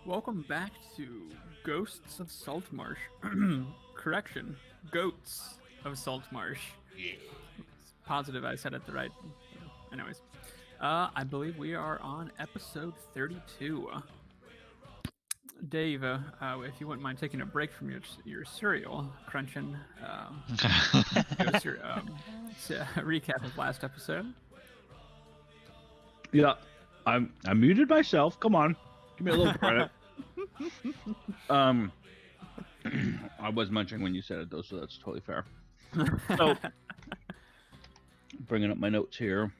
Welcome back to Ghosts of Saltmarsh. Correction, Goats of Saltmarsh. Yeah. Positive I said it the right. Anyways, I believe we are on episode 32. Dave, if you wouldn't mind taking a break from your cereal crunching, give us your recap of last episode. Yeah, I muted myself. Come on, give me a little credit. I was munching when you said it though, so that's totally fair. So, bringing up my notes here.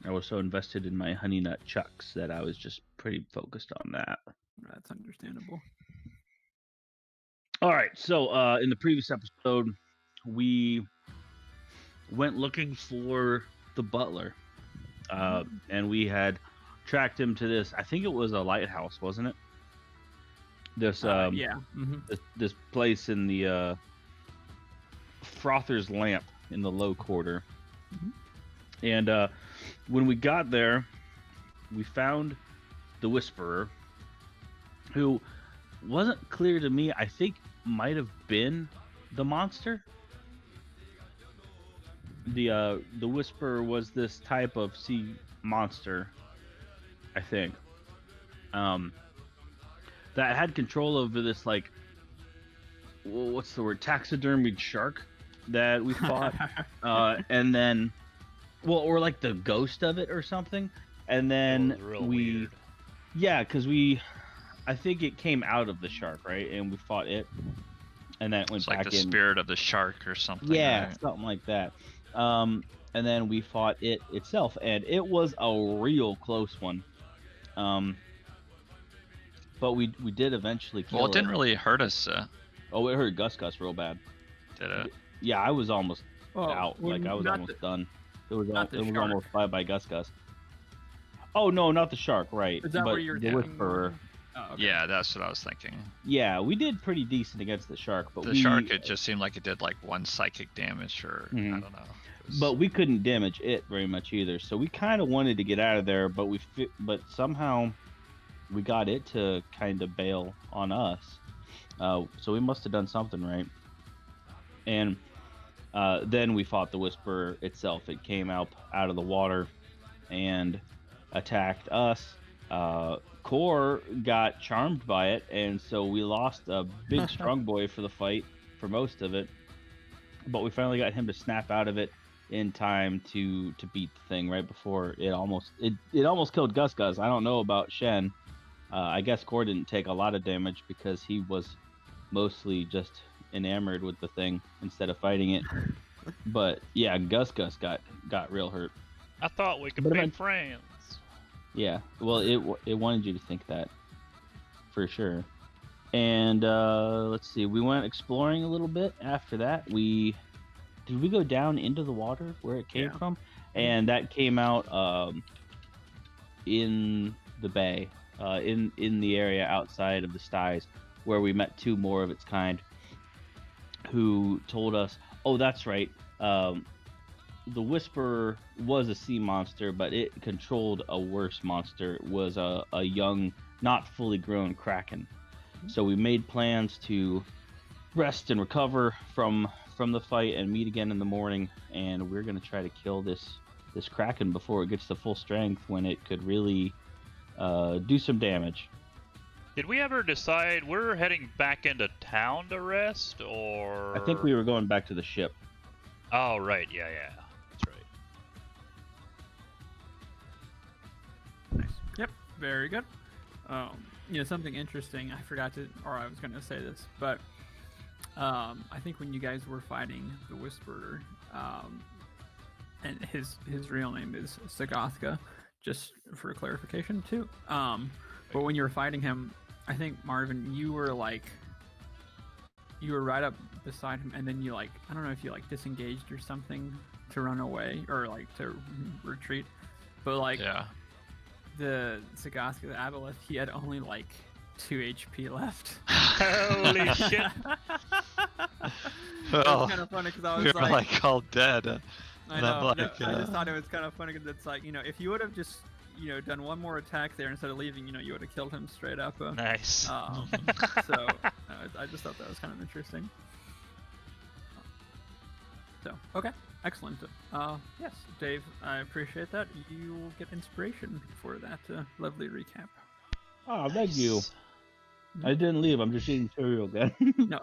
I was so invested in my Honey Nut Chucks that I was just pretty focused on that. That's understandable. All right, so in the previous episode, we went looking for the butler, and we had tracked him to this. I think it was a lighthouse, wasn't it? This this place in the Frother's Lamp in the low quarter. And when we got there, we found the Whisperer, who wasn't clear to me. I think might have been the monster. The Whisperer was this type of sea monster, I think, that had control over this, like, what's the word, taxidermied shark that we fought, and then, well, or like the ghost of it or something, and then weird. Yeah, because I think it came out of the shark, right, and we fought it, and then it went It's back like the in. spirit of the shark or something. Yeah, right? something like that. And then we fought it itself, and it was a real close one. But we did eventually kill Well, it didn't it. really hurt us, Oh, it hurt Gus real bad. did it? Yeah, I was almost out. well, Like, I was not almost done. It was not the it was shark. almost by Gus. Oh no, not the shark, right? Is that but where you're the thinking? Whisperer. Oh, okay. Yeah, that's what I was thinking. Yeah, we did pretty decent against the shark, but The shark, it just seemed like it did like one psychic damage, or Mhm. I don't know. It was- But we couldn't damage it very much either. So we kind of wanted to get out of there, but but somehow we got it to kind of bail on us. So we must have done something right. And then we fought the Whisperer itself. It came out of the water and attacked us. Core got charmed by it, and so we lost a big strong boy for the fight for most of it. But we finally got him to snap out of it in time to beat the thing right before it almost killed Gus. I don't know about Shen. I guess Core didn't take a lot of damage because he was mostly just enamored with the thing instead of fighting it. But yeah, Gus got real hurt. I thought we could But be I'm- friends. Yeah, well, it wanted you to think that, for sure. And let's see, we went exploring a little bit after that. Did we go down into the water where it came Yeah. from? And that came out in the bay, in the area outside of the styes, where we met two more of its kind, who told us, oh, that's right, the Whisperer was a sea monster, but it controlled a worse monster. It was a young, not fully grown kraken. So we made plans to rest and recover from the fight and meet again in the morning, and we're going to try to kill this kraken before it gets to full strength, when it could really do some damage. Did we ever decide we're heading back into town to rest, or? I think we were going back to the ship. Oh, right. Yeah. That's right. Nice. Yep, very good. Something interesting. I forgot to, or I was going to say this, but I think when you guys were fighting the Whisperer, and his real name is Sagothka, just for clarification too. But when you were fighting him, I think Marvin, you were right up beside him, and then you, like, I don't know if you, like, disengaged or something to run away or, like, to retreat, but, like, Yeah. the Sagothka, the Aboleth, he had only like 2 HP left. Holy shit! It was kind of funny because I was we were like all dead. I and know. I'm like, no, I just thought it was kind of funny because it's like, if you would have just, done one more attack there instead of leaving, you would have killed him straight up. Nice. So I just thought that was kind of interesting. So okay, excellent. Yes, Dave, I appreciate that. You will get inspiration for that lovely recap. Oh, thank you. I didn't leave. I'm just eating cereal again. No.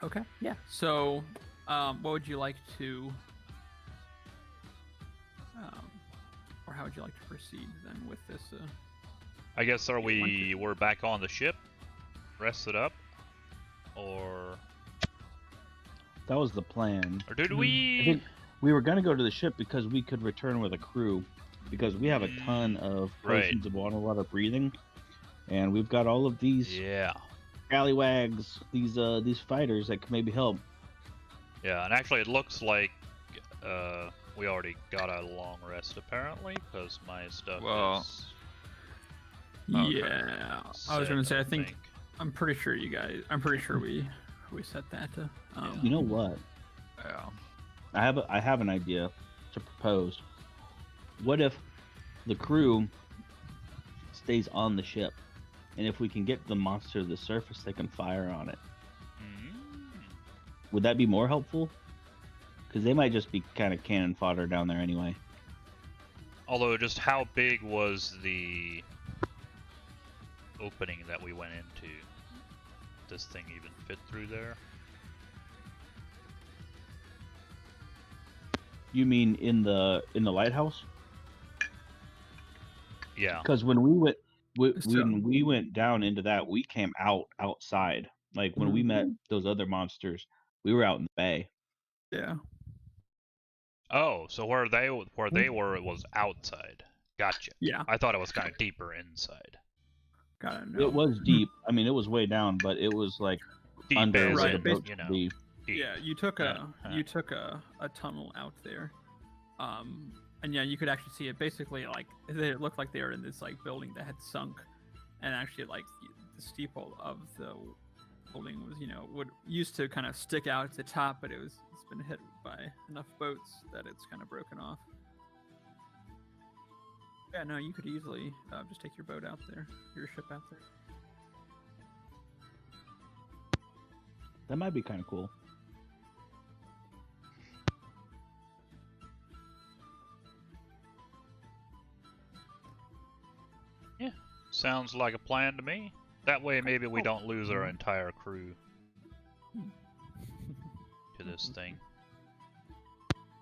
Okay. Yeah. So, what would you like to, or how would you like to proceed then with this? I guess we're back on the ship, rested up, or That was the plan. did I we? think we were gonna go to the ship because we could return with a crew, because we have a ton of Right. potions of water breathing, and we've got all of these Yeah. scallywags, these fighters that could maybe help. Yeah, and actually it looks like we already got a long rest apparently, because my stuff Well, is. Okay. Yeah. I was gonna say. I think I'm pretty sure you guys. I'm pretty sure we set that. You know what? Yeah. I have an idea to propose. What if the crew stays on the ship, and if we can get the monster to the surface, they can fire on it? Would that be more helpful? Because they might just be kind of cannon fodder down there anyway. Although, just how big was the opening that we went into? Does this thing even fit through there? You mean in the lighthouse? Yeah. Because when we went So- when we went down into that, we came outside. Like when we met those other monsters, we were out in the bay. Yeah. Oh, so where they were, it was outside. Gotcha. Yeah. I thought it was kind of deeper inside. Got it. No. It was deep. I mean, it was way down, but it was like Deep under as where right, the in, boat you should know. be. Deep. Yeah, you took a Uh-huh. tunnel out there, and yeah, you could actually see it. Basically, like it looked like they were in this like building that had sunk, and actually like the steeple of the building was used to kind of stick out at the top, but it's been hit by enough boats that it's kind of broken off. Yeah, no, you could easily just take your boat out there, your ship out there. That might be kind of cool. Sounds like a plan to me. That way, maybe we don't lose our entire crew to this thing.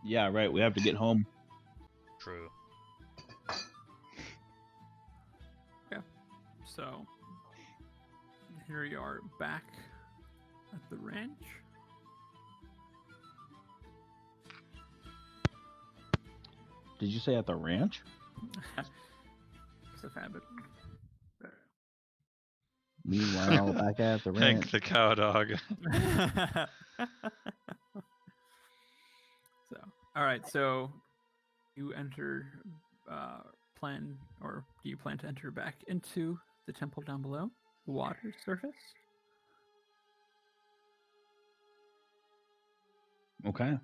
Yeah, right. We have to get home. True. So here you are back at the ranch. Did you say at the ranch? It's a habit. Meanwhile, back at the Hank ranch. the cow dog. So, all right. So, you enter. Do you plan to enter back into the temple down below, the water surface? Okay.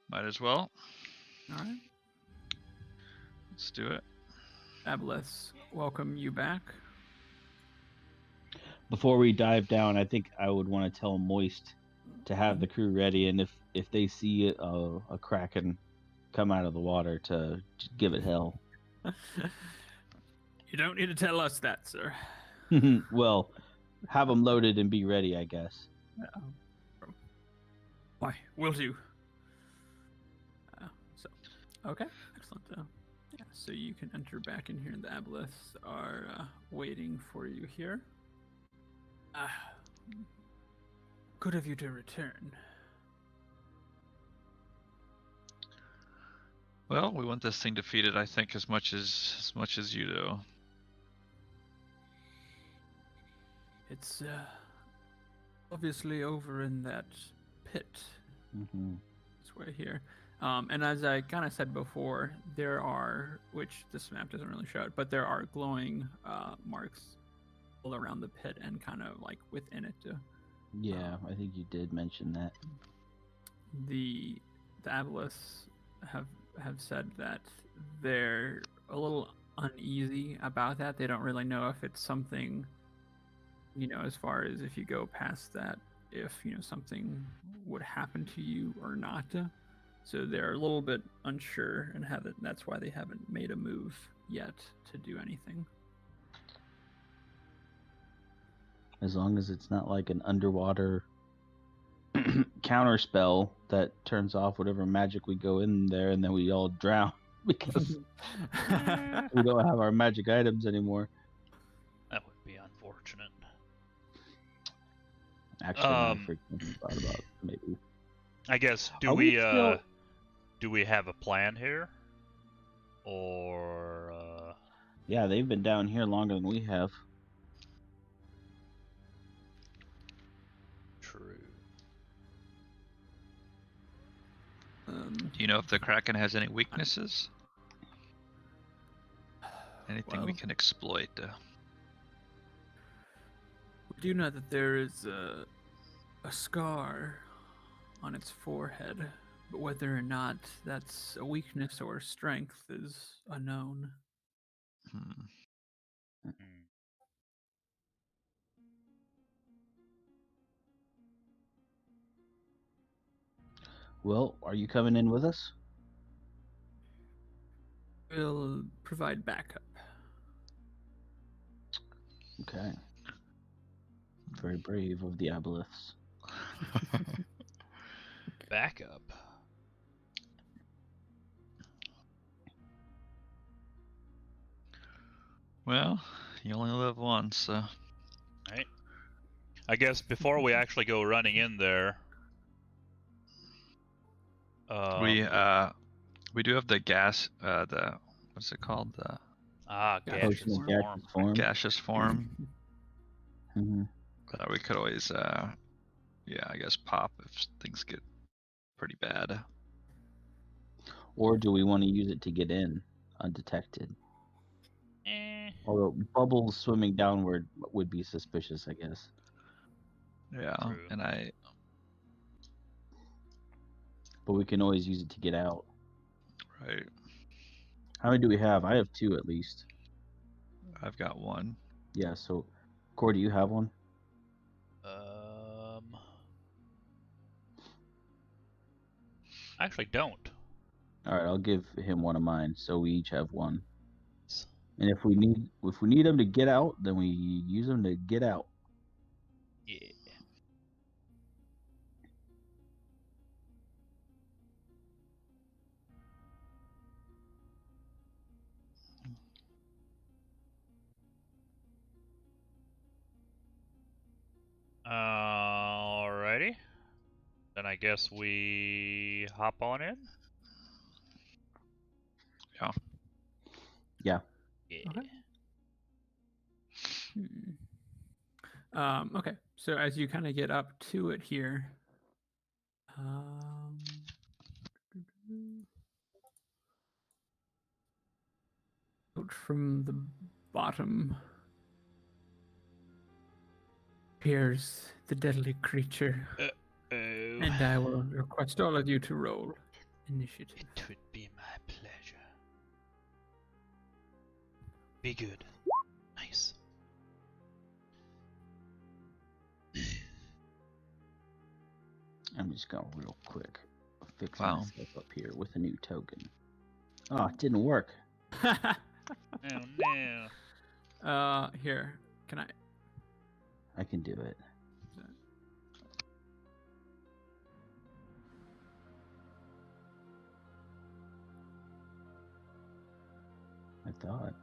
Might as well. All right. Let's do it. Aboleth, welcome you back. Before we dive down, I think I would want to tell Moist to have the crew ready, and if they see a kraken come out of the water, to give it hell. You don't need to tell us that, sir. Well, have them loaded and be ready, I guess. Why, will do. Okay, excellent. Yeah, so you can enter back in here, and the Aboleths are waiting for you here. Good of you to return. Well, we want this thing defeated, I think, as much as you do. It's obviously over in that pit. Mm-hmm. This way here. And as I kind of said before, there are, which this map doesn't really show it, but there are glowing marks all around the pit and kind of like within it. Yeah, I think you did mention that. The the Abelis have said that they're a little uneasy about that. They don't really know if it's something, as far as if you go past that, if something would happen to you or not. So they're a little bit unsure, and that's why they haven't made a move yet to do anything. As long as it's not like an underwater counter spell that turns off whatever magic we go in there, and then we all drown because we don't have our magic items anymore. That would be unfortunate. Actually, I freaking thought about maybe. I guess Are we still- do we have a plan here, or Yeah, they've been down here longer than we have. true? Do you know if the Kraken has any weaknesses? Anything we Well- can exploit? We do know that there is a scar on its forehead, but whether or not that's a weakness or strength is unknown. Hmm. Well, are you coming in with us? We'll provide backup. Okay. Very brave of the Aboliths. Backup. Well, you only live once, so. Right. I guess before we actually go running in there, We do have the gas. What's it called? The gaseous Potion of form. gaseous form. gaseous form. hmm We could always, I guess pop if things get pretty bad. Or do we want to use it to get in undetected? Eh. Although bubbles swimming downward would be suspicious, I guess. Yeah, True. and But we can always use it to get out. right. How many do we have? I have 2 at least. I've got one. Yeah, so Core, do you have one? I actually don't. Alright, I'll give him one of mine, so we each have one. And if we need them to get out, then we use them to get out. Yeah. Alrighty. Then I guess we hop on in. Yeah. Yeah. Yeah. Okay. Okay, so as you kind of get up to it here, out from the bottom appears the deadly creature, Oh. and I will request all of you to roll initiative. It would be my pleasure. Be good. Nice. I'm just going real quick fix Wow. myself up here with a new token. Oh, it didn't work. Oh no. Here, can I? I can do it. I thought.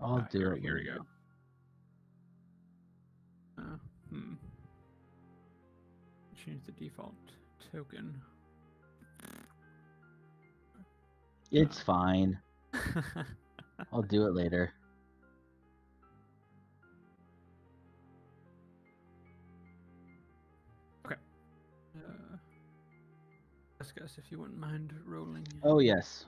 I'll do it. Here we later. go. Change the default token. It's fine. I'll do it later. Okay. Discuss if you wouldn't mind rolling. Oh yes.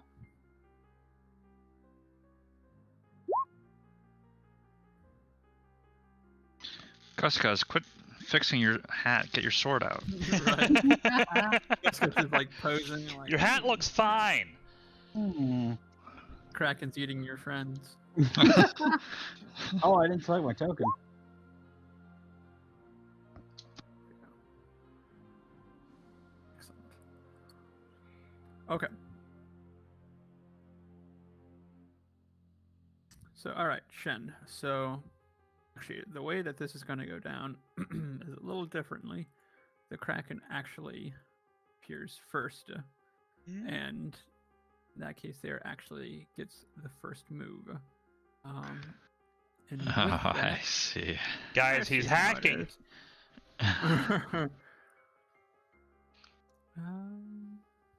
Gus, quit fixing your hat. Get your sword out. Right. Gus is like posing. Like, Your hat looks fine. Kraken's eating your friends. Oh, I didn't select my token. Excellent. Okay. So, all right, Shen. So, actually, the way that this is going to go down is a little differently. The Kraken actually appears first, and in that case, there actually gets the first move. And with Oh, I that, see. Guys, he's hacking.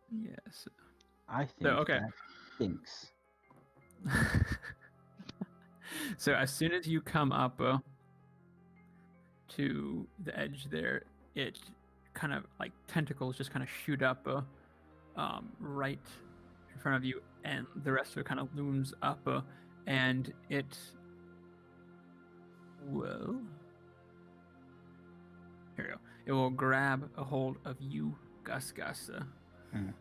Yes. I think okay. that stinks. So as soon as you come up to the edge there, it kind of like tentacles just kind of shoot up right in front of you, and the rest of it kind of looms up, and it will. Here we go. It will grab a hold of you, Gus. An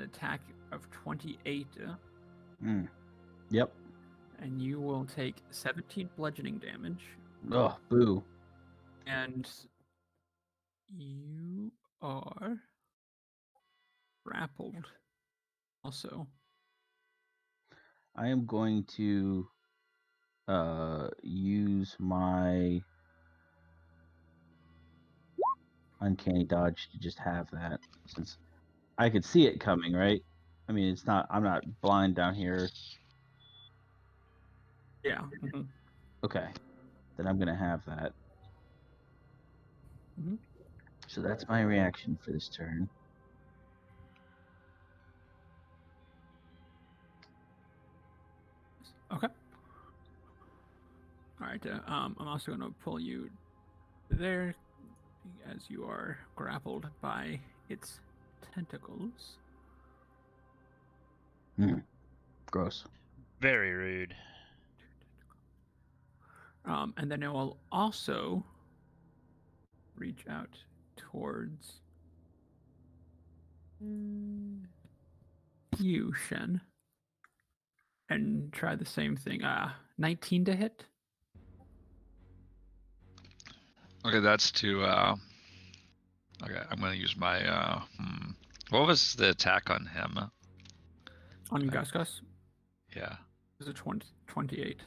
attack of 28. Yep. And you will take 17 bludgeoning damage. Oh, boo. And you are grappled also. I am going to use my uncanny dodge to just have that, since I could see it coming, right? I mean, it's not. I'm not blind down here. Yeah. Mm-hmm. Okay, then I'm gonna have that. Mm-hmm. So that's my reaction for this turn. Okay. All right. I'm also going to pull you there, as you are grappled by its tentacles. Gross. Very rude. And then it will also reach out towards you, Shen, and try the same thing. 19 to hit. Okay, that's to. Okay, I'm gonna use my. What was the attack on him? On Gus? Yeah. Is it 28?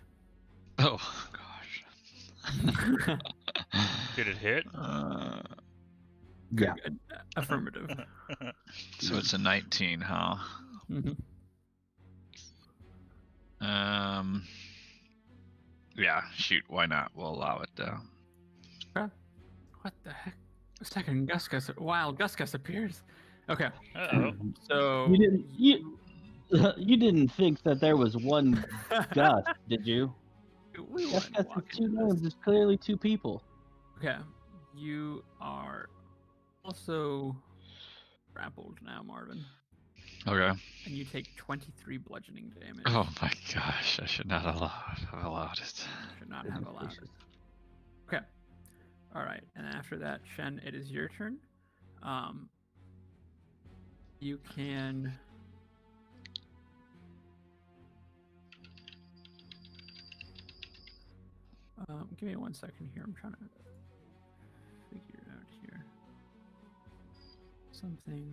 Oh gosh. Did it hit? Yeah. Good. Affirmative. So it's a 19, huh? Mm-hmm. Yeah. Shoot. Why not? We'll allow it though. What the heck? A second, Wild Gus appears. Okay. Uh-oh. So You didn't think that there was one Gus, did you? we Gus went has walking two this. names. There's clearly two people. Okay. You are also grappled now, Marvin. Okay. And you take 23 bludgeoning damage. Oh my gosh! I should not have allowed it. Should not have allowed it. Okay. All right. And after that, Shen, it is your turn. You can. Give me 1 second here. I'm trying to figure out here something.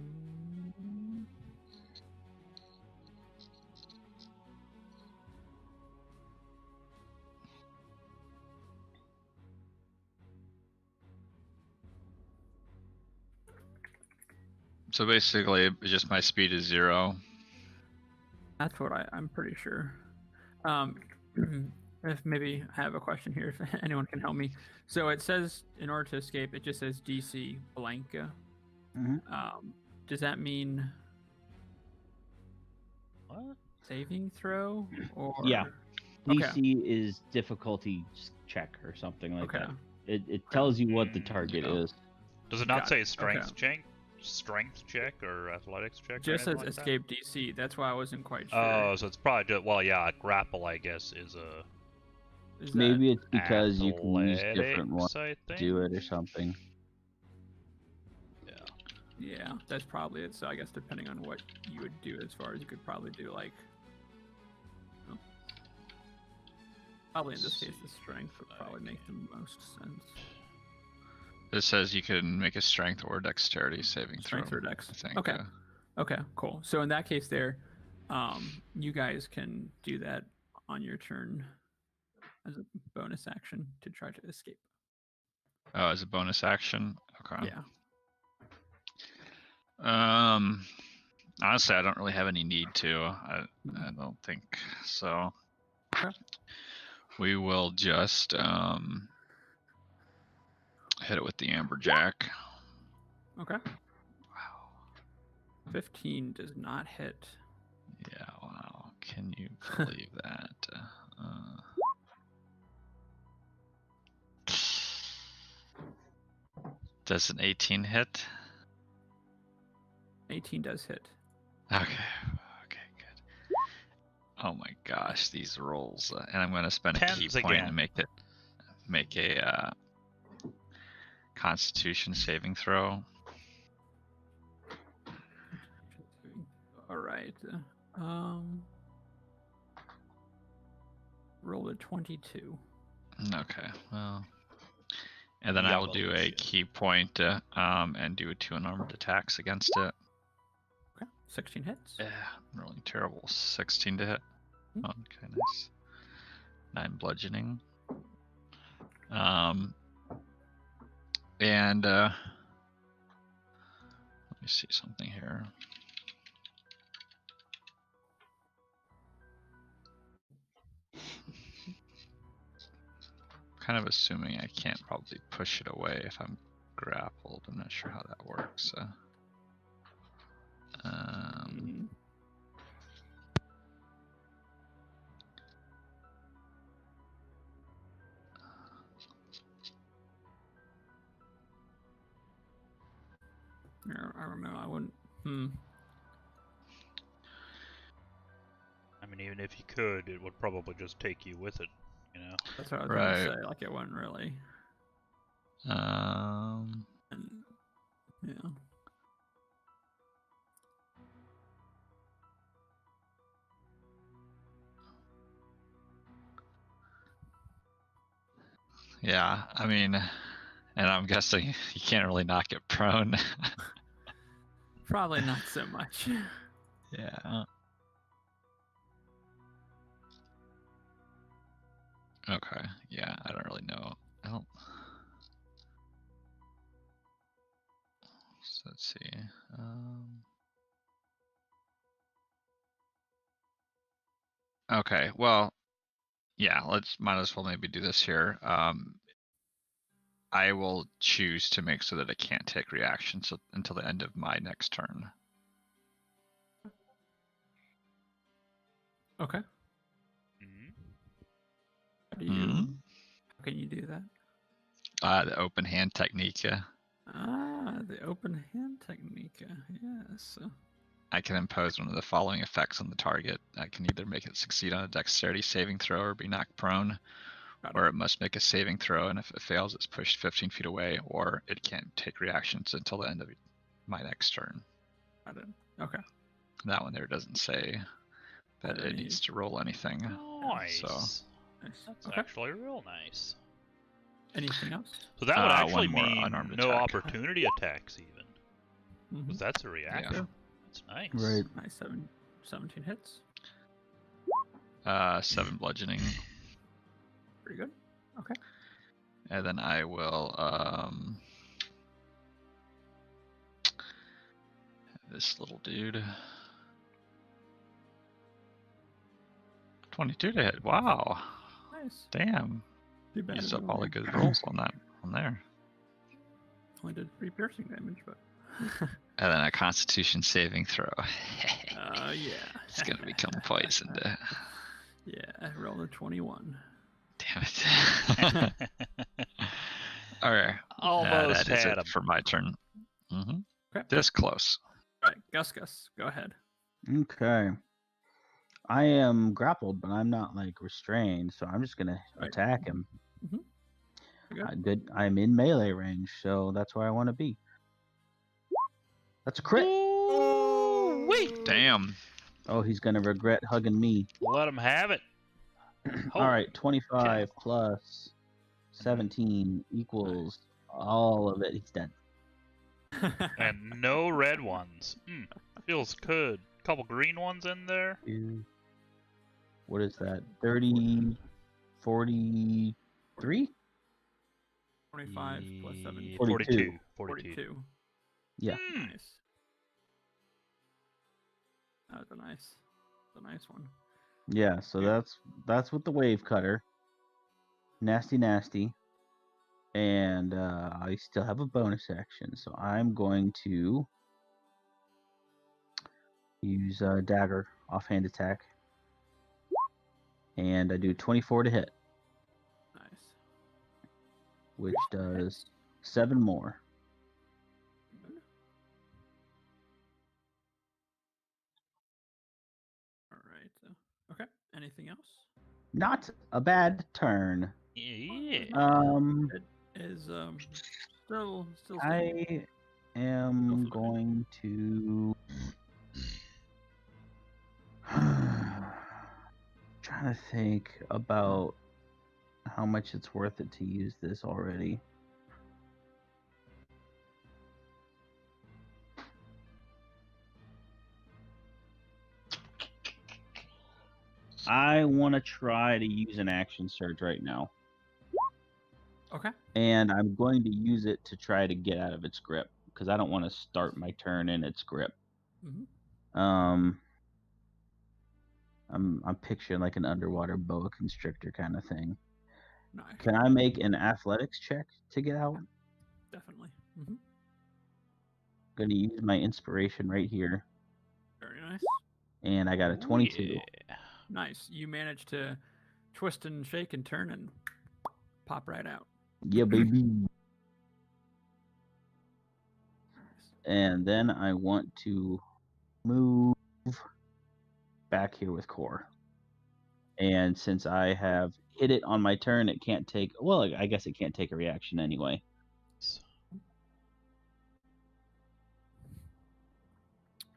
So basically, just my speed is 0. That's what I'm pretty sure. If maybe I have a question here, if anyone can help me. So it says in order to escape, it just says DC blank. Does that mean What? saving throw or? Yeah. Okay. DC is difficulty check or something like Okay. that. It tells you what the target Yeah. is. Does it not Got say it. strength Okay. check? Strength check or athletics check? Just or says anything like that? escape DC. That's why I wasn't quite sure. Oh, so it's probably just, well, yeah, grapple, I guess, is a Is that Maybe it's because you can use different ones athletics, I to do think? it or something. Yeah. yeah, that's probably it. So I guess depending on what you would do, as far as you could probably do like, oh, probably in this case the strength would probably make the most sense. It says you can make a strength or dexterity saving Strength throw. or dex. I think. Okay. Okay, cool. So in that case, there, you guys can do that on your turn as a bonus action to try to escape. Oh, as a bonus action. Okay. Yeah. Honestly, I don't really have any need to. I don't think so. Okay. We will just hit it with the amberjack. Okay. Wow. 15 does not hit. Yeah. Wow. Can you believe that? Does an 18 hit? 18 does hit. Okay. Okay. Good. Oh my gosh, these rolls! And I'm gonna spend a key Tens point again. and make a Constitution saving throw. All right. Roll a 22. Okay. Well. And then Yeah, I will do a bullshit. key point and do 2 unarmed attacks against it. Okay. 16 hits. Yeah, I'm rolling terrible. 16 to hit. Hmm. Okay, nice. 9 bludgeoning. And let me see something here. Kind of assuming I can't probably push it away if I'm grappled. I'm not sure how that works. Mm. I don't know. I wouldn't. I mean, even if you could, it would probably just take you with it, you know? That's what I was Right. going to say. Like, it wouldn't really. And, yeah. Yeah, I mean, and I'm guessing you can't really knock it prone. Probably not so much. Yeah. Okay. Yeah, I don't really know. I don't. So let's see. Okay. Well, yeah. Might as well maybe do this here. I will choose to make so that it can't take reactions until the end of my next turn. Okay. Mm-hmm. How do you? How can you do that? The open hand technique. The open hand technique. Yes. I can impose one of the following effects on the target. I can either make it succeed on a dexterity saving throw or be knocked prone, or it must make a saving throw, and if it fails, it's pushed 15 feet away, or it can't take reactions until the end of my next turn. Got it. Okay. That one there doesn't say that it needs to roll anything. Nice. So Nice. That's Okay. actually real nice. Anything else? So that would actually one more mean unarmed no attack. opportunity attacks even. Mhm. Because that's a reaction. Yeah. That's nice. Right. Nice. 17 hits. 7 bludgeoning, Pretty good. Okay. and then I will this little dude. 22 to hit. Wow. Nice. Damn. Too bad. Used it up all the only- good rolls on there. Only did 3 piercing damage, but. And then a Constitution saving throw. Yeah. It's gonna become poisoned. Yeah. Roll a 21. Damn it. Alright. Almost that is had it him. for my turn. Okay. This close. All right, Gus, go ahead. Okay. I am grappled, but I'm not like restrained, so I'm just gonna Right. attack him. Okay. Good. I'm in melee range, so that's where I want to be. That's a crit. Ooh, wait. Damn. Oh, he's gonna regret hugging me. Let him have it. All right, Holy 25 cow. plus 17 equals all of it. He's dead. And no red ones. Feels good. Couple green ones in there. What is that? 30, 43? 25 plus 7. 42. 42. Yeah. Nice. That was a nice one. Yeah, so that's with the wave cutter. Nasty. And I still have a bonus action, so I'm going to use dagger offhand attack. And I do 24 to hit, Nice. which does 7 more. Good. All right. Okay. Anything else? Not a bad turn. Yeah. It is still standing. I am going to trying to think about how much it's worth it to use this already. I want to try to use an action surge right now. Okay. And I'm going to use it to try to get out of its grip because I don't want to start my turn in its grip. Mm-hmm. I'm picturing like an underwater boa constrictor kind of thing. Nice. Can I make an athletics check to get out? Definitely. Mm-hmm. Going to use my inspiration right here, Very nice. and I got a 22. Yeah. Nice. You managed to twist and shake and turn and pop right out. Yeah, baby. And then I want to move back here with core. And since I have hit it on my turn, it can't take. Well, I guess it can't take a reaction anyway.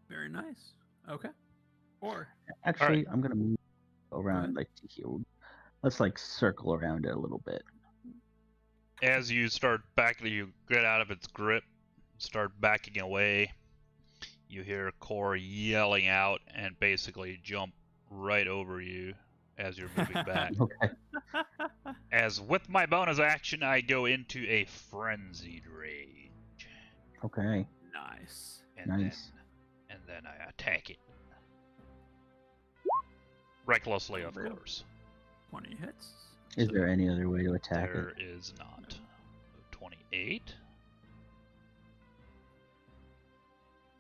Very nice. Okay. Or Actually, I'm gonna move around like to here. Let's like circle around it a little bit. As you you get out of its grip, start backing away, you hear Core yelling out and basically jump right over you as you're moving back. Okay. As with my bonus action, I go into a frenzied rage. Okay. nice. And Nice. then I attack it. Recklessly, of Real. course. 20 hits. Is So there any other way to attack it? There is not. 28.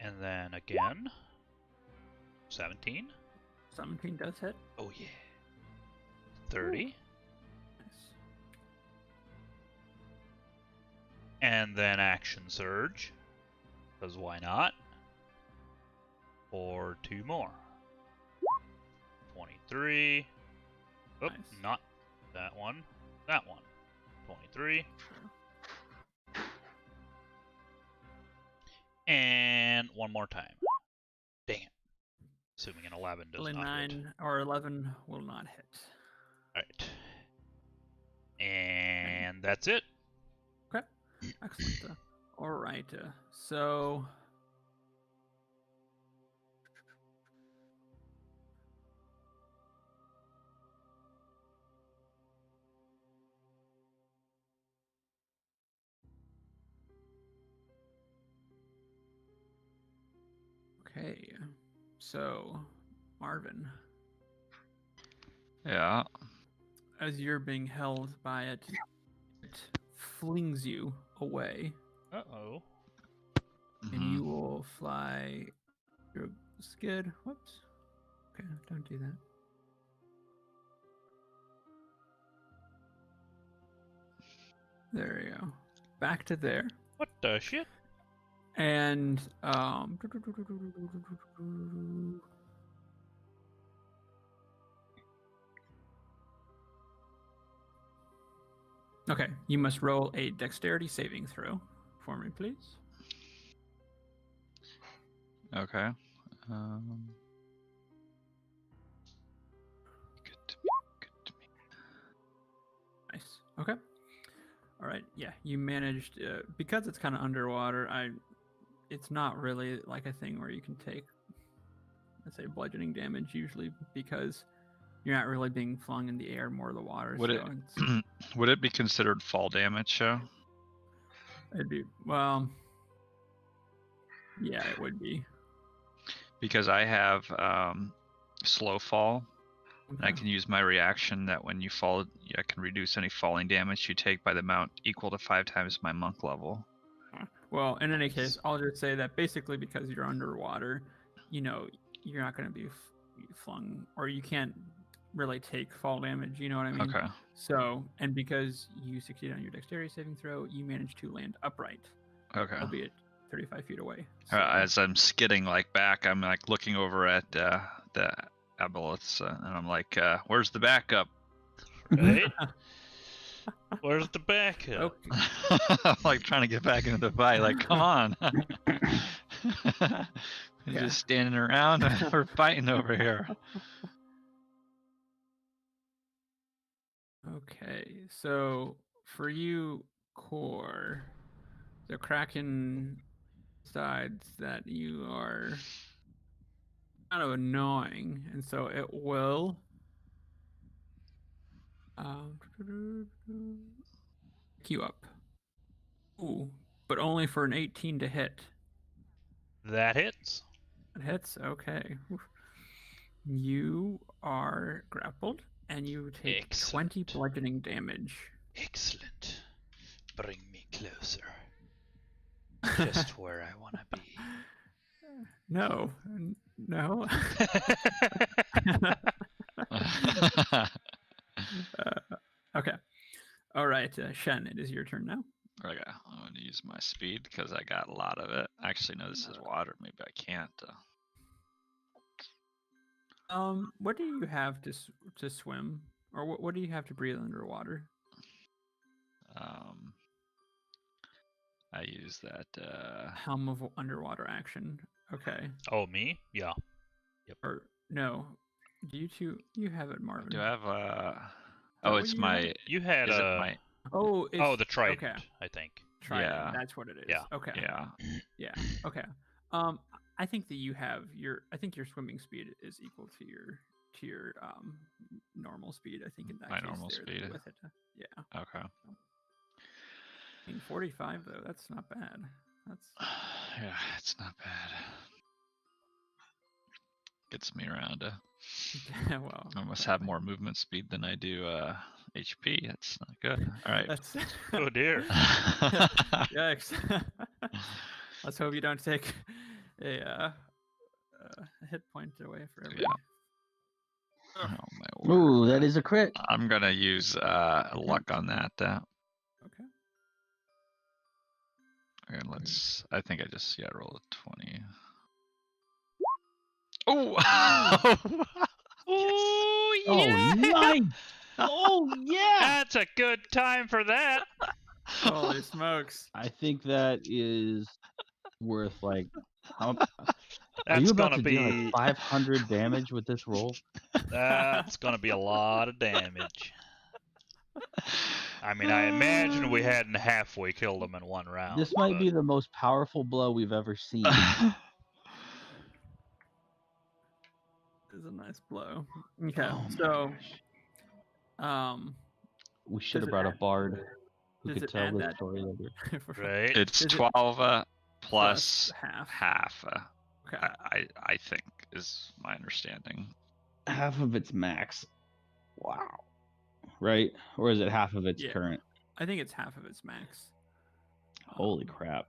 And then again. 17. 17 does hit. Oh yeah. 30. Nice. And then action surge. Because why not? For 2 more. 23. Oh, Nice. not that one. That one. 23. And one more time. Dang it. Assuming an 11 does Only not 9 hit. or 11 will not hit. Alright. And that's it. Okay. Excellent. All right. So. Okay. So, Marvin, Yeah. as you're being held by it, it flings you away, Uh-oh. and you will fly your skid. Whoops. Okay, don't do that. There you go. Back to there. What the shit? And Okay, you must roll a dexterity saving throw for me, please. Okay. Good to me. Good to me. Nice. Okay. All right. Yeah, you managed because it's kind of underwater. It's not really like a thing where you can take, let's say, bludgeoning damage usually because you're not really being flung in the air, more the water. Would so it would it be considered fall damage, Show? it'd be well. Yeah, it would be. Because I have slow fall. And I Okay. can use my reaction that when you fall, I can reduce any falling damage you take by the amount equal to 5 times my monk level. Well, in any case, I'll just say that basically because you're underwater, you're not going to be flung, or you can't really take fall damage. You know what I mean? Okay. So, and because you succeed on your dexterity saving throw, you manage to land upright, Okay. albeit 35 feet away. So, As I'm skidding back, I'm looking over at the aboleths, and I'm like, "Where's the backup?" Right? Where's the backup? okay. I'm trying to get back into the fight. Come on. You're Yeah. just standing around. We're fighting over here. Okay, so for you, Core, the Kraken decides that you are kind of annoying, and so it will pick you up. Ooh, but only for an 18 to hit. That hits. It hits. Okay. Oof. You are grappled, and you take 20 Excellent. bludgeoning damage. Excellent. Bring me closer. Just where I want to be. No. Okay. All right, Shen, it is your turn now. Okay, I'm going to use my speed because I got a lot of it. Actually, no, this is water. Maybe I can't. What do you have to swim, or what do you have to breathe underwater? I use that. Helm of underwater action. Okay. Oh, me? Yeah. Or no? Do you two? You have it, Marvin. Do I have what it's you my. had? You had Is it my? Oh, it's the trident, okay. I think. Trident. Yeah. That's what it is. Yeah. Okay. Yeah. Yeah. Okay. I think that you have I think your swimming speed is equal to your normal speed. I think in that My case normal there speed. with it. Yeah. Okay. I mean, 45 though. That's not bad. That's Yeah, it's not bad. Gets me around. well. I must have more movement speed than I do HP. That's not good. All right. That's Oh, dear. yikes. Let's hope you don't take a hit point away for every. Yeah. Oh my word. Ooh, that is a crit. I'm gonna use luck on that. Okay. And let's. I think I just roll a 20. Oh! Oh, Oh, yeah! nice. Oh, yeah. That's a good time for that. Holy smokes! I think that is worth how? Are That's you about gonna to deal be 500 damage with this roll? that's gonna be a lot of damage. I mean, I imagine we hadn't halfway killed him in one round. This might be the most powerful blow we've ever seen. This is a nice blow. Okay, Oh my so gosh. We should does have it brought a add- bard who does could it tell add this that- story later. Right? It's Is it 12 plus half? half. Okay. I think is my understanding. Half of its max. Wow. Right? Or is it half of its Yeah. current? I think it's half of its max. Holy crap.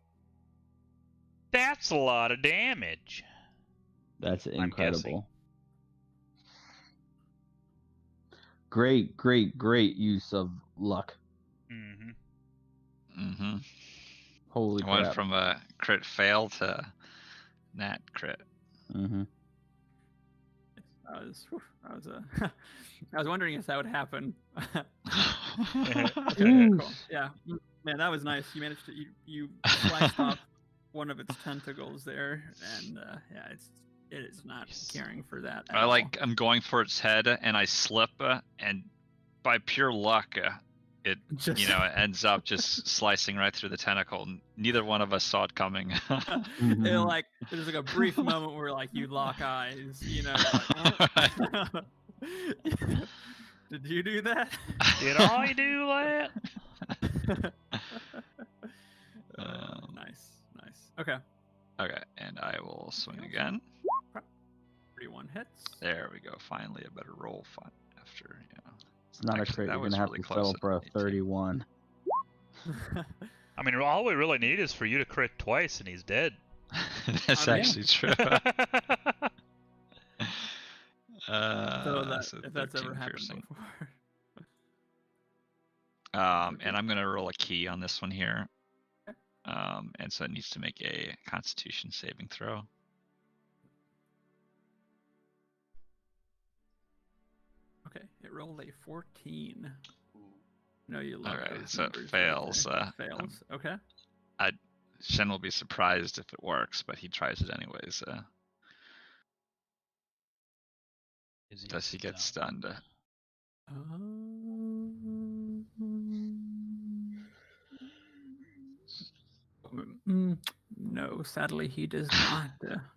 That's a lot of damage. That's guessing. incredible. Great, great, great use of luck. Mm-hmm. Mm-hmm. Holy I crap. went from a crit fail to nat crit. Mm-hmm. I was I was wondering if that would happen. Okay, cool. Yeah, man, that was nice. You managed to you sliced off one of its tentacles there, and yeah, it is not caring for that at all. I'm going for its head, and I slip, and by pure luck, it Just- it ends up just slicing right through the tentacle. Neither one of us saw it coming. it, like there's like a brief moment where like you lock eyes, you're like, did you do that? Did I do that? Nice. Okay. Okay, and I will swing again. 31 hits. There we go. Finally, a better roll. After It's not Actually, a crit. that You're was gonna have really to close settle at for a 18. 31. I mean, all we really need is for you to crit twice and he's dead. That's I mean- actually true. So so if that's ever 13 happened piercing. before. And I'm gonna roll a key on this one here. And so it needs to make a Constitution saving throw. Okay, it rolled a 14. No, you love Alright, those so it numbers fails. Right there. Fails. Okay. Shen will be surprised if it works, but he tries it anyways. Does he get stunned? No, sadly he does not.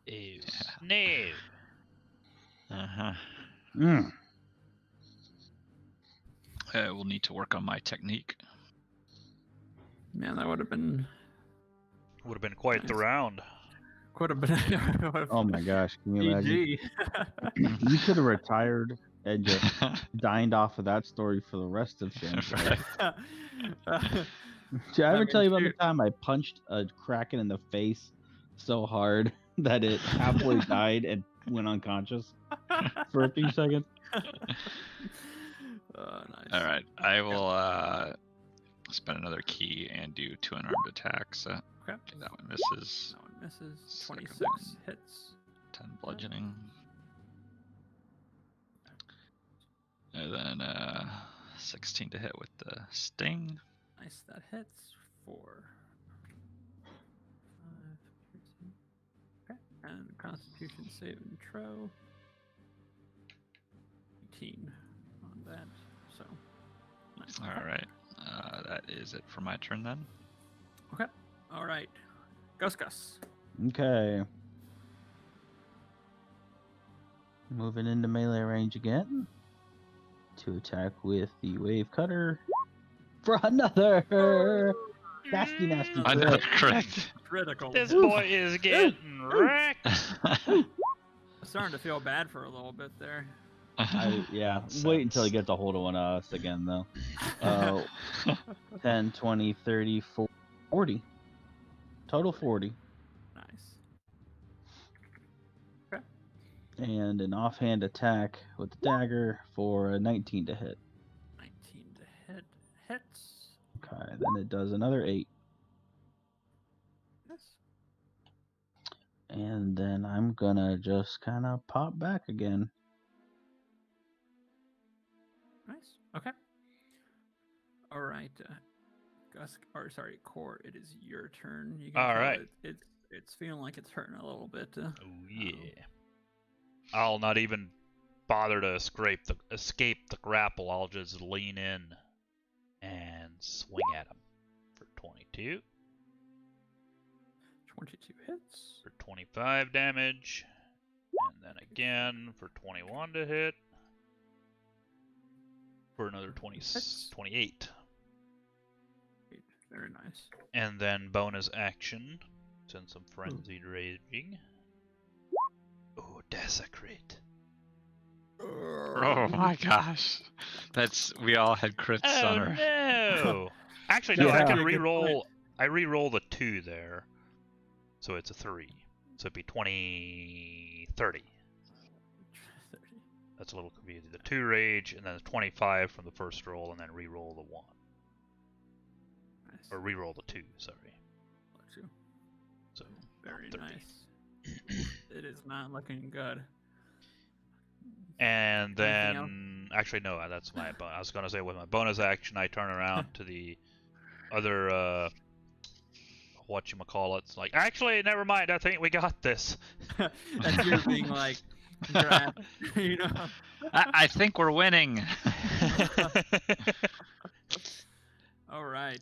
Ew. No. Uh-huh. Mm. We'll need to work on my technique. Man, that would have been Quite the Nice. round. quite a bit. Oh my gosh, can you imagine? GG. You could have retired and just dined off of that story for the rest of Shen's life. Did I ever mean, tell you about the shoot. time I punched a Kraken in the face so hard that it halfway died and went unconscious for a few seconds? Nice. All right, I will spend another key and do 2 unarmed attacks. Okay. That one misses. That one misses. Second 26 one. hits. 10 bludgeoning. And then 16 to hit with the sting. Nice, that hits for 5, 13. Okay, and Constitution saving throw. 18 on that. So, nice. All right, that is it for my turn then. Okay. All right. Gus. Okay. Moving into melee range again to attack with the wave cutter for another nasty Another crit. crit. Critical. This boy is getting wrecked. Starting to feel bad for a little bit there. Yeah, That wait until he sucks. gets a hold of one of us again, though. 10, 20, 30, 40. Total 40. Nice. And an offhand attack with the dagger for a 19 to hit. 19 to hit. Hits. Okay, then it does another 8. Yes. And then I'm gonna just kind of pop back again. Nice. Okay. All right. Gus, or sorry, Core, it is your turn. You can All tell right. It's feeling like it's hurting a little bit. Oh yeah. I'll not even bother to escape the grapple. I'll just lean in and swing at him for 22, 22 hits. for 25 damage, and then again for 21 to hit, for another 28. Very nice. And then bonus action, since I'm frenzied raging. Oh, desecrate. Oh my gosh, we all had crits on Oh our. no! Actually, no. I Yeah. can Good re-roll. I re-roll the 2 there, so it's a 3. So it'd be 20, 30. 30. That's a little confusing. The 2 rage, and then the 25 from the first roll, and then re-roll the 1. Nice. Or re-roll the 2, sorry. Let you. So, Very 30. nice. It is not looking good. And Anything then, actually, actually, no. That's my. I was gonna say with my bonus action, I turn around to the other. Whatchamacallit. It's like, actually, never mind. I think we got this. That's you being like, you know. I think we're winning. All right.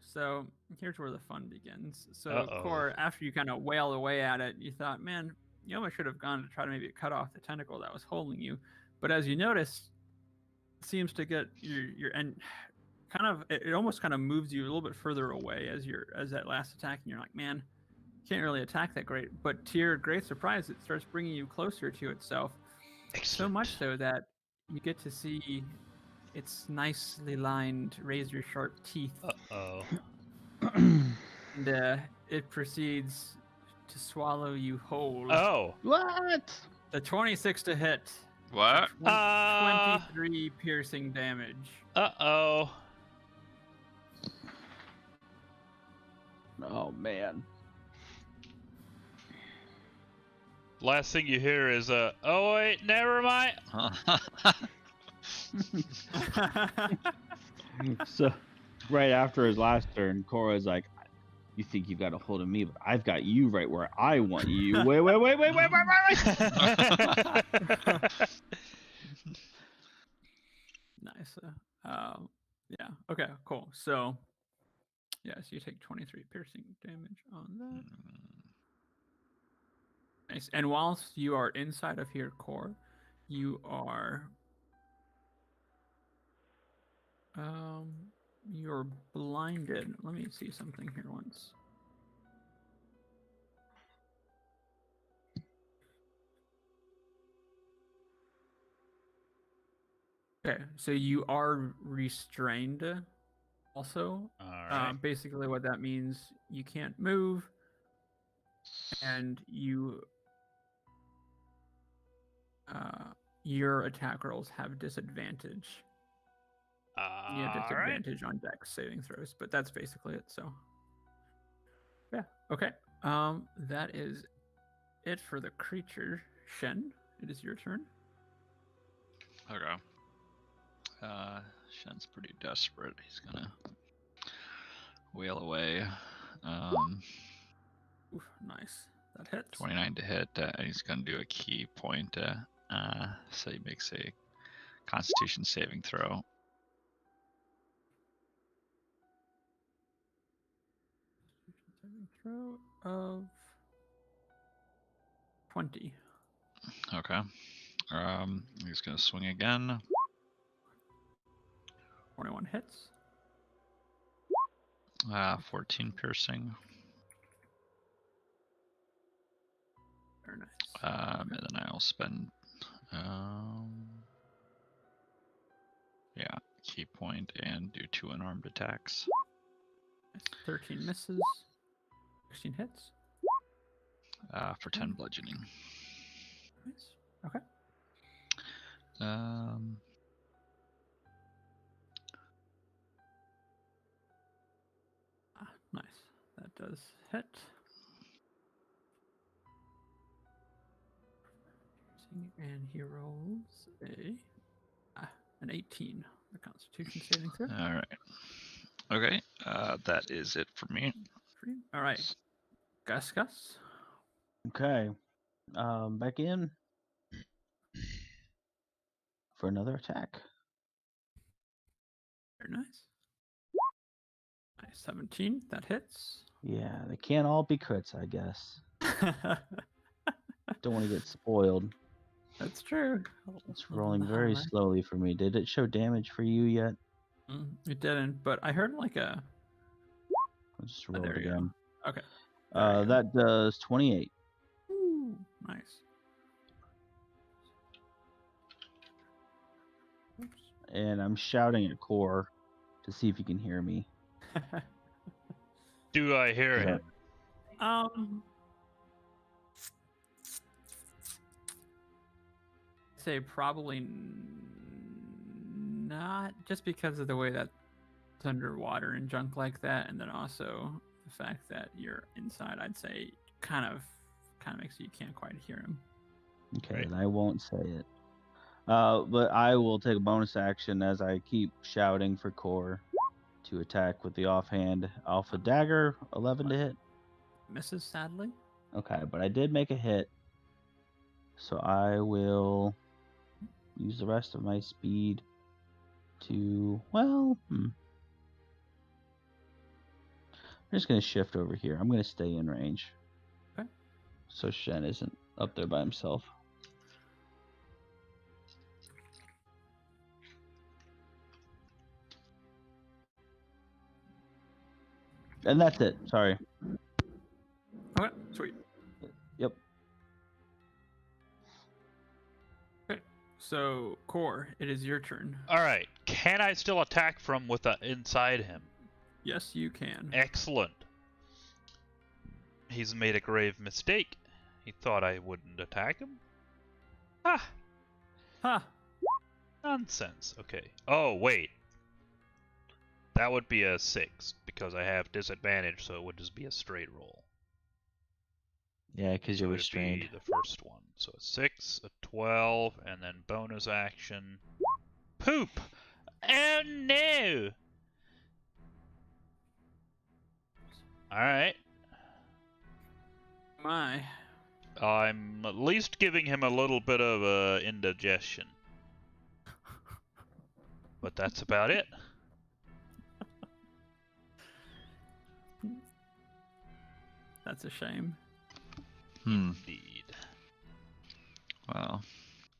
So here's where the fun begins. So, Uh-oh. Core, after you kind of wail away at it, you thought, man, you almost should have gone to try to maybe cut off the tentacle that was holding you. But as you notice, it seems to get your and kind of it almost kind of moves you a little bit further away as that last attack, and you're like, man, can't really attack that great. But to your great surprise, it starts bringing you closer to itself. So much so that you get to see its nicely lined, razor-sharp teeth. Uh-oh. And it proceeds to swallow you whole. Oh. What? The 26 to hit. What? 23 piercing damage. Uh-oh. Oh man. Last thing you hear is oh wait, never mind. So, right after his last turn, Cora's like, "You think you've got a hold of me, but I've got you right where I want you." Wait. Nice. Yeah. Okay. Cool. So, yes, you take 23 piercing damage on that. Nice. And whilst you are inside of here, Core, you are you're blinded. Let me see something here once. Okay, so you are restrained also. All right. Basically what that means, you can't move, and your attack rolls have disadvantage. You have All right. disadvantage on dex saving throws, but that's basically it. So, yeah, okay. That is it for the creature. Shen, it is your turn. Okay. Shen's pretty desperate. He's gonna wail away. Oof, nice. That hits. 29 to hit. And he's gonna do a key point. So he makes a Constitution saving throw. Saving throw of 20. Okay. He's gonna swing again. 21 hits. 14 piercing. Very nice. And then I'll spend key point and do 2 unarmed attacks. 13 misses. 16 hits. For 10 bludgeoning. Nice. Okay. Nice. That does hit. And he rolls an 18. The Constitution saving throw. All right. Okay. That is it for me. All right. Gus. Okay. Back in for another attack. Very nice. Nice. 17. That hits. Yeah, they can't all be crits, I guess. Don't want to get spoiled. That's true. It's rolling very slowly for me. Did it show damage for you yet? It didn't, but I heard like a. Let's just roll there it you again. go. Okay. That does 28. Ooh, nice. Oops. And I'm shouting at Core to see if he can hear me. Do I hear him? Say probably not, just because of the way that it's underwater and junk like that, and then also the fact that you're inside. I'd say kind of makes you can't quite hear him. Okay, Right. then I won't say it. But I will take a bonus action as I keep shouting for Core to attack with the offhand Alpha Dagger. 11 to hit. Misses, sadly. Okay, but I did make a hit. So I will use the rest of my speed to, I'm just going to shift over here. I'm going to stay in range. Okay. So Shen isn't up there by himself. And that's it. Sorry. Okay, sweet. Yep. Okay, so Core, it is your turn. All right. Can I still attack from inside him? Yes, you can. Excellent. He's made a grave mistake. He thought I wouldn't attack him. Ah, Ha! nonsense. Okay. Oh, wait. That would be a 6 because I have disadvantage, so it would just be a straight roll. Yeah, because you're So it'd restrained. be the first one. So a 6, a 12, and then bonus action. Poop! Oh no! Alright. My. I'm at least giving him a little bit of indigestion. But that's about it. That's a shame. Indeed. Well,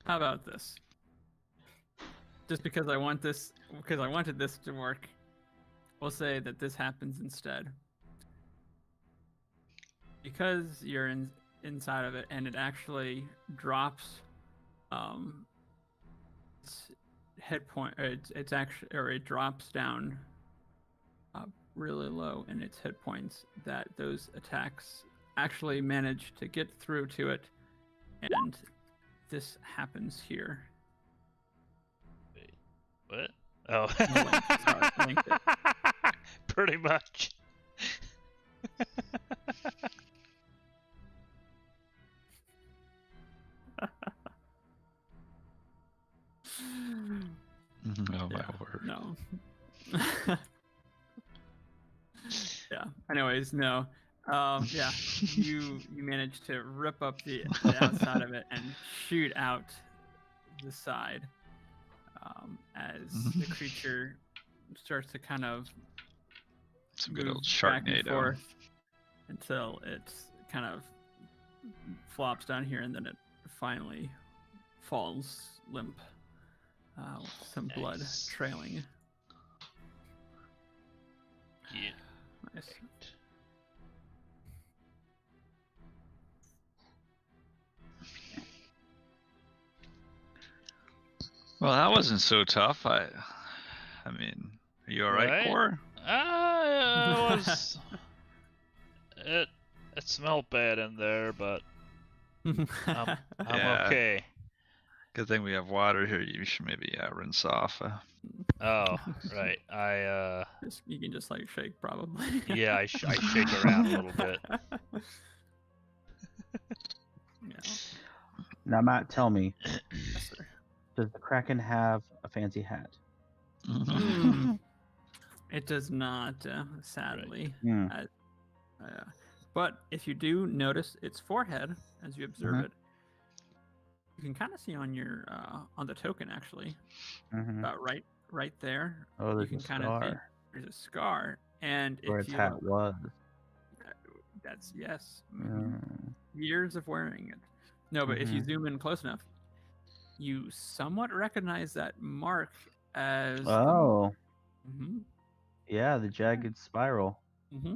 How about this? Just because I wanted this to work, we'll say that this happens instead. Because you're inside of it, and it actually drops, its hit point. It drops down, really low in its hit points. That those attacks actually manage to get through to it, and this happens here. Wait, what? Oh. Sorry, I linked it. Pretty much. oh my Yeah, word. no. Yeah. Anyways, no. Yeah. You managed to rip up the outside of it and shoot out the side, as the creature starts to kind of Some good move old back and Sharknado. forth until it kind of flops down here, and then it finally falls limp, with some blood Nice. trailing. Yeah. Nice. Well, that wasn't so tough. I mean, are you all right, Right? Core? It was. It smelled bad in there, but I'm Yeah. okay. Good thing we have water here. You should maybe rinse off. Oh, right. You can just like shake, probably. Yeah, I shake around a little bit. Yeah. Now, Matt, tell me, Yes, sir. does the Kraken have a fancy hat? Mm. It does not, sadly. Hmm. But if you do notice its forehead as you observe it, you can kind of see on your on the token actually, Mhm. about right there. Oh, You there's can a kind of see scar there's a scar, and where if its you hat look, was. that's yes, Mm. years of wearing it. No, but if you zoom in close enough, you somewhat recognize that mark as Oh, Mm-hmm. yeah, the jagged spiral. Mm-hmm.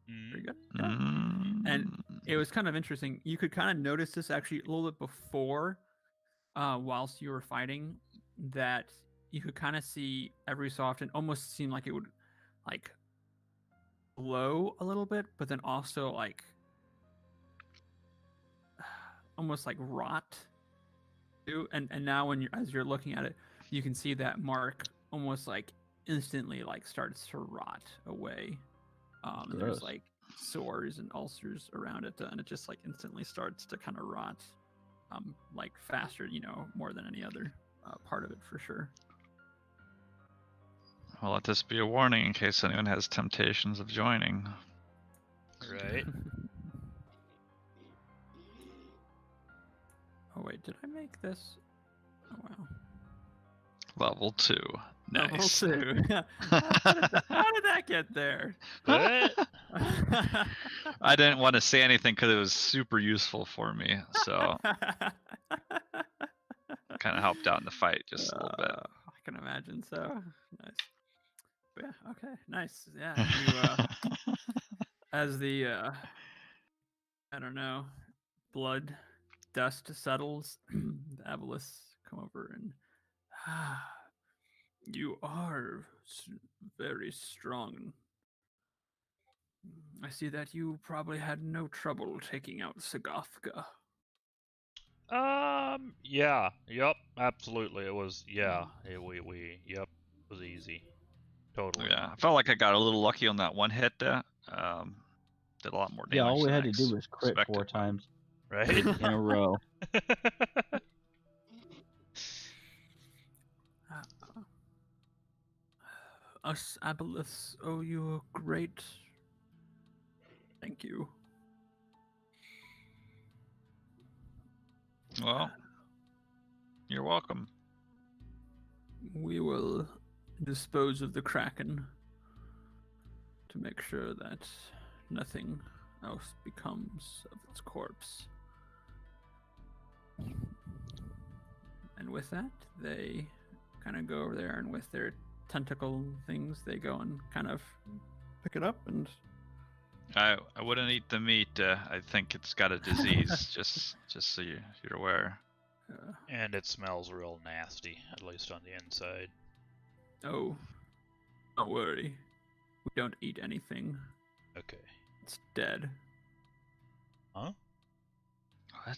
Mm. Pretty good. Yeah. And it was kind of interesting. You could kind of notice this actually a little bit before, whilst you were fighting, that you could kind of see every so often, almost seem like it would like glow a little bit, but then also like almost like rot too. And now as you're looking at it, you can see that mark almost like instantly like starts to rot away. And there's Gross. like sores and ulcers around it, and it just like instantly starts to kind of rot, like faster, more than any other part of it for sure. Well, let this be a warning in case anyone has temptations of joining. Right. Oh wait, did I make this? Oh wow. Level 2. Nice. Level 2. How did that get there? What? I didn't want to say anything because it was super useful for me, so kind of helped out in the fight just a little bit. I can imagine so. Nice. But yeah, okay, nice. Yeah, you as the I don't know, blood dust settles, the Abelis come over and you are very strong. I see that you probably had no trouble taking out Sagothka. Yeah. Yep. Absolutely. It was. Yeah. Yep. It was easy. Totally. Yeah, I felt like I got a little lucky on that one hit there. Did a lot more damage. Yeah, all we than had I to do was crit expected, 4 but- times Right. in a row. Us Abelis owe you a great thank you. Well, you're welcome. We will dispose of the Kraken to make sure that nothing else becomes of its corpse. And with that, they kind of go over there, and with their tentacle things, they go and kind of pick it up. And I wouldn't eat the meat. I think it's got a disease. just so you're aware. And it smells real nasty, at least on the inside. Oh, don't worry. We don't eat anything. Okay. It's dead. Huh? What?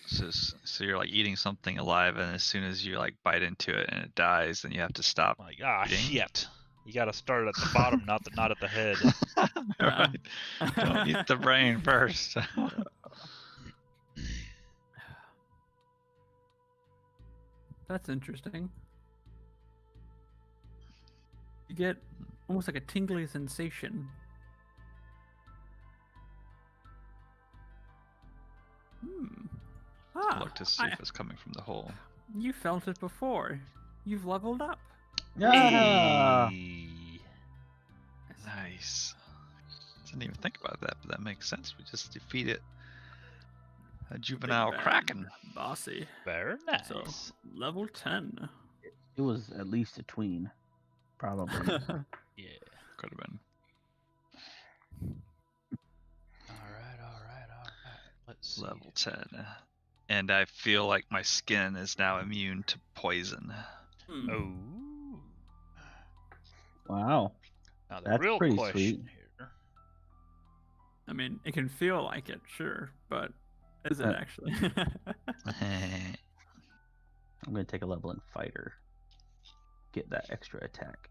So you're like eating something alive, and as soon as you like bite into it and it dies, then you have to stop. Like, eating? shit. You gotta start at the bottom, not at the head. Right. Don't eat the brain first. That's interesting. You get almost like a tingly sensation. Look to see if it's coming from the hole. You felt it before. You've leveled up. Yeah. Hey. Nice. Didn't even think about that, but that makes sense. We just defeated a juvenile Big bad kraken. Bossy. Very nice. So, level 10. It was at least a tween, probably. Yeah. Could have been. Alright. Let's see. Level 10. And I feel like my skin is now immune to poison. Hmm. Oh. Wow. Now the That's real pretty question sweet. here. I mean, it can feel like it, sure, but is it actually? I'm going to take a level in fighter. Get that extra attack.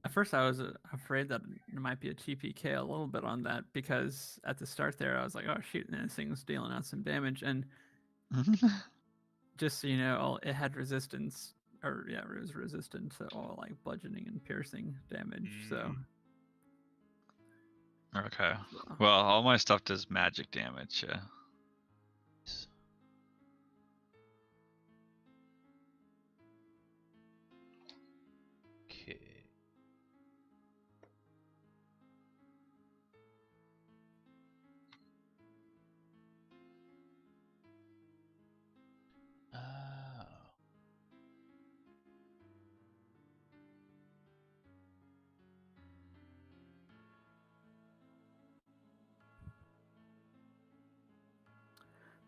At first I was afraid that there might be a TPK a little bit on that, because at the start there I was like, oh shoot, and this thing's dealing out some damage, and just so you know, it had resistance, or yeah, it was resistant to all like bludgeoning and piercing damage. So Okay. Well, all my stuff does magic damage. Yeah. Okay.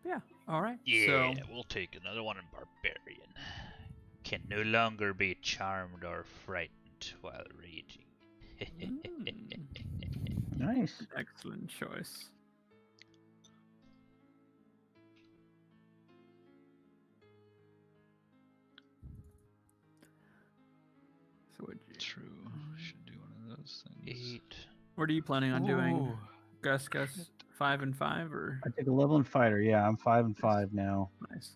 yeah, all right. Yeah, So we'll take another one in Barbarian. Can no longer be charmed or frightened while raging. Nice. excellent choice. So would you? True. Should do one of those things. 8. What are you planning on doing? Ooh, Gus, 5 and 5, or I take a level and fighter. Yeah, I'm 5 and 5 now. nice?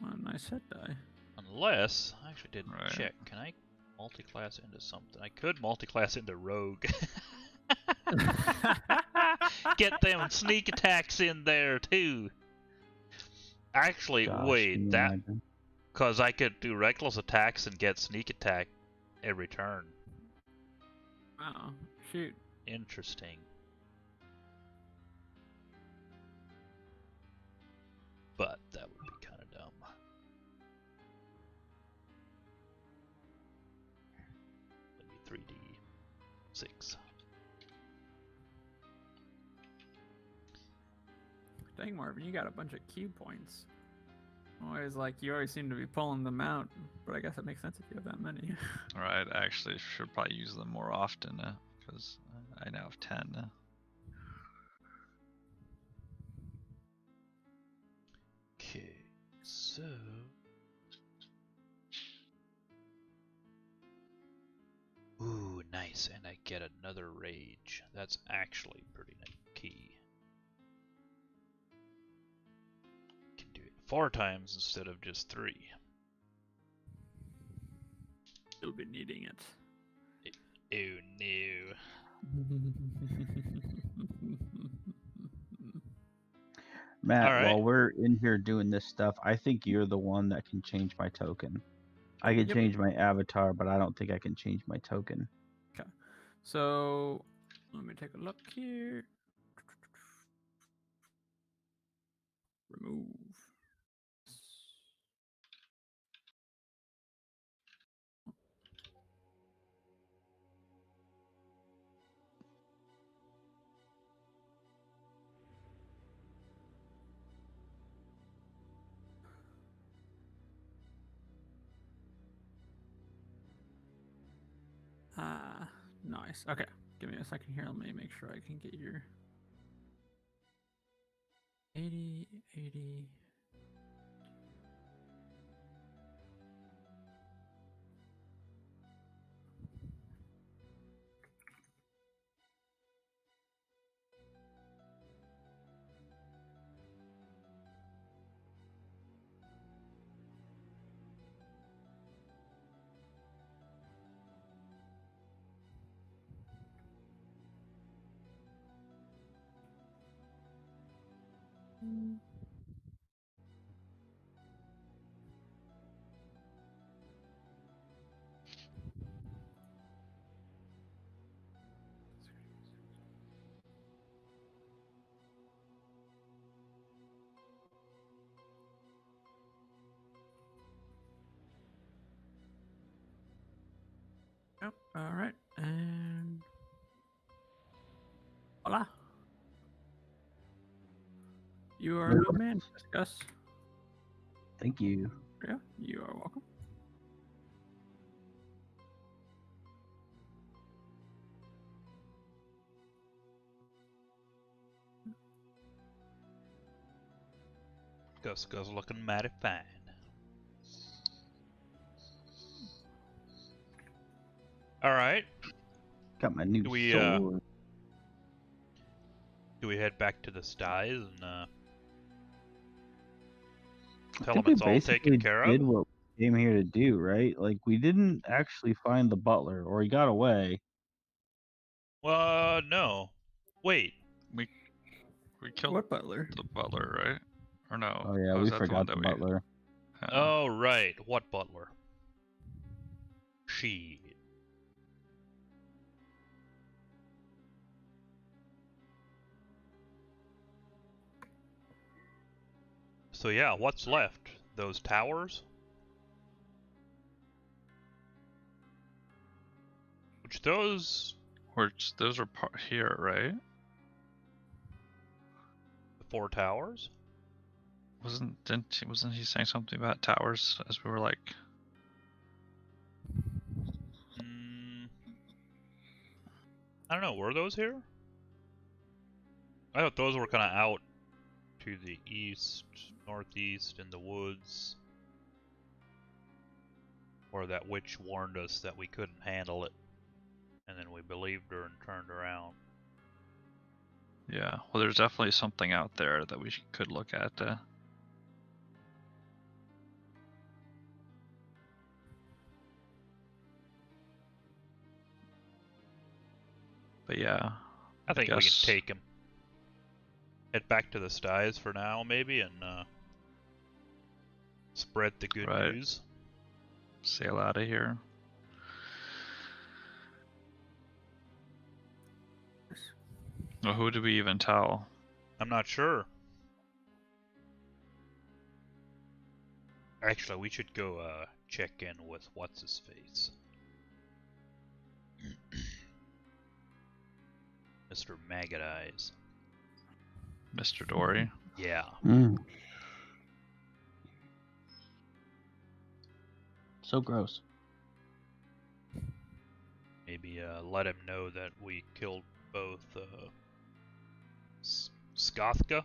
Well, nice hit die. Unless, I actually didn't Right. check. Can I multi-class into something? I could multi-class into rogue. Get them sneak attacks in there too. Actually, Gosh, can wait, you that imagine? because I could do reckless attacks and get sneak attack every turn. Wow, shoot. Interesting. But that would be kind of dumb. Maybe 3d6. Dang, Marvin, you got a bunch of Q points. Always you always seem to be pulling them out, but I guess it makes sense if you have that many. Right, I actually should probably use them more often because I now have 10. Okay, so ooh, nice, and I get another rage. That's actually pretty key. Can do it 4 times instead of just 3. You'll be needing it. Oh no. Matt, All right. while we're in here doing this stuff, I think you're the one that can change my token. I can Yep. change my avatar, but I don't think I can change my token. Okay. So let me take a look here. Remove. Nice. Okay. Give me a second here. Let me make sure I can get your 80, 80. Yep. All right. And voila. You are a good man, Gus. Thank you. Yeah, you are welcome. Gus looking mighty fine. All right. Got my new Do we, sword. Do we head back to the styes and I tell think them we it's all basically taken care did of? what we came here to do, right? Like, we didn't actually find the butler, or he got away. Well, no. Wait. We killed What butler? the butler, right? Or no? Oh yeah, was we that forgot the we? butler. Oh, right. What butler? She. So yeah, what's left? Those towers? Which those... Which those are here, right? The 4 towers? Wasn't he saying something about towers as we were like? I don't know, were those here? I thought those were kind of out to the east, northeast, in the woods. Or that witch warned us that we couldn't handle it, and then we believed her and turned around. Yeah, well, there's definitely something out there that we could look at. But yeah, I think we can guess- take him. Head back to the styes for now, maybe, and spread the good Right. news. sail out of here. Well, who do we even tell? I'm not sure. Actually, we should go check in with what's his face. Mr. Maggot Eyes. Mr. Dory? Yeah. So gross. Maybe let him know that we killed both Skothka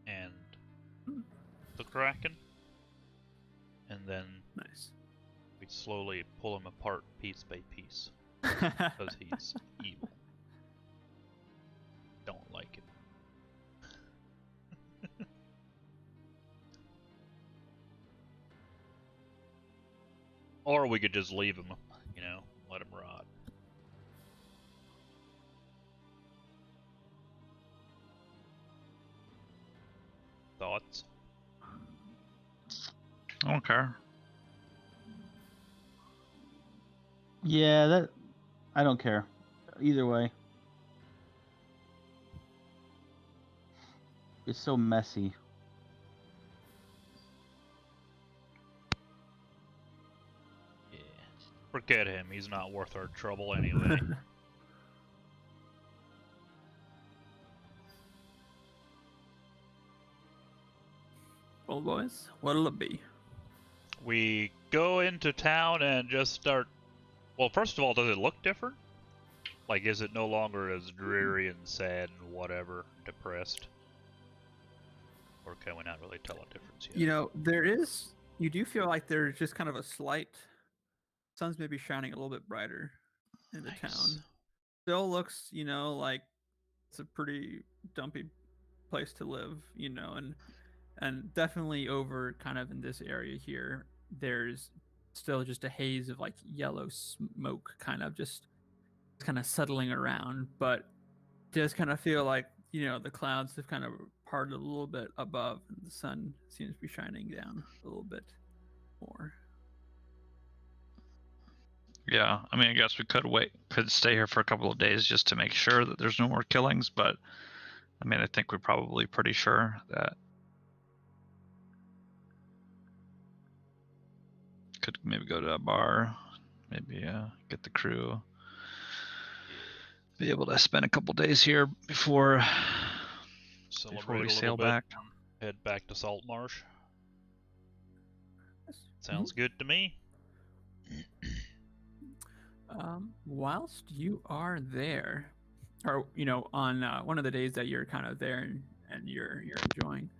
and the Kraken. And then Nice. we slowly pull him apart piece by piece. Because he's evil. Don't like him. Or we could just leave him, let him rot. Thoughts? I don't care. Yeah, I don't care. Either way. It's so messy. Yeah. Forget him. He's not worth our trouble anyway. Well, boys, what'll it be? We go into town and just start. Well, first of all, does it look different? Like, is it no longer as dreary and sad and whatever, depressed? Or can we not really tell a difference yet? You know, you do feel like there's just kind of a slight, sun's maybe shining a little bit brighter in the Nice. town. Still looks, like it's a pretty dumpy place to live, and definitely over kind of in this area here, there's still just a haze of like yellow smoke kind of just kind of settling around, but does kind of feel like the clouds have kind of parted a little bit above and the sun seems to be shining down a little bit more. Yeah, I mean, I guess we could stay here for a couple of days just to make sure that there's no more killings, but I mean, I think we're probably pretty sure that could maybe go to a bar, maybe get the crew, be able to spend a couple days here before Celebrate we a sail little bit back. and head back to Saltmarsh. Yes. Sounds good to me. Whilst you are there, or on one of the days that you're kind of there and you're enjoying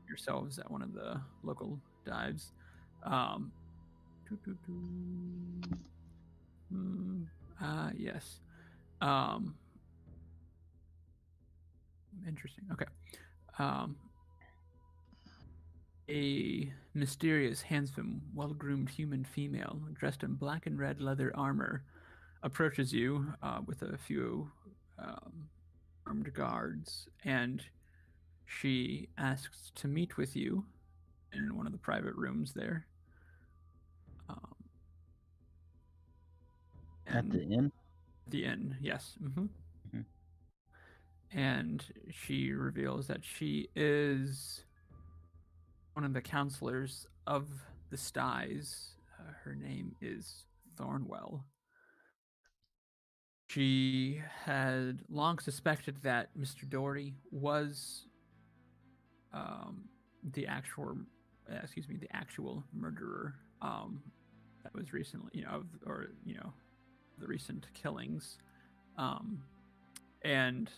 yourselves at one of the local dives, yes, interesting. Okay, a mysterious, handsome, well-groomed human female dressed in black and red leather armor approaches you with a few armed guards, and she asks to meet with you in one of the private rooms there. At the inn? The inn, yes. Mhm. And she reveals that she is one of the counselors of the Styes. Her name is Thornwell. She had long suspected that Mr. Dory was the actual murderer that was recently, the recent killings, and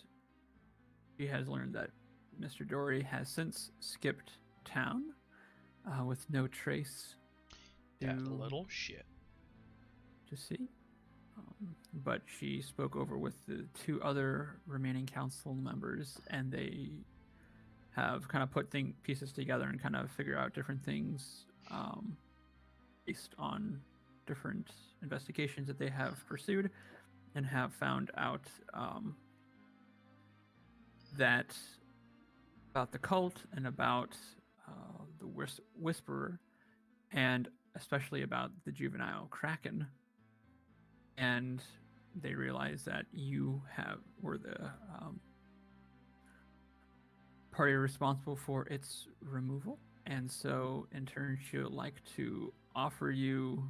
she has learned that Mr. Dory has since skipped town with no trace. That little shit. to see. But she spoke over with the 2 other remaining council members, and they have kind of put pieces together and kind of figure out different things based on different investigations that they have pursued, and have found out that about the cult and about the Whisperer, and especially about the juvenile Kraken. And they realize that you were the party responsible for its removal, and so in turn she would like to offer you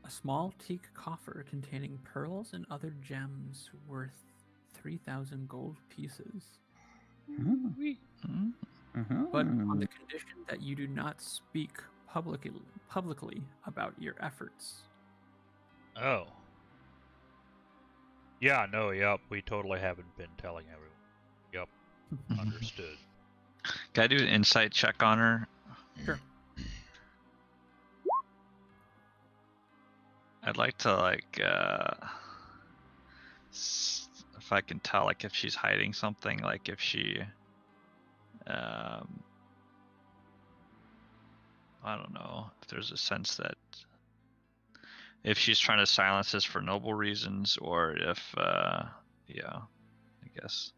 a small teak coffer containing pearls and other gems worth 3,000 gold pieces, but on the condition that you do not speak publicly about your efforts. Oh. Yeah, no, yep, we totally haven't been telling everyone. Yep, understood. Can I do an insight check on her? Sure. I'd like to, like, if I can tell, like, if she's hiding something, like if she, I don't know, if there's a sense that if she's trying to silence us for noble reasons, or if, yeah, I guess.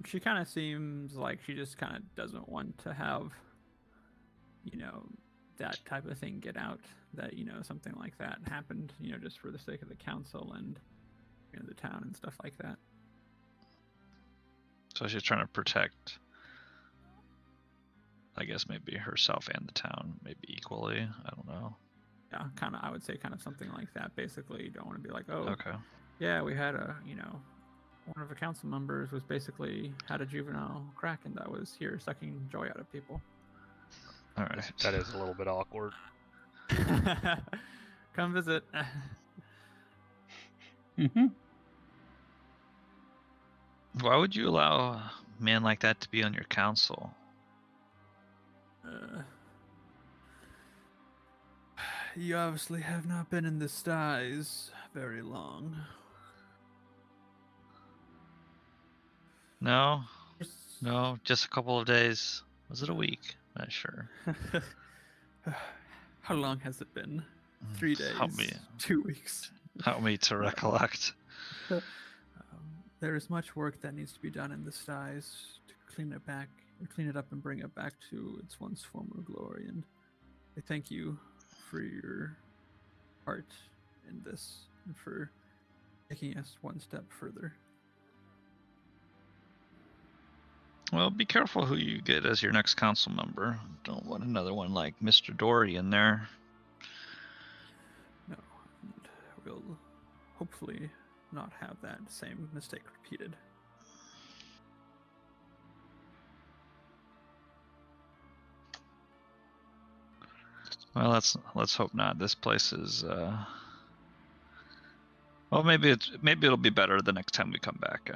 She kind of seems like she just kind of doesn't want to have, that type of thing get out, that, something like that happened, just for the sake of the council and, the town and stuff like that. So she's trying to protect, I guess, maybe herself and the town, maybe equally. I don't know. Yeah, I would say kind of something like that. Basically, you don't want to be like, oh, okay, yeah, we had one of the council members was basically had a juvenile Kraken that was here sucking joy out of people. All right. That is a little bit awkward. Come visit. Why would you allow a man like that to be on your council? You obviously have not been in the skies very long. No, just a couple of days. Was it a week? Not sure. How long has it been? 3 days? Help me. 2 weeks? Help me to recollect. There is much work that needs to be done in the skies to clean it up and bring it back to its once former glory. And I thank you for your part in this and for taking us one step further. Well, be careful who you get as your next council member. Don't want another one like Mr. Dory in there. No, and we'll hopefully not have that same mistake repeated. Well, let's hope not. This place is well, maybe it'll be better the next time we come back.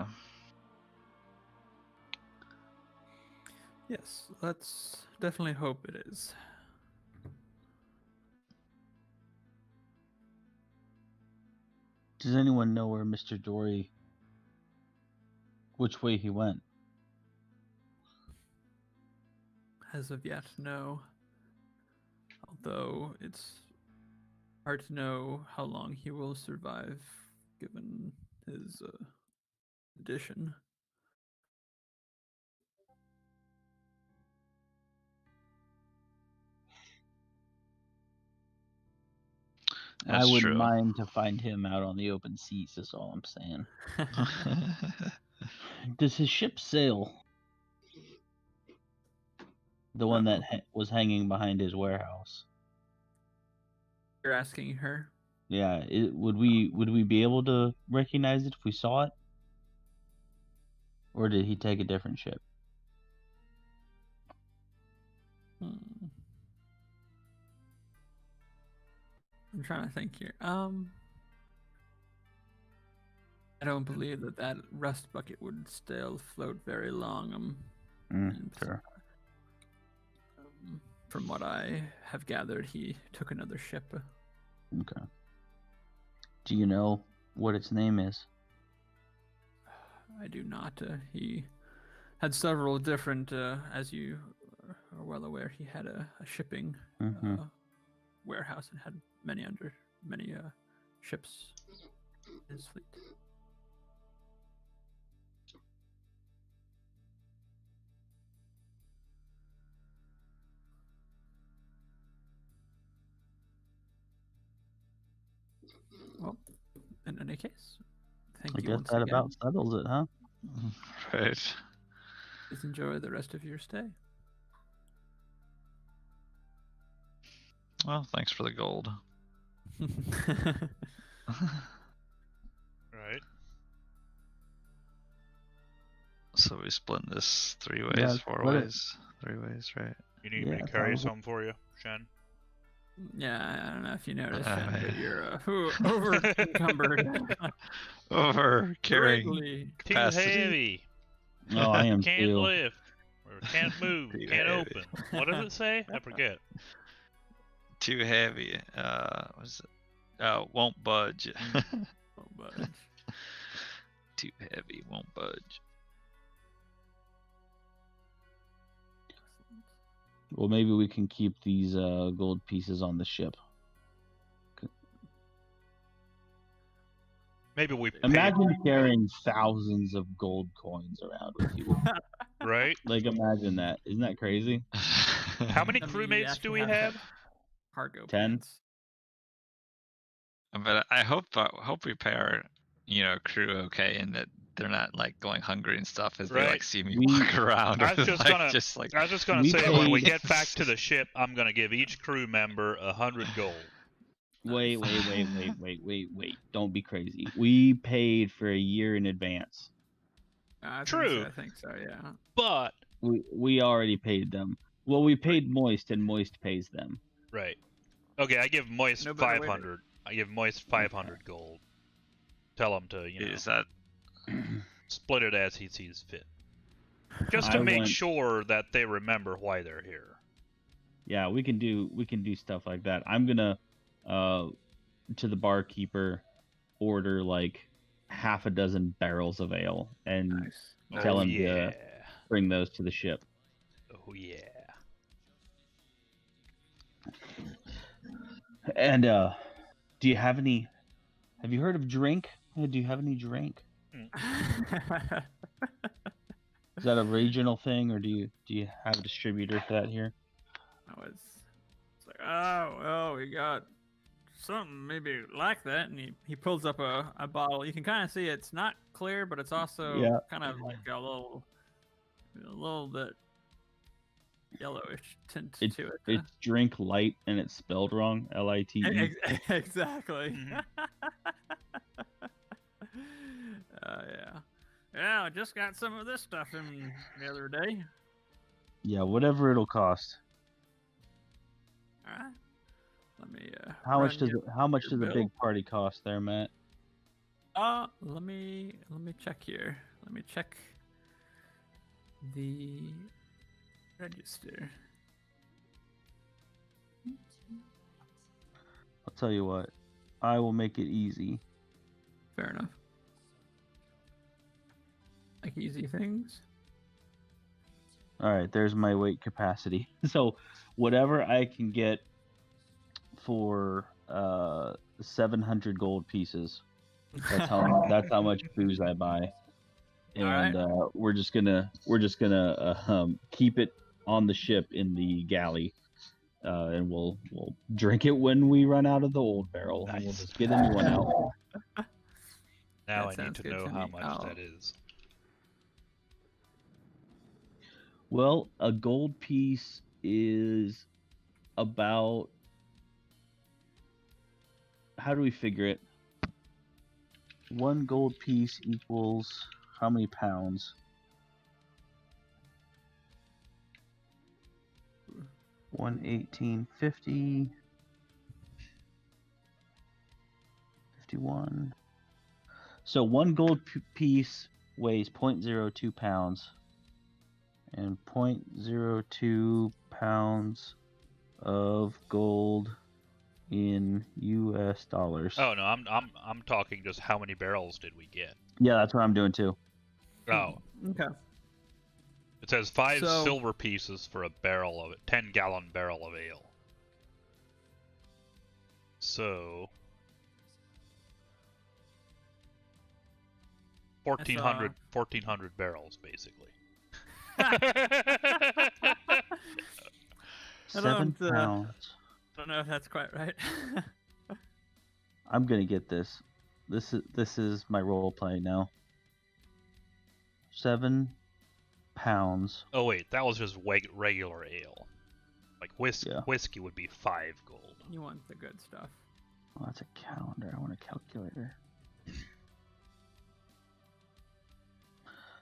Yes, let's definitely hope it is. Does anyone know where Mr. Dory, which way he went? As of yet, no. Although it's hard to know how long he will survive, given his addition. That's I wouldn't true. mind to find him out on the open seas, is all I'm saying. Does his ship sail? The one that was hanging behind his warehouse. You're asking her? Yeah, would we be able to recognize it if we saw it? Or did he take a different ship? I'm trying to think here. I don't believe that rust bucket would still float very long. And, Sure. from what I have gathered, he took another ship. Okay. Do you know what its name is? I do not. He had several different, as you are well aware, he had a shipping Mm-hmm. warehouse and had many ships in his fleet. Well, in any case, thank I you guess once that again. about settles it, huh? Right. Please enjoy the rest of your stay. Well, thanks for the gold. Right. So we split this 3 ways, Yeah, 4 split it. ways, 3 ways, right? You need me Yeah, to carry sounds some for you, Shen? Yeah, I don't know if you noticed, Shen, but yeah. you're over encumbered. Over carrying Greatly. Too capacity. heavy. Oh, I am Can't too. lift. Or can't move. Too Can't heavy. open. What does it say? I forget. Too heavy. What is it? Won't budge. Oh, budge. Too heavy, won't budge. Well, maybe we can keep these gold pieces on the ship. Maybe we paid, Imagine carrying thousands of gold coins around with you. right? Like, imagine that. Isn't that crazy? How many I mean, you crewmates do actually we have have? cargo 10? pants. But I hope we pay our crew okay, and that they're not like going hungry and stuff as they Right. like see me We- walk around. I was just like, gonna- just like I was just gonna We say, when we paid- get back to the ship, I'm gonna give each crew member 100 gold. Wait. Don't be crazy. We paid for a year in advance. True. I think so, yeah. But We already paid them. Well, we paid Moist, and Moist pays them. right. Okay, I give Moist No better way to- 500. I give Moist 500 gold. Tell him to, is that split it as he sees fit. Just to I make want- sure that they remember why they're here. Yeah, we can do stuff like that. I'm gonna to the barkeeper order like half a dozen barrels of ale and Nice. Tell Oh him to- yeah. bring those to the ship. Oh yeah. And do you have any? Have you heard of drink? Do you have any drink? Is that a regional thing, or do you have a distributor for that here? It's like, oh, we got something maybe like that, and he pulls up a bottle. You can kind of see it's not clear, but it's also Yeah. kind of like a little bit yellowish tint to it. It's drink light, and it's spelled wrong. LITE. Exactly. Mhm. Yeah, I just got some of this stuff in the other day. Yeah, whatever it'll cost. All right. Let me. How much run does you- how much your does a bill. big party cost there, Matt? Let me check here. Let me check the register. I'll tell you what. I will make it easy. Fair enough. Like easy things. All right, there's my weight capacity. So, whatever I can get for 700 gold pieces. That's how much booze I buy. And we're just gonna keep it on the ship in the galley, and we'll drink it when we run out of the old barrel. And we'll Nice. just get a new one out. Now That I need sounds to good know to how me. much that is. Well, a gold piece is about. How do we figure it? One gold piece equals how many pounds? 118.50. 51. So 1 gold piece weighs 0.02 pounds, and 0.02 pounds of gold in U.S. dollars. Oh no, I'm talking just how many barrels did we get? Yeah, that's what I'm doing too. Oh, Okay. it says 5 So- silver pieces for a barrel of 10-gallon barrel of ale. So 1400 barrels basically. I 7 don't, pounds. don't know if that's quite right. I'm gonna get this. This is my role play now. 7 pounds. Oh wait, that was just regular ale. Like Yeah. whiskey would be 5 gold. You want the good stuff. Oh, that's a calendar. I want a calculator.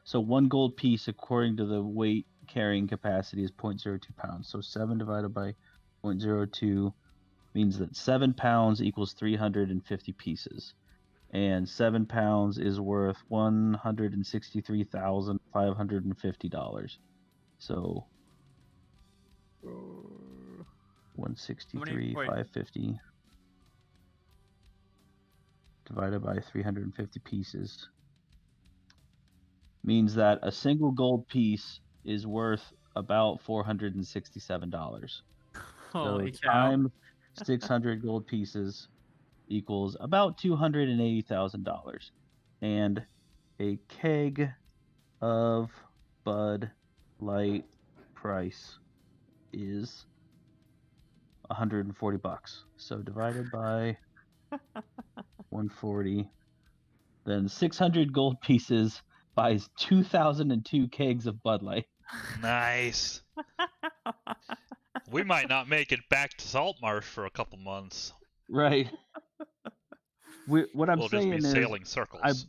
So 1 gold piece, according to the weight carrying capacity, is 0.02 pounds. So 7 divided by 0.02 means that 7 pounds equals 350 pieces. And 7 pounds is worth $163,550. So Oh. 163,550 divided by 350 pieces means that a single gold piece is worth about $467. Holy so cow. times 600 gold pieces equals about $280,000. And a keg of Bud Light price is $140. So divided by 140, then 600 gold pieces buys 2002 kegs of Bud Light. Nice. We might not make it back to Saltmarsh for a couple months. Right. What I'm We'll just saying be is, sailing circles.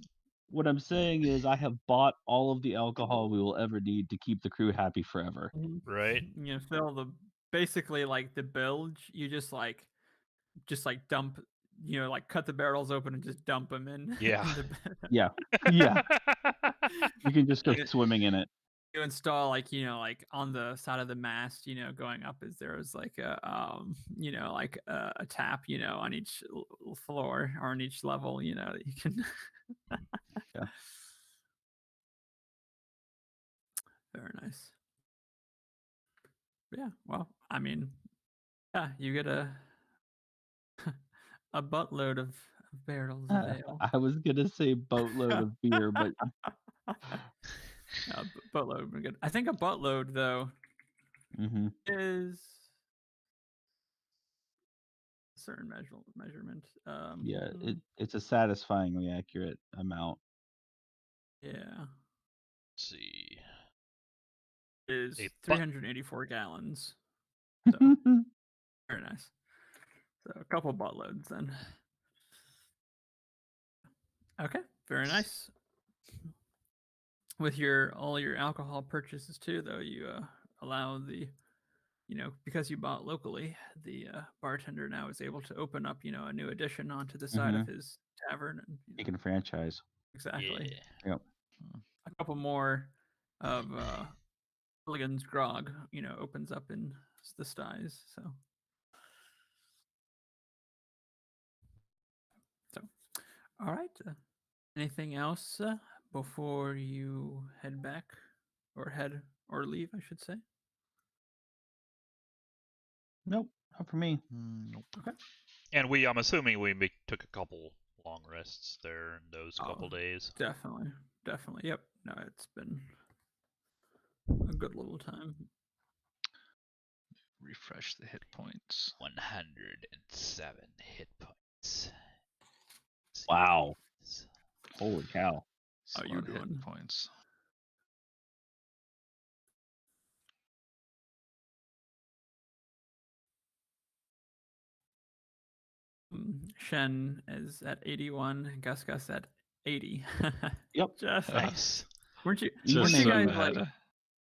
what I'm saying is, I have bought all of the alcohol we will ever need to keep the crew happy forever. Right? You know, fill the basically like the bilge. You just like dump. You know, like cut the barrels open and just dump them in. Yeah. in the, Yeah. Yeah. You can just go swimming in it. you install like like on the side of the mast, going up is there's like a like a tap on each floor or on each level that you can Yeah. Very nice. Yeah, well, I mean, yeah, you get a a buttload of barrels of ale. I was gonna say boatload of beer, but Buttload would be good. I think a buttload though mhm. is a certain measurement. Yeah, it's a satisfyingly accurate amount. Yeah, Let's see. is A 384 gallons. So very nice. So a couple buttloads then. Okay, very nice. With all your alcohol purchases too, though, you allow the because you bought locally, the bartender now is able to open up a new addition onto the side of his tavern, and He can franchise. exactly Yeah. Yep. a couple more of Milligan's grog opens up in the styes. So all right, anything else before you head back or leave, I should say? Nope, not for me. Nope. Okay. And I'm assuming we took a couple long rests there in those couple days. Definitely. Yep. No, it's been a good little time. Refresh the hit points. 107 hit points. Wow. Holy cow. How you Slot doing? hit points. Shen is at 81, Gus at 80. Yep. Just Nice. weren't you Just you so guys ahead. like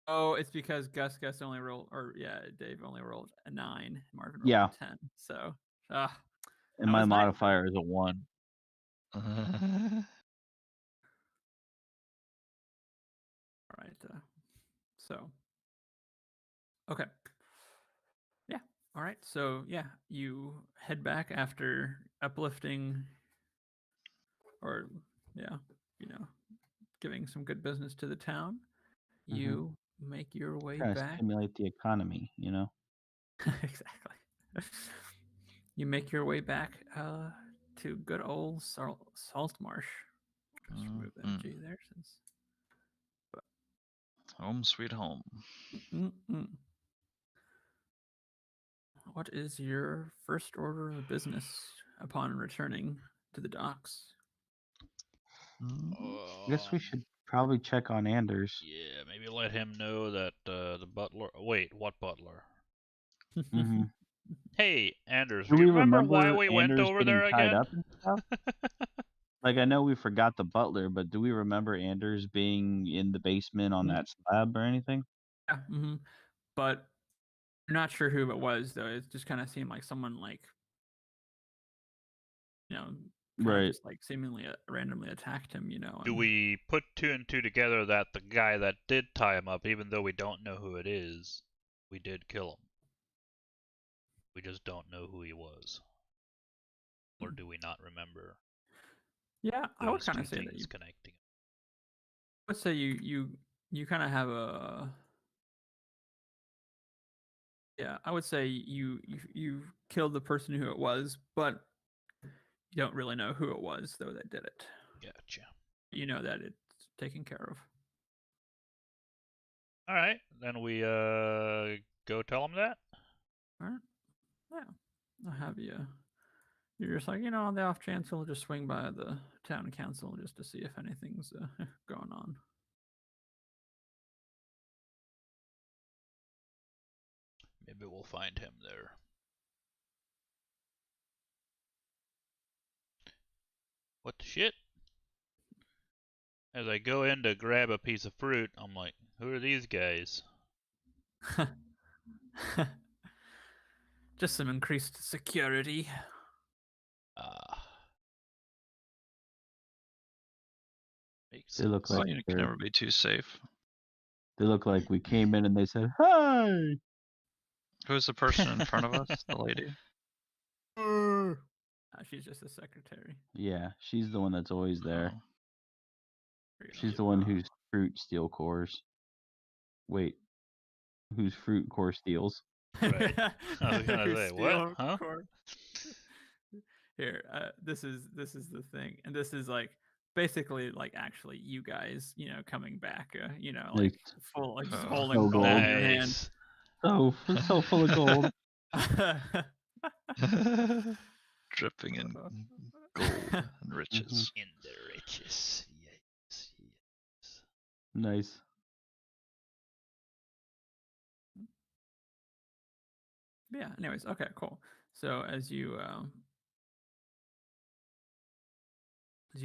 oh, it's because Gus only rolled, or yeah, Dave only rolled a 9, Marvin rolled Yeah. a 10. So And that my was nice. modifier is a 1. right. So, okay. Yeah. All right. So, yeah, you head back after uplifting or, yeah, you know, giving some good business to the town. You make your way Trying to back. stimulate the economy, you know. Exactly. You make your way back to good old Saltmarsh. Just remove that Mhm. G there since. Home sweet home. Mm-mm. What is your first order of business upon returning to the docks? I guess we should probably check on Anders. Yeah, maybe let him know that the butler. Wait, what butler? hmm Hey, Anders, Do do you we remember why remember we went Anders over getting there tied again? up and stuff? Like, I know we forgot the butler, but do we remember Anders being in the basement on that slab or anything? Yeah, but I'm not sure who it was though. It just kind of seemed like someone like kind of Right. just like seemingly randomly attacked him. Do we put two and two together that the guy that did tie him up, even though we don't know who it is, we did kill him? We just don't know who he was. Or do we not remember Yeah, I would those kind two of say that things you. connecting? Let's say you kind of have a. Yeah, I would say you killed the person who it was, but you don't really know who it was though that did it. Gotcha. You know that it's taken care of. All right, then we go tell him that. All right. Yeah. I'll have you. You're just like, on the off chance we'll just swing by the town council just to see if anything's going on. Maybe we'll find him there. What the shit? As I go in to grab a piece of fruit, I'm like, who are these guys? Just some increased security. Makes They look sense. like You can never be too safe. they look like we came in and they said, "Hi." Who's the person in front of us? The lady? She's just a secretary. Yeah, she's the one that's always there. Oh. She's the one whose fruit steal cores. Wait, whose fruit core steals? Right. I was gonna Who say, what? steal Huh? core. Here, this is the thing, and this is like basically like actually you guys, coming back, like It's full, like just Oh. holding so gold gold. in your hand. Nice. So full of gold. Dripping in gold and riches. In the riches. Yes, yes. Nice. Yeah. Anyways, okay, cool. So as you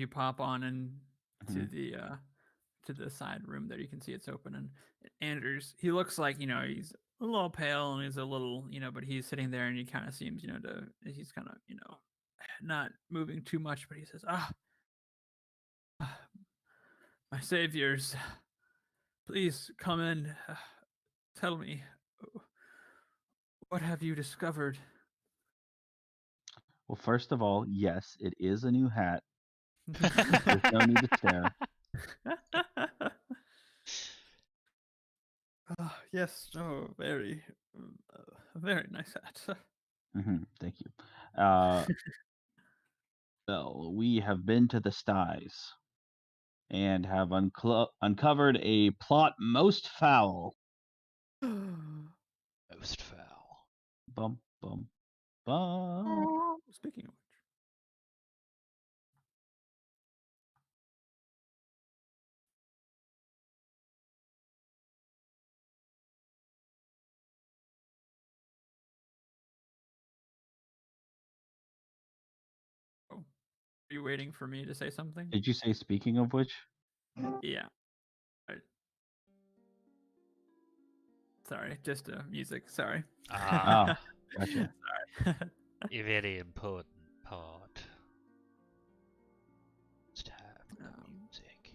pop on into Mhm. to the side room there, you can see it's open, and Anders, he looks like he's a little pale and he's a little but he's sitting there and he kind of seems he's kind of not moving too much, but he says, my saviors, please come in. Tell me, what have you discovered? Well, first of all, yes, it is a new hat. There's no need to stare. Yes, very, very nice hat. Thank you. Well, we have been to the styes and have uncovered a plot most foul. Most foul. Bum bum bum. Speaking of which, are you waiting for me to say something? Did you say speaking of which? Yeah. Sorry, just music. Sorry. Ah, Gotcha. Sorry. a very important part. Let's have the music.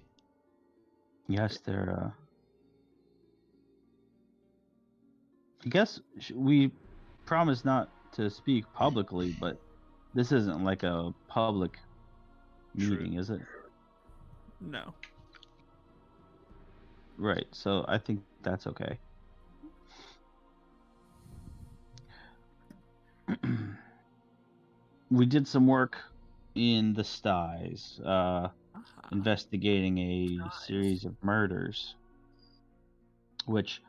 Yes, they're I guess we promise not to speak publicly, but this isn't like a public meeting, is it? No. Right. So I think that's okay. We did some work in the styes, investigating a series of murders, which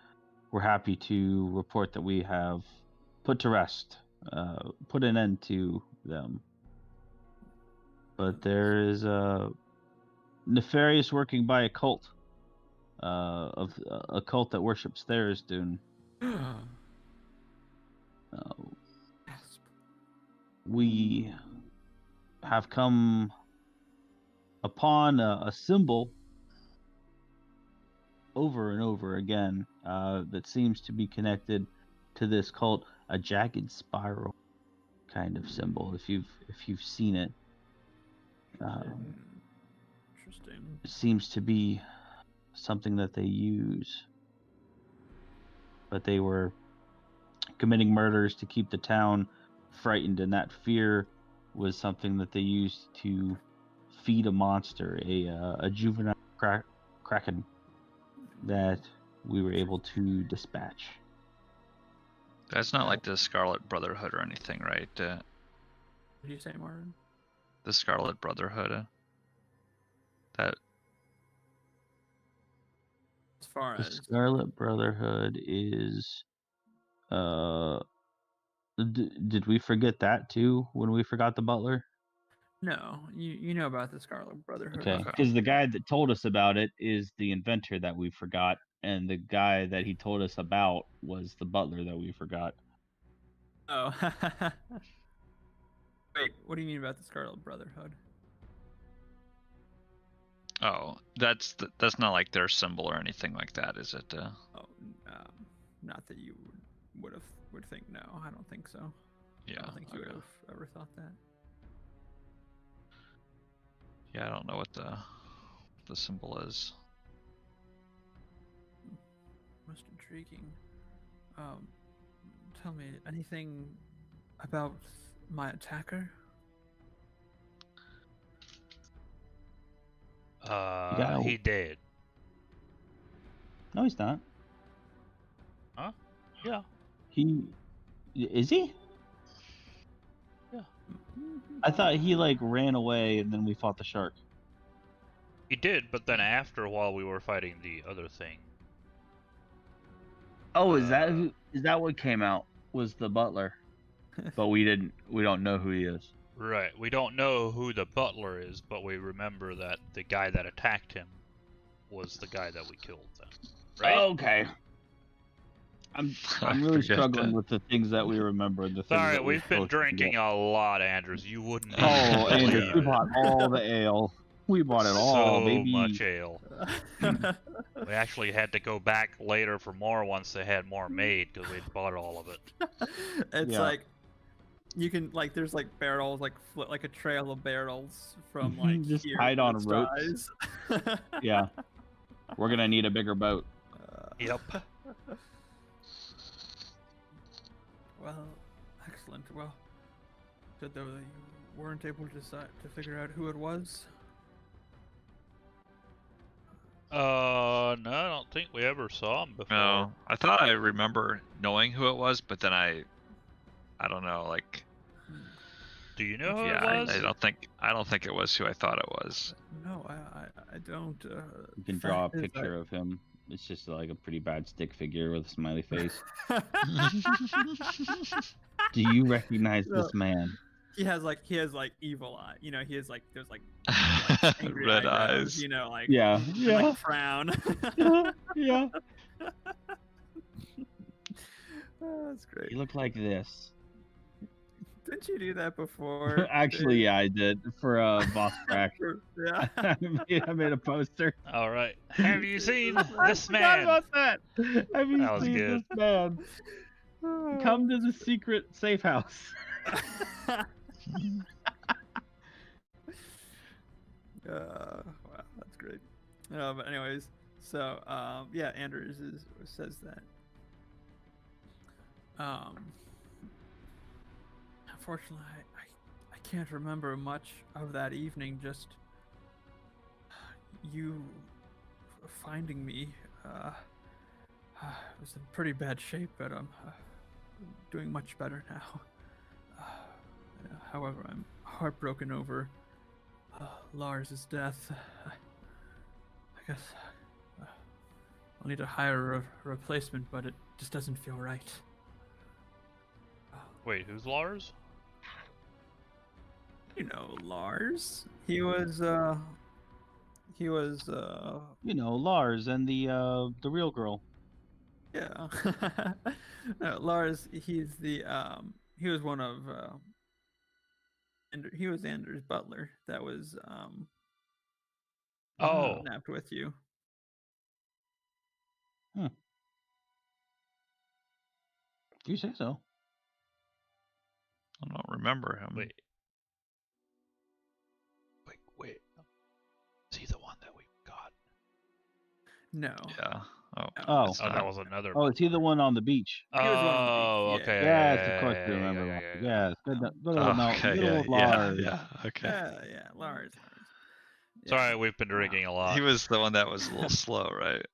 we're happy to report that we have put to rest, put an end to them. But there is a nefarious working by a cult, of a cult that worships Tharizdun. We have come upon a symbol over and over again that seems to be connected to this cult, a jagged spiral kind of symbol. If you've seen it, Interesting. it seems to be something that they use. But they were committing murders to keep the town frightened, and that fear was something that they used to feed a monster, a juvenile kraken that we were able to dispatch. That's not like the Scarlet Brotherhood or anything, right? What did you say, Marvin? The Scarlet Brotherhood. That As far The as Scarlet Brotherhood is did we forget that too when we forgot the butler? no, you know about the Scarlet Brotherhood. Okay, Okay. because the guy that told us about it is the inventor that we forgot, and the guy that he told us about was the butler that we forgot. Oh. Wait, what do you mean about the Scarlet Brotherhood? that's not like their symbol or anything like that, is it? Oh, not that you would think. No, I don't think so. Yeah. I don't think you would okay. have ever thought that. Yeah, I don't know what the symbol is. Most intriguing. Tell me anything about my attacker? He did. No, he's not. Huh? Yeah. Is he? Yeah. I thought he like ran away and then we fought the shark. He did, but then after a while we were fighting the other thing. Oh, is that what came out? Was the butler? But we don't know who he is. Right. We don't know who the butler is, but we remember that the guy that attacked him was the guy that we killed then. Right? Okay. I'm really Forget struggling that. with the things that we remember. The things Sorry, that we're we've been supposed to drinking forget. a lot, Andrews. You wouldn't Oh, Andrew, believe we it. bought all the ale. We bought it all, So baby. much ale. We actually had to go back later for more once they had more made because we'd bought all of it. It's Yeah. like you can like there's like barrels like like a trail of barrels from like Just here tied to on the ropes. skies. Yeah. We're gonna need a bigger boat. Yep. Well, excellent. Well, good though that you weren't able to decide to figure out who it was. No, I don't think we ever saw him before. No, I thought I remember knowing who it was, but then I don't know, like. Do you know who Yeah, it was? I don't think it was who I thought it was. No, I don't. You can draw a picture of him. It's just like a pretty bad stick figure with a smiley face. Do you recognize this man? He has like evil eye. You know, he has like there's like angry Red eyebrows, eyes. You know, like Yeah, and, yeah. like a frown. Yeah. Oh, that's great. He looked like this. Didn't you do that before? Actually, yeah, I did for Boss Crack. Yeah. I made a poster. All right. Have you seen I this forgot man? about that. Have you That was seen good. this man? Come to the secret safe house. Wow, that's great. But anyways, so yeah, Anders says that Unfortunately, I can't remember much of that evening. Just you finding me. I was in pretty bad shape, but I'm doing much better now. However, I'm heartbroken over Lars's death. I guess I'll need to hire a replacement, but it just doesn't feel right. Wait, who's Lars? You know, Lars. He was. You know, Lars and the real girl. Yeah. No, Lars. He's the. He was one of. He was Anders' butler. That was Oh, napped with you. You say so? I don't remember him. wait. Wait. Is he the one that we got? No. Yeah. Oh. No. Oh. it's Oh, that not. was another. Oh, is he the one on the beach? He was one on the beach, Oh, yeah. okay. Yes, of course we yeah, remember. yeah, Lars. yeah. Yes, good, Um, good old, Okay. good Yeah. old Yeah. Lars. Yeah. Okay. Yeah, Lars. Yeah. Sorry, we've been drinking a lot. He was the one that was a little slow, right?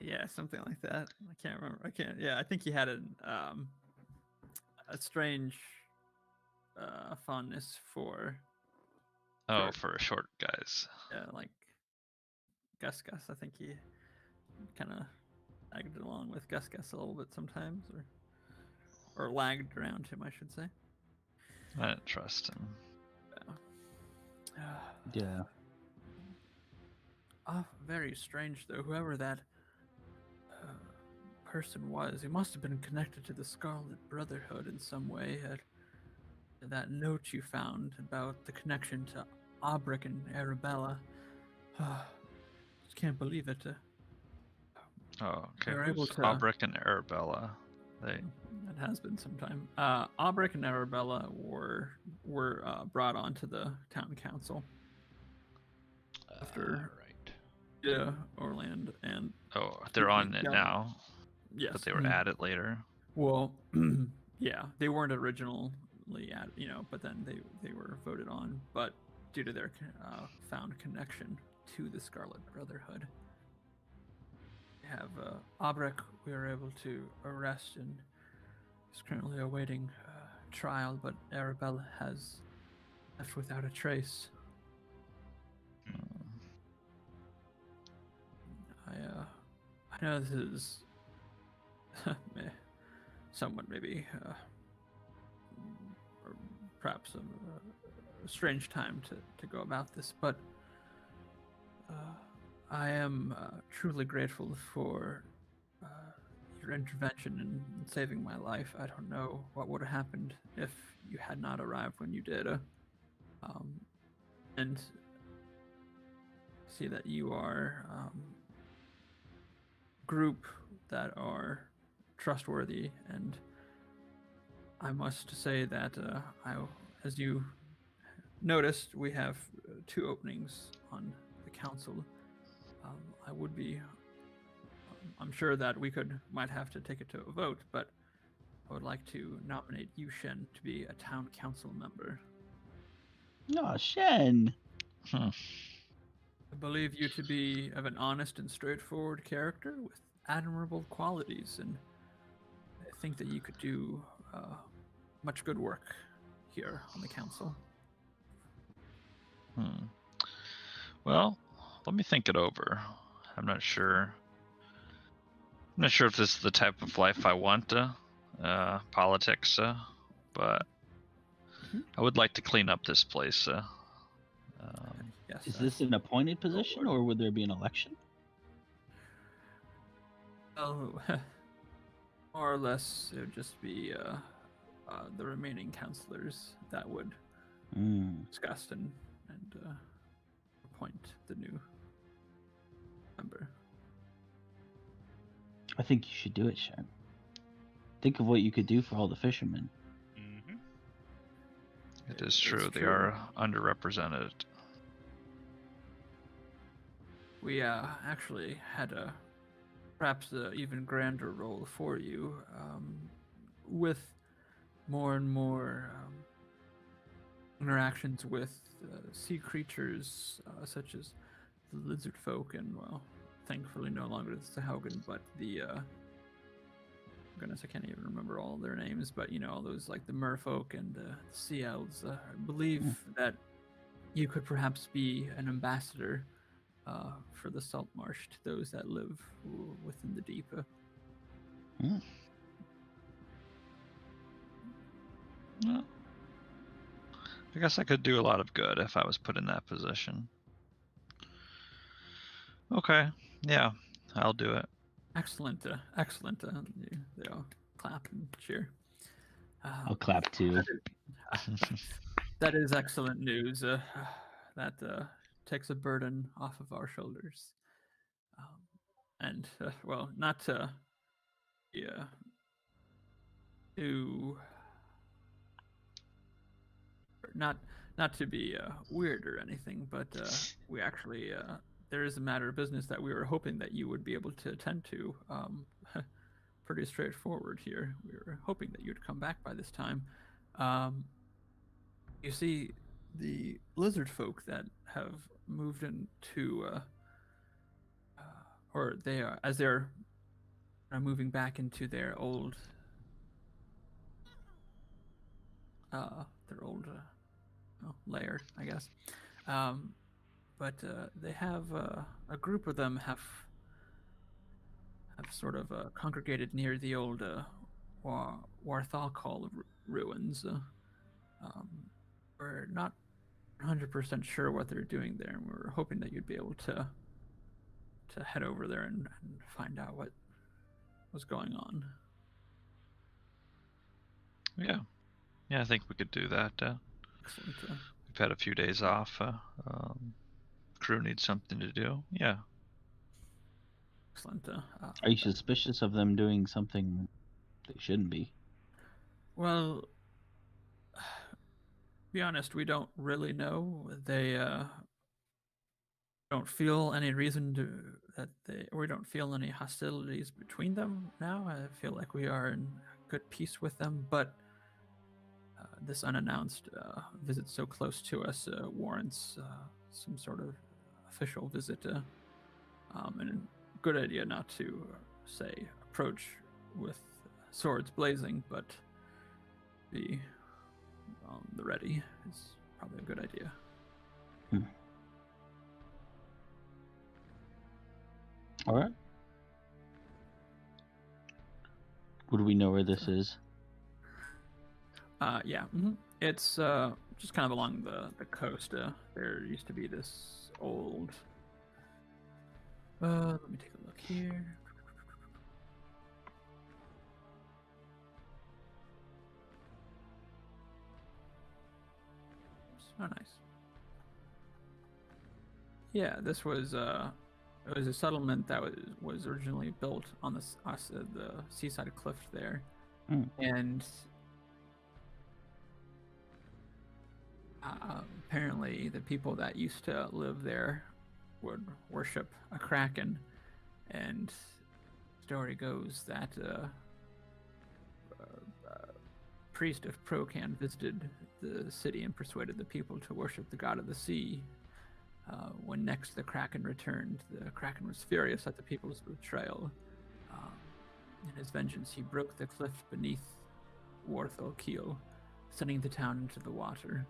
Yeah, something like that. I can't remember. I can't. Yeah, I think he had a strange fondness for Oh, Sure. for short guys. like Gus. I think he kind of lagged along with Gus a little bit sometimes, or lagged around him, I should say. I didn't trust him. Yeah. Very strange though. Whoever that person was, he must have been connected to the Scarlet Brotherhood in some way. That note you found about the connection to Aubric and Arabella. Just can't believe it. Oh, okay. They're able Who's to- Aubric and Arabella? They. It has been some time. Aubric and Arabella were brought onto the town council after right. Orland and Oh, they're on it Yeah. now, yes, but they were mhm. added later. Well, yeah, they weren't originally at, but then they were voted on, but due to their found connection to the Scarlet Brotherhood. We have Aubric we were able to arrest and is currently awaiting trial, but Arabella has left without a trace. I know this is somewhat maybe or perhaps a strange time to go about this, but I am truly grateful for your intervention in saving my life. I don't know what would have happened if you had not arrived when you did. And see that you are group that are trustworthy, and I must say that as you noticed, we have 2 openings on the council. I would be I'm sure that might have to take it to a vote, but I would like to nominate you, Shen, to be a town council member. Oh, Shen. I believe you to be of an honest and straightforward character with admirable qualities, and I think that you could do much good work here on the council. Well, let me think it over. I'm not sure. I'm not sure if this is the type of life I want, politics, but I would like to clean up this place. Yes. Is this an appointed position, or would there be an election? Oh, more or less, it would just be the remaining councilors that would discuss and appoint the new member. I think you should do it, Shen. Think of what you could do for all the fishermen. Mm-hmm. It is true. They are underrepresented. We actually had a perhaps an even grander role for you, with more and more interactions with sea creatures such as the lizard folk, and well, thankfully no longer the Sahaugen, but the goodness, I can't even remember all their names, but you know, all those like the merfolk and the sea elves. I believe that you could perhaps be an ambassador for the Saltmarsh to those that live within the deep. Well, I guess I could do a lot of good if I was put in that position. Okay, yeah, I'll do it. Excellent, excellent. They all clap and cheer. I'll clap too. That is excellent news. That takes a burden off of our shoulders. And well, not to not to be weird or anything, but we actually there is a matter of business that we were hoping that you would be able to attend to. Pretty straightforward here. We were hoping that you'd come back by this time. You see, the lizard folk that have moved into, or they are, as they're moving back into their old lair, I guess. But they have a group of them have sort of congregated near the old Warthal ruins. We're not 100% sure what they're doing there, and we're hoping that you'd be able to head over there and find out what was going on. Yeah, I think we could do that. Excellent. We've had a few days off. Crew needs something to do. Yeah. Excellent. Are you suspicious of them doing something they shouldn't be? Well, to be honest, we don't really know. They don't feel any reason we don't feel any hostilities between them now. I feel like we are in good peace with them, but this unannounced visit so close to us warrants some sort of official visit. And a good idea not to say approach with swords blazing, but be on the ready is probably a good idea. All right. Would we know where this is? Yeah. Mm-hmm. It's just kind of along the coast. There used to be this old. Let me take a look here. Oh, nice. Yeah, this was it was a settlement that was originally built on the seaside cliff there, and apparently the people that used to live there would worship a kraken, and story goes that priest of Procan visited the city and persuaded the people to worship the god of the sea. When next the kraken returned, the kraken was furious at the people's betrayal. In his vengeance, he broke the cliff beneath Warthal Keel, sending the town into the water.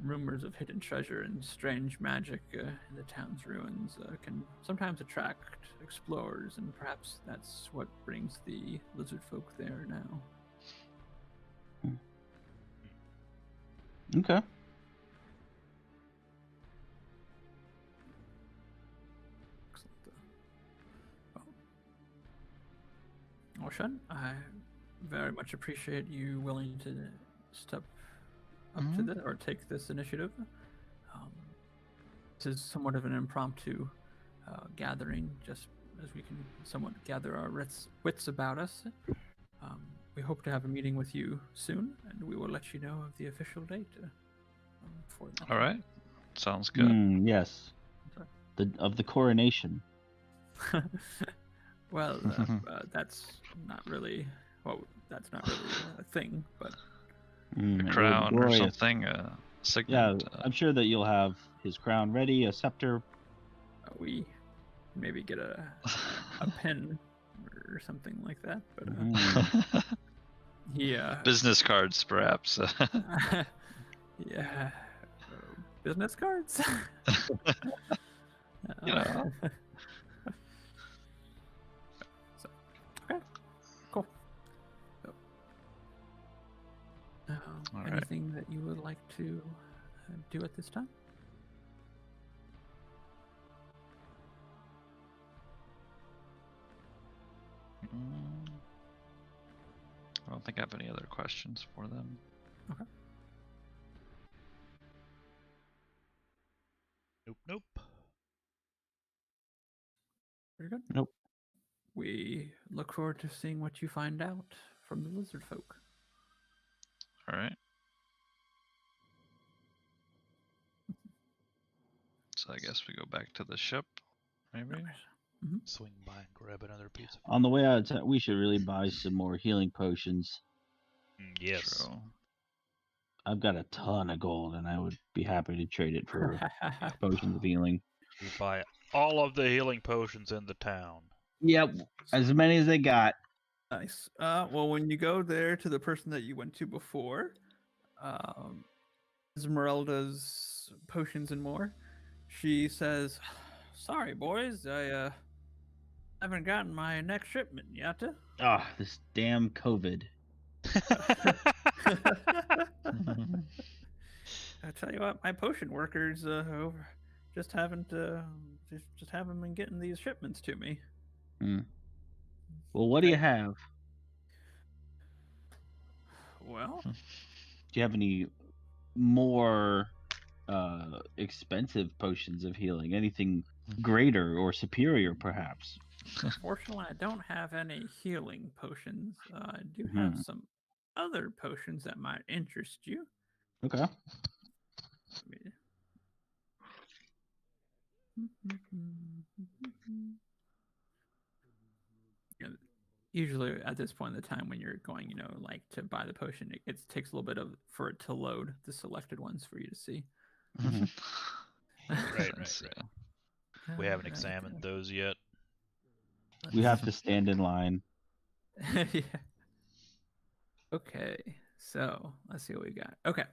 Rumors of hidden treasure and strange magic in the town's ruins can sometimes attract explorers, and perhaps that's what brings the lizard folk there now. Okay. Well, Shen, I very much appreciate you willing to step up to this or take this initiative. This is somewhat of an impromptu gathering, just as we can somewhat gather our wits about us. We hope to have a meeting with you soon, and we will let you know of the official date for that. All right. Sounds good. Yes. Of the coronation. Well, that's not really. Well, that's not really a thing, but A it would be crown or glorious. something, a Yeah, signet. I'm sure that you'll have his crown ready, a scepter. we maybe get a pen or something like that. But he Business cards, perhaps. yeah, business cards. You know. So, okay, cool. So, All right. anything that you would like to do at this time? I don't think I have any other questions for them. Okay. Nope. Very good. Nope. We look forward to seeing what you find out from the lizard folk. All right. So I guess we go back to the ship, maybe. Swing by and grab another piece of. On the way out, we should really buy some more healing potions. Yes. True. I've got a ton of gold, and I would be happy to trade it for potions of healing. We buy all of the healing potions in the town. Yep, as many as they got. Nice. Well, when you go there to the person that you went to before, Esmeralda's Potions and More, she says, "Sorry, boys, I haven't gotten my next shipment yet." Ah, this damn COVID. I tell you what, my potion workers just haven't been getting these shipments to me. Well, what do you have? Well, Do you have any more expensive potions of healing? Anything greater or superior, perhaps? fortunately, I don't have any healing potions. I do have some other potions that might interest you. Okay. Usually at this point in the time when you're going, like to buy the potion, it takes a little bit for it to load the selected ones for you to see. Right. We haven't examined those yet. We have to stand in line. Yeah. Okay, so let's see what we got. Okay.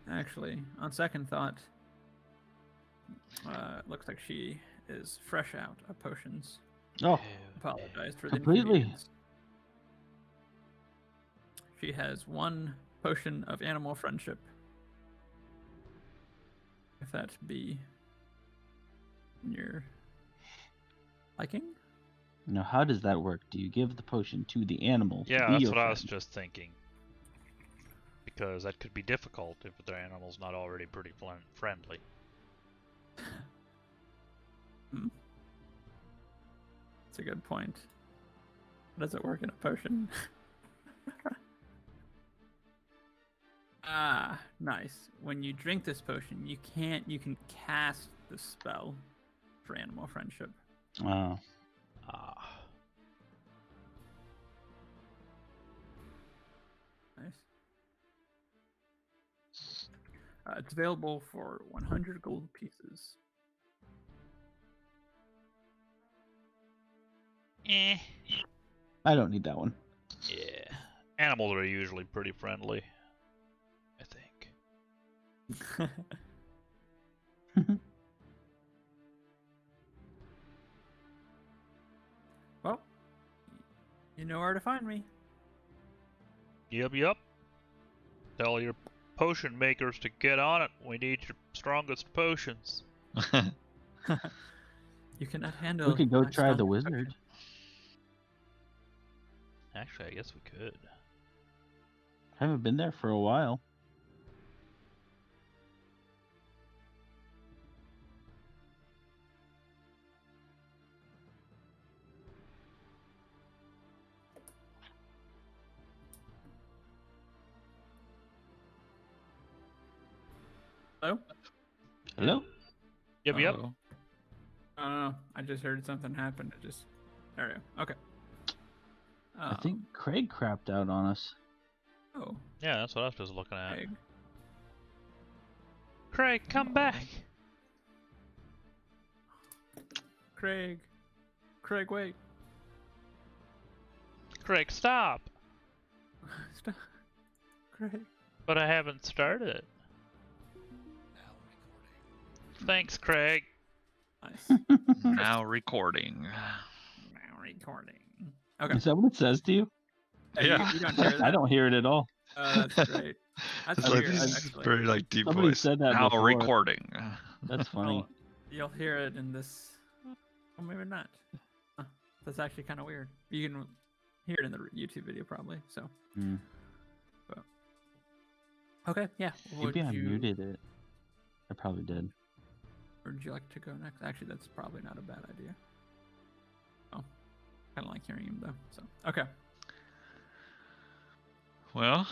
Actually, on second thought, it looks like she is fresh out of potions. Oh, Apologize for the completely. inconvenience. She has one potion of animal friendship. If that be your liking. Now, how does that work? Do you give the potion to the animal? Yeah, to be that's your what I was friend? just thinking. Because that could be difficult if the animal's not already pretty friendly. That's a good point. How does it work in a potion? Ah, nice. When you drink this potion, you can cast the spell for animal friendship. Oh. Nice. It's available for 100 gold pieces. I don't need that one. Yeah. Animals are usually pretty friendly, I think. Well, you know where to find me. Yep. Tell your potion makers to get on it. We need your strongest potions. You cannot handle. We could go my try the strong wizard. perception. Actually, I guess we could. Haven't been there for a while. Hello. Hello? Yep. Oh. I don't know. I just heard something happen. It just. There we go. Okay. I think Craig crapped out on us. Oh, Yeah, that's what I was just looking at. egg. Craig, come back! Craig. Craig, wait. Craig, stop! Stop. Craig. But I haven't started. Thanks, Craig. Nice. Now recording. Now recording. Okay. Is that what it says to you? Hey, Yeah. you don't hear that? I don't hear it at all. Oh, that's great. That's It's like weird, this actually. very like deep Somebody voice. said that Now before. recording. That's funny. Well, you'll hear it in this. Or maybe not. Huh, that's actually kind of weird. You can hear it in the YouTube video probably. So. Hmm. But... Okay. Yeah. Maybe I muted it. I probably did. Or would you like to go next? Actually, that's probably not a bad idea. Oh, kind of like hearing him though. So okay. Well,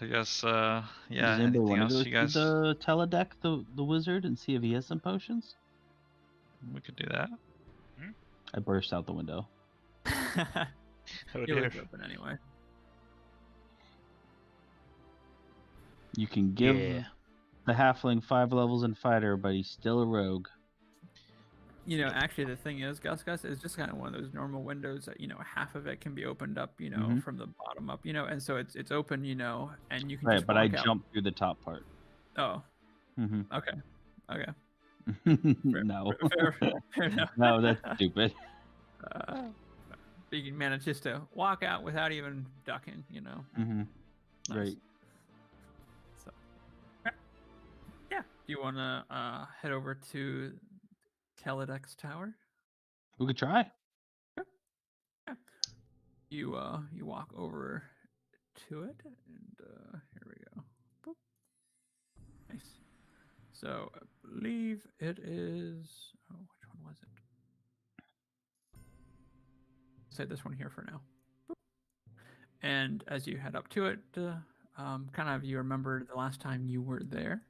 I guess yeah. Does anybody Anything want else to you go guys? see the teledeck, the wizard, and see if he has some potions? We could do that. I burst out the window. Oh It dear. was open anyway. You can give Yeah. the halfling 5 levels in fighter, but he's still a rogue. You know, actually, the thing is, Gus, is just kind of one of those normal windows that, you know, half of it can be opened up, you know, Mhm. from the bottom up, you know, and so it's open, you know, and you can Right, just but I walk out. jumped through the top part. Oh, Hmm okay, okay. No. Fair enough. No, that's stupid. You can manage just to walk out without even ducking, you know. Hmm Nice. Right. So, yeah. Do you want to head over to Teledex Tower? We could try. Yeah. You walk over to it, and here we go. Boop. Nice. So I believe it is. Oh, which one was it? Say this one here for now. Boop. And as you head up to it, kind of you remember the last time you were there,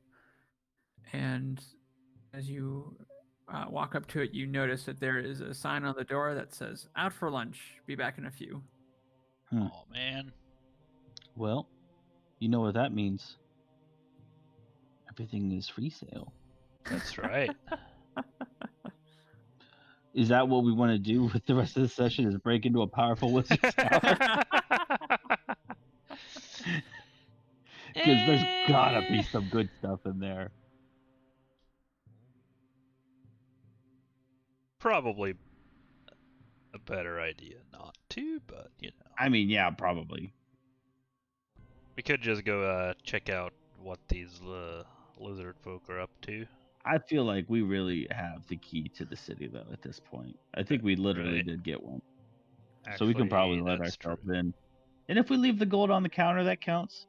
and as you walk up to it, you notice that there is a sign on the door that says "Out for lunch. Be back in a few." Oh man. Well, you know what that means. Everything is free sale. That's right. Is that what we want to do with the rest of the session? Is break into a powerful wizard's tower? Because there's gotta be some good stuff in there. Probably a better idea not to, but you know. I mean, yeah, probably. We could just go check out what these lizard folk are up to. I feel like we really have the key to the city, though, at this point. I think we literally Right. did get one. So we can probably let that's ourselves true. in. And if we leave the gold on the counter, that counts.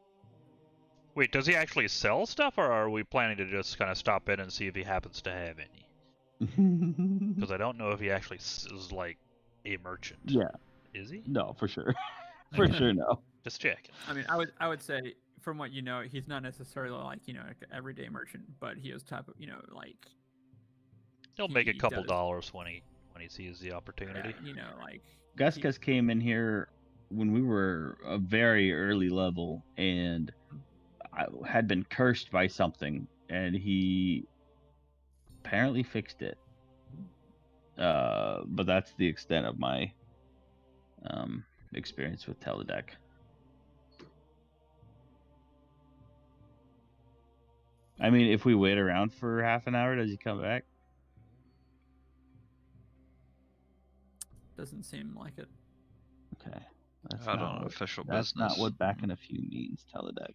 Wait, does he actually sell stuff, or are we planning to just kind of stop in and see if he happens to have any? Because I don't know if he actually is like a merchant. Yeah. Is he? No, for sure. For sure, no. Just checking. I mean, I would say from what you know, he's not necessarily like, you know, like an everyday merchant, but he is type of, you know, like He'll make a he couple does. dollars when he sees the opportunity. you know, like Guskus came in here when we were a very early level, and I had been cursed by something, and he apparently fixed it. But that's the extent of my experience with Teledeck. I mean, if we wait around for half an hour, does he come back? doesn't seem like it. Okay. That's Out not on what, official that's business. not what back in a few means, Teledeck.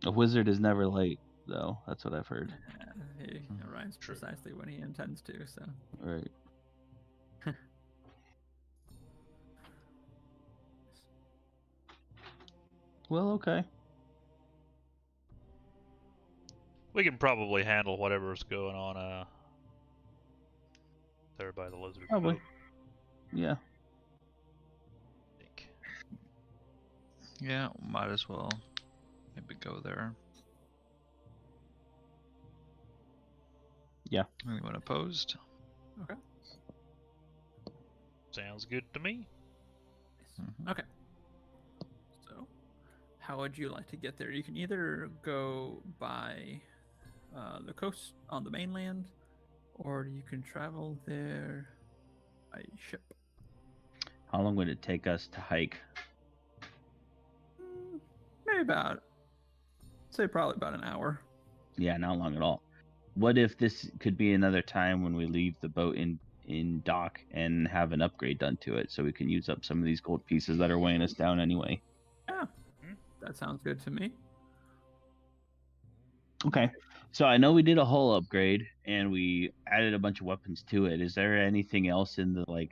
A wizard is never late, though. That's what I've heard. he arrives True. precisely when he intends to. So Right. Well, okay. We can probably handle whatever's going on there by the lizard Probably. folk, Yeah. I think. Yeah, might as well maybe go there. Yeah. Anyone opposed? okay. Sounds good to me. Mhm. Okay. So, how would you like to get there? You can either go by the coast on the mainland, or you can travel there by ship. How long would it take us to hike? Maybe about, say, probably about an hour. Yeah, not long at all. What if this could be another time when we leave the boat in dock and have an upgrade done to it, so we can use up some of these gold pieces that are weighing us down anyway? Yeah, Hmm? that sounds good to me. Okay. So I know we did a hull upgrade and we added a bunch of weapons to it. Is there anything else in the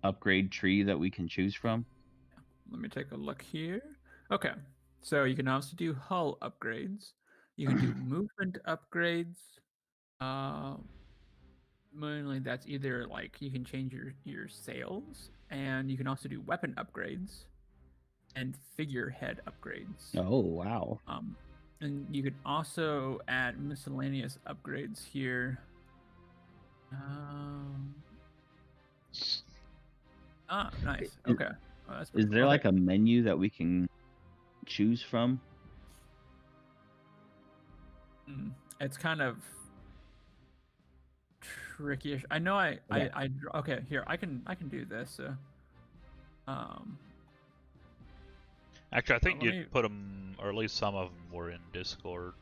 upgrade tree that we can choose from? Let me take a look here. Okay, so you can also do hull upgrades. You can do movement upgrades. Mainly that's either like you can change your sails, and you can also do weapon upgrades and figurehead upgrades. Oh, wow. And you could also add miscellaneous upgrades here. Um, nice. Is- Okay. Oh, that's Is pretty there cool. Okay. a menu that we can choose from? It's kind of tricky-ish. I know. Okay. Okay. Here, I can do this. Um, Actually, I think let me. you'd put them, or at least some of them were in Discord.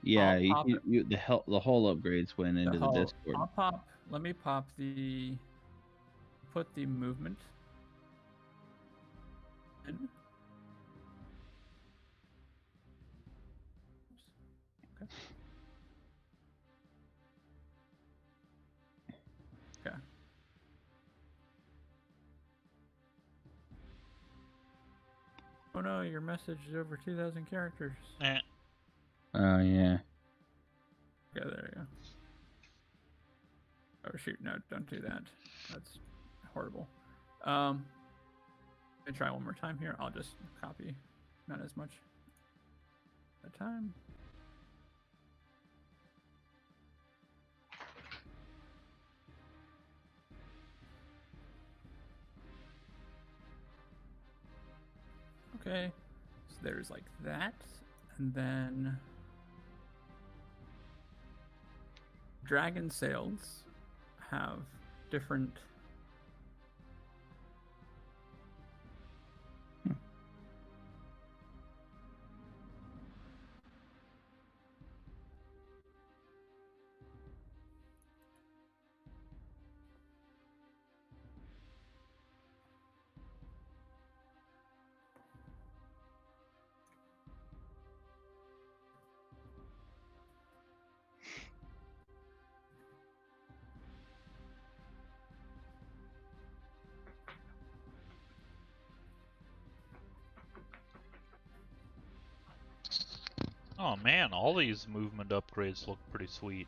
Yeah, I'll pop it. the whole upgrades went into the whole. Discord. I'll pop. Let me pop the. Put the movement in. Okay. Okay. Oh no, your message is over 2,000 characters. Eh. Oh, yeah. Okay, there you go. Oh shoot, no, don't do that. That's horrible. Let me try one more time here. I'll just copy, not as much at a time. Okay, so there's like that, and then dragon sails have different. Oh man, all these movement upgrades look pretty sweet.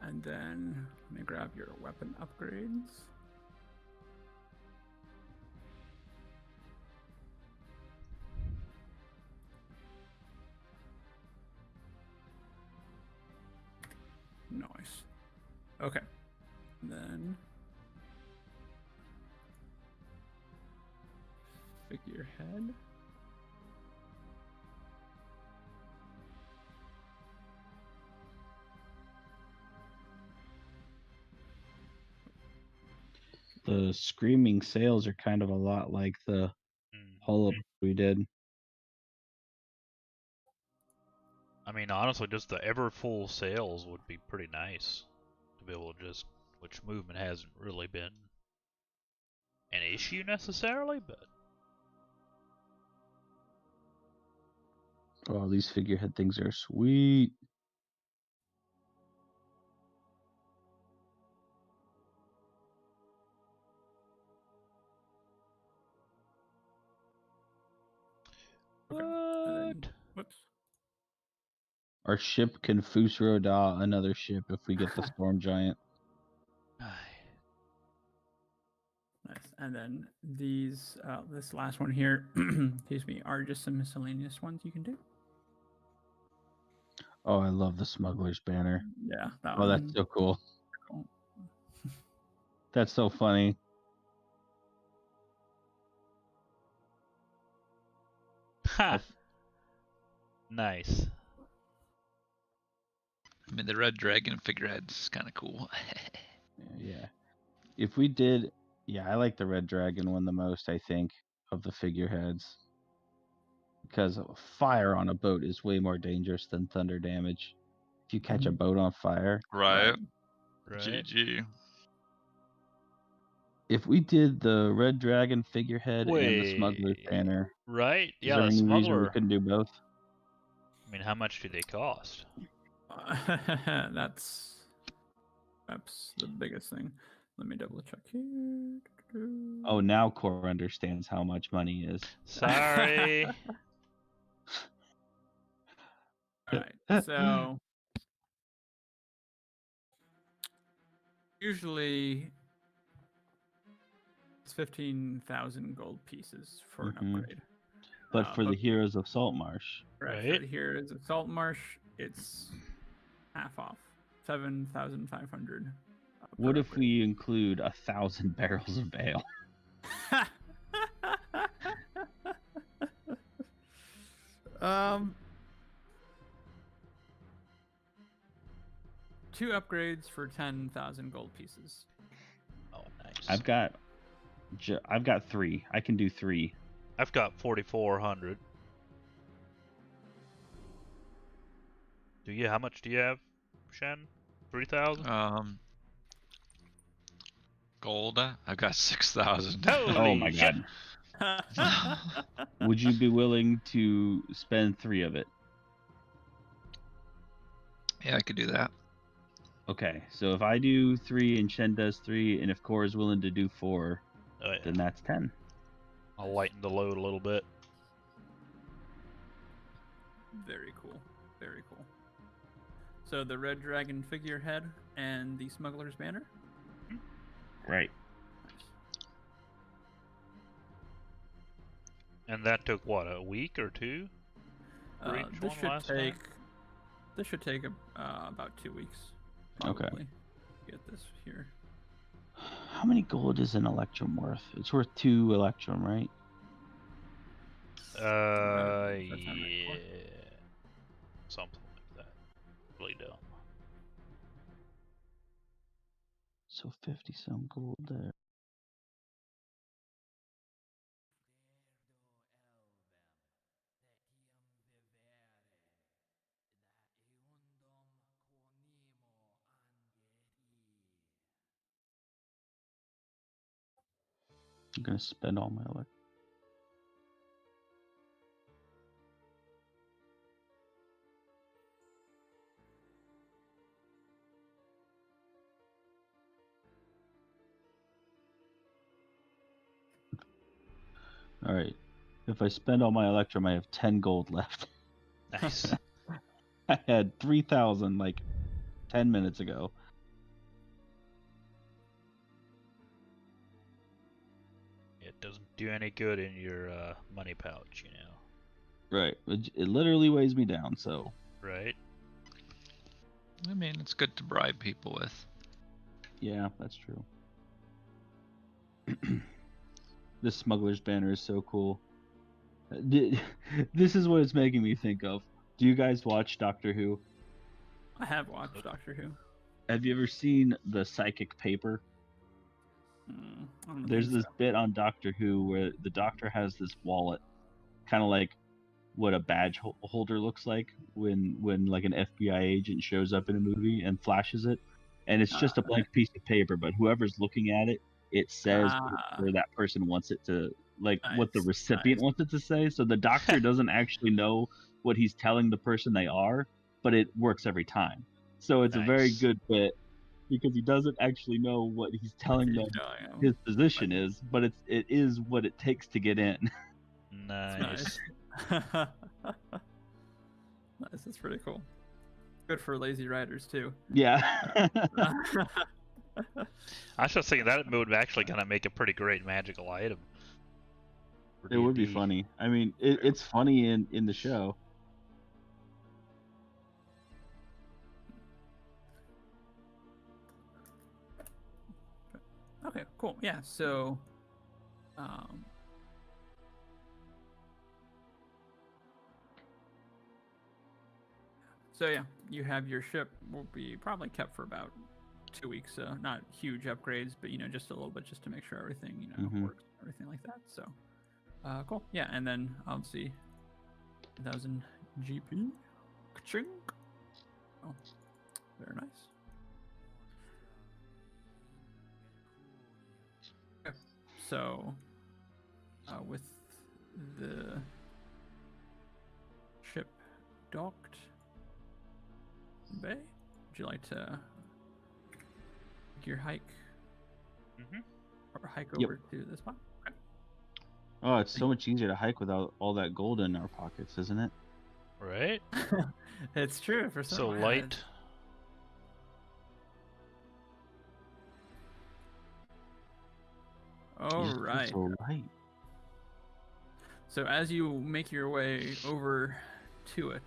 And then let me grab your weapon upgrades. Nice. Okay. And then figurehead. The screaming sails are kind of a lot like the hull up we did. I mean, honestly, just the ever full sails would be pretty nice to be able to just, which movement hasn't really been an issue necessarily, but Oh, these figurehead things are sweet. Okay. And then, What? whoops. Our ship can Fusro Da another ship if we get the Storm Giant. Nice. And then these, this last one here, excuse me, are just some miscellaneous ones you can do. Oh, I love the Smuggler's Banner. Yeah, that Oh, one. that's so cool. Cool. That's so funny. Ha! Nice. I mean, the red dragon figurehead's kind of cool. Yeah. If we did, yeah, I like the Red Dragon one the most, I think, of the figureheads. Because fire on a boat is way more dangerous than thunder damage. If you catch a boat on fire. Right. Right. GG. If we did the Red Dragon figurehead and the Smuggler's Wait. Banner, Right? is Yeah, there the any reason we smuggler. couldn't do both? I mean, how much do they cost? That's the biggest thing. Let me double check here. Oh, now Core understands how much money is. Sorry. Alright, so usually it's 15,000 gold pieces for an Mhm. upgrade. But for the but- Heroes of Saltmarsh, Right. Right. For here is a Saltmarsh. It's half off, 7,500. what if we include 1,000 barrels of ale? Two upgrades for 10,000 gold pieces. Oh, nice. I've got 3. I can do 3. I've got 4,400. How much do you have, Shen? 3,000? Gold. I've got 6,000. Holy Oh my shit. god. Would you be willing to spend 3 of it? Yeah, I could do that. Okay, so if I do 3 and Shen does 3, and if Core is willing to do 4, Oh, yeah. then that's 10. I'll lighten the load a little bit. Very cool. Very cool. So the Red Dragon figurehead and the Smuggler's Banner? Right. Nice. And that took, what, a week or 2? For each This one should last take time? about 2 weeks. Okay. Probably. Get this here. How many gold is an Electrum worth? It's worth 2 Electrum, right? Does that sound right, Core? Yeah. Something like that. Really dumb. So 50 some gold there. I'm gonna spend all my Electrum. All right. If I spend all my Electrum, I have 10 gold left. Nice. I had 3,000 like 10 minutes ago. It doesn't do any good in your money pouch, you know. Right. It literally weighs me down, so. Right? I mean, it's good to bribe people with. Yeah, that's true. This Smuggler's Banner is so cool. This is what it's making me think of. Do you guys watch Doctor Who? I have watched Doctor Who. Have you ever seen the psychic paper? I don't There's think this so. bit on Doctor Who where the Doctor has this wallet, kind of like what a badge holder looks like when like an FBI agent shows up in a movie and flashes it, and it's just a blank piece of paper, but whoever's looking at it, it says where that person wants it to, like what the Nice, recipient nice. wants it to say. So the Doctor doesn't actually know what he's telling the person they are, but it works every time. So it's a very Nice. good bit because he doesn't actually know what he's telling them his position is, but it is what it takes to get in. Nice. Nice. Nice. That's pretty cool. Good for lazy writers too. Yeah. I was just thinking that would actually kind of make a pretty great magical item. for It would be D&D. funny. I mean, it's funny in the show. Okay, cool. Yeah, so yeah, you have your ship will be probably kept for about 2 weeks. So not huge upgrades, but just a little bit just to make sure everything works, everything like that. So cool. Yeah, and then obviously 1,000 GP. Ka-ching. Oh, very nice. Okay. So with the ship docked bay, would you like to make your hike or hike over to this spot? Okay. Oh, it's so much easier to hike without all that gold in our pockets, isn't it? Right? It's true for some. So light. All It's right. So light. So as you make your way over to it,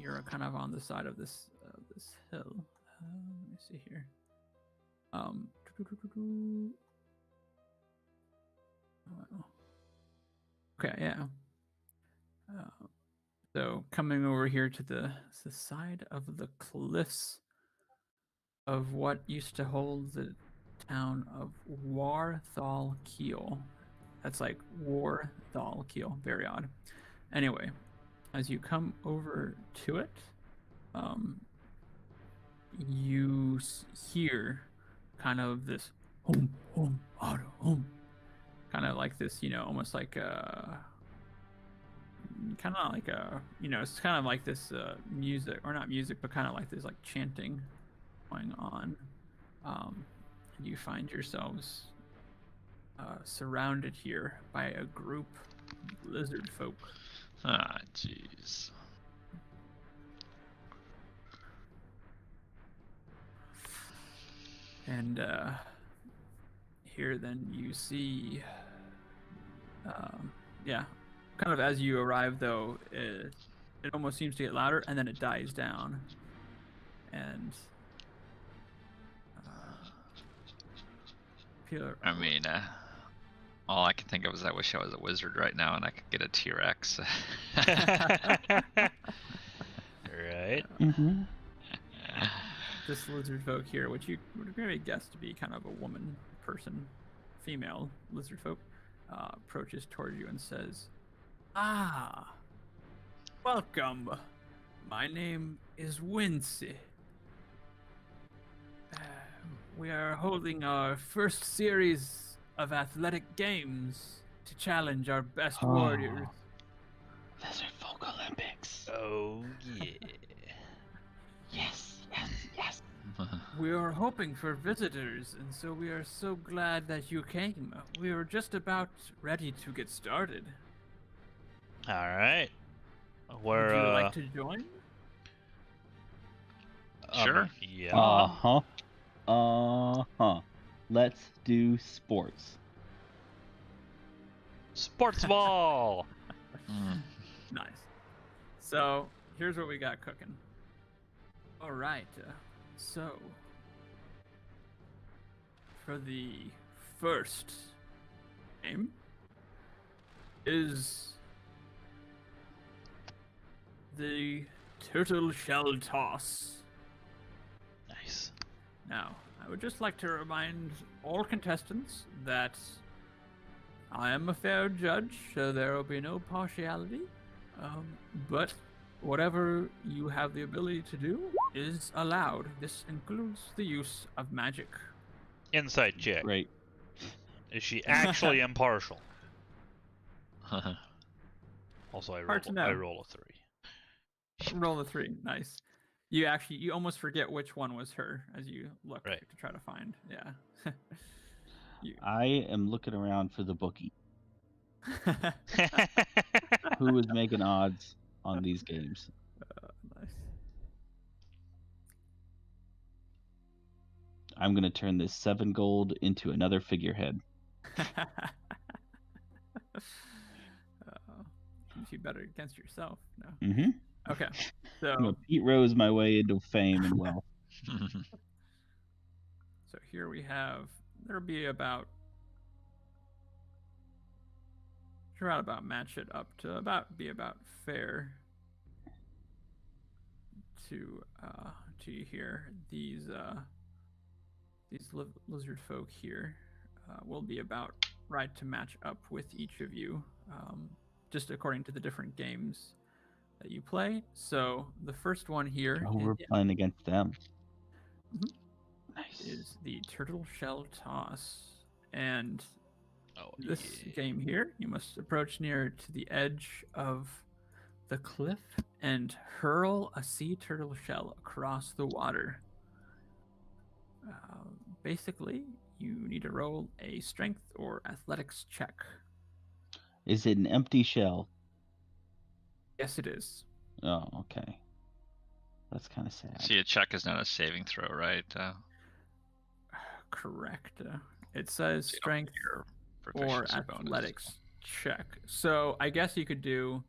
you're kind of on the side of this hill. Let me see here. Okay, yeah. So coming over here to the side of the cliffs of what used to hold the town of Warthal Keel. That's like Warthal Keel. Very odd. Anyway, as you come over to it, you hear kind of this home, auto, home. Kind of like this, almost like kind of like it's kind of like this music, or not music, but kind of like this like chanting going on. You find yourselves surrounded here by a group of lizard folk. Ah, jeez. And here then you see kind of as you arrive though, it almost seems to get louder and then it dies down. And I mean, all I can think of is I wish I was a wizard right now and I could get a T-Rex. Right? Mm-hmm. this lizard folk here, which you would maybe guess to be kind of a woman person, female lizard folk, approaches toward you and says, "Ah, welcome. My name is Wincy. We are holding our first series of athletic games to challenge our best warriors." Lizard Folk Olympics. Oh, yeah. Yes. We are hoping for visitors, and so we are so glad that you came. We were just about ready to get started. All right. Would you like to join? Sure. Yeah. Let's do sports. Sports ball. Nice. So, here's what we got cooking. All right. So, for the first game is the turtle shell toss. Nice. Now, I would just like to remind all contestants that I am a fair judge, so there will be no partiality. But whatever you have the ability to do is allowed. This includes the use of magic. Insight check. Also, Hard to know. I roll a 3. Roll the 3. Nice. You almost forget which one was her as you look Right. to try to find. Yeah. I am looking around for the bookie. Who is making odds on these games? Nice. I'm going to turn this 7 gold into another figurehead. Keeps you better against yourself. No. Mm-hmm. Okay. I'm going So to Pete Rose my way into fame and wealth. so here we have. There'll be about. Try about match it up to be about fair. To you here, these lizard folk here will be about right to match up with each of you, just according to the different games that you play. So the first one here Oh, we're playing against them. Mhm. Nice. Is the turtle shell toss, and Oh, this yeah. game here, you must approach near to the edge of the cliff and hurl a sea turtle shell across the water. Basically, you need to roll a strength or athletics check. Is it an empty shell? Yes, it is. Oh, okay. That's kind of sad. See, a check is not a saving throw, right? Correct. It says So you don't strength get your or proficiency bonus. athletics check. So I guess you could do.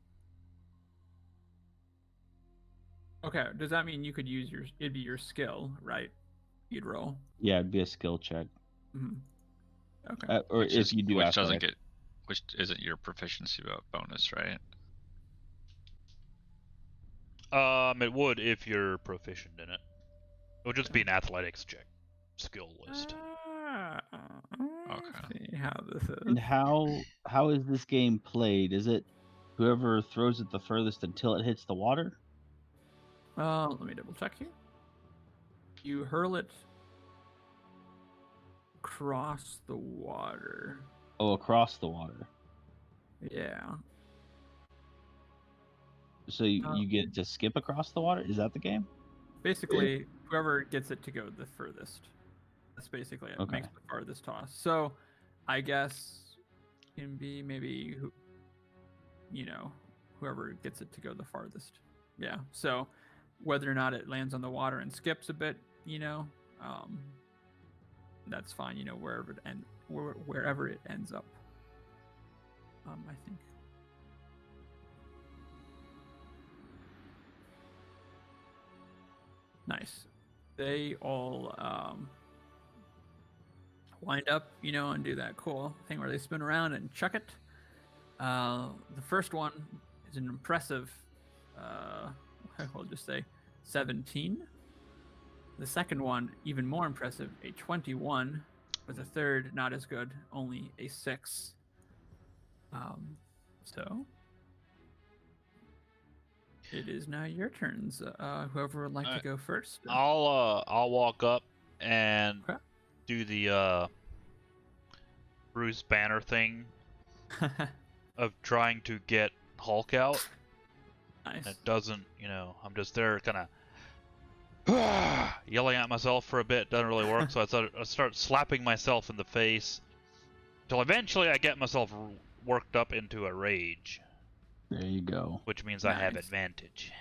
Okay, does that mean you could use it'd be your skill, right? You'd roll. Yeah, it'd be a skill check. Mm-hmm. Okay. Or if you do which athletics. which isn't your proficiency bonus, right? It would if you're proficient in it. It would just be an athletics check, skill list. Okay. See how this is. And how is this game played? Is it whoever throws it the furthest until it hits the water? Let me double check here. You hurl it across the water. Oh, across the water. Yeah. So you get to skip across the water? Is that the game? Basically, whoever gets it to go the furthest. That's basically it. Okay. Makes the farthest toss. So, I guess can be maybe whoever gets it to go the farthest. Yeah. So, whether or not it lands on the water and skips a bit, that's fine. Wherever it ends up. I think. Nice. They all wind up, and do that cool thing where they spin around and chuck it. The first one is an impressive, we'll just say 17. The second one, even more impressive, a 21. With the third, not as good, only a 6. So it is now your turns. Whoever would like to go first. I'll walk up and Okay. do the Bruce Banner thing of trying to get Hulk out. Nice. It doesn't, I'm just there kind of yelling at myself for a bit. Doesn't really work, so I start slapping myself in the face till eventually I get myself worked up into a rage. There you go. Which means I have Nice. Advantage.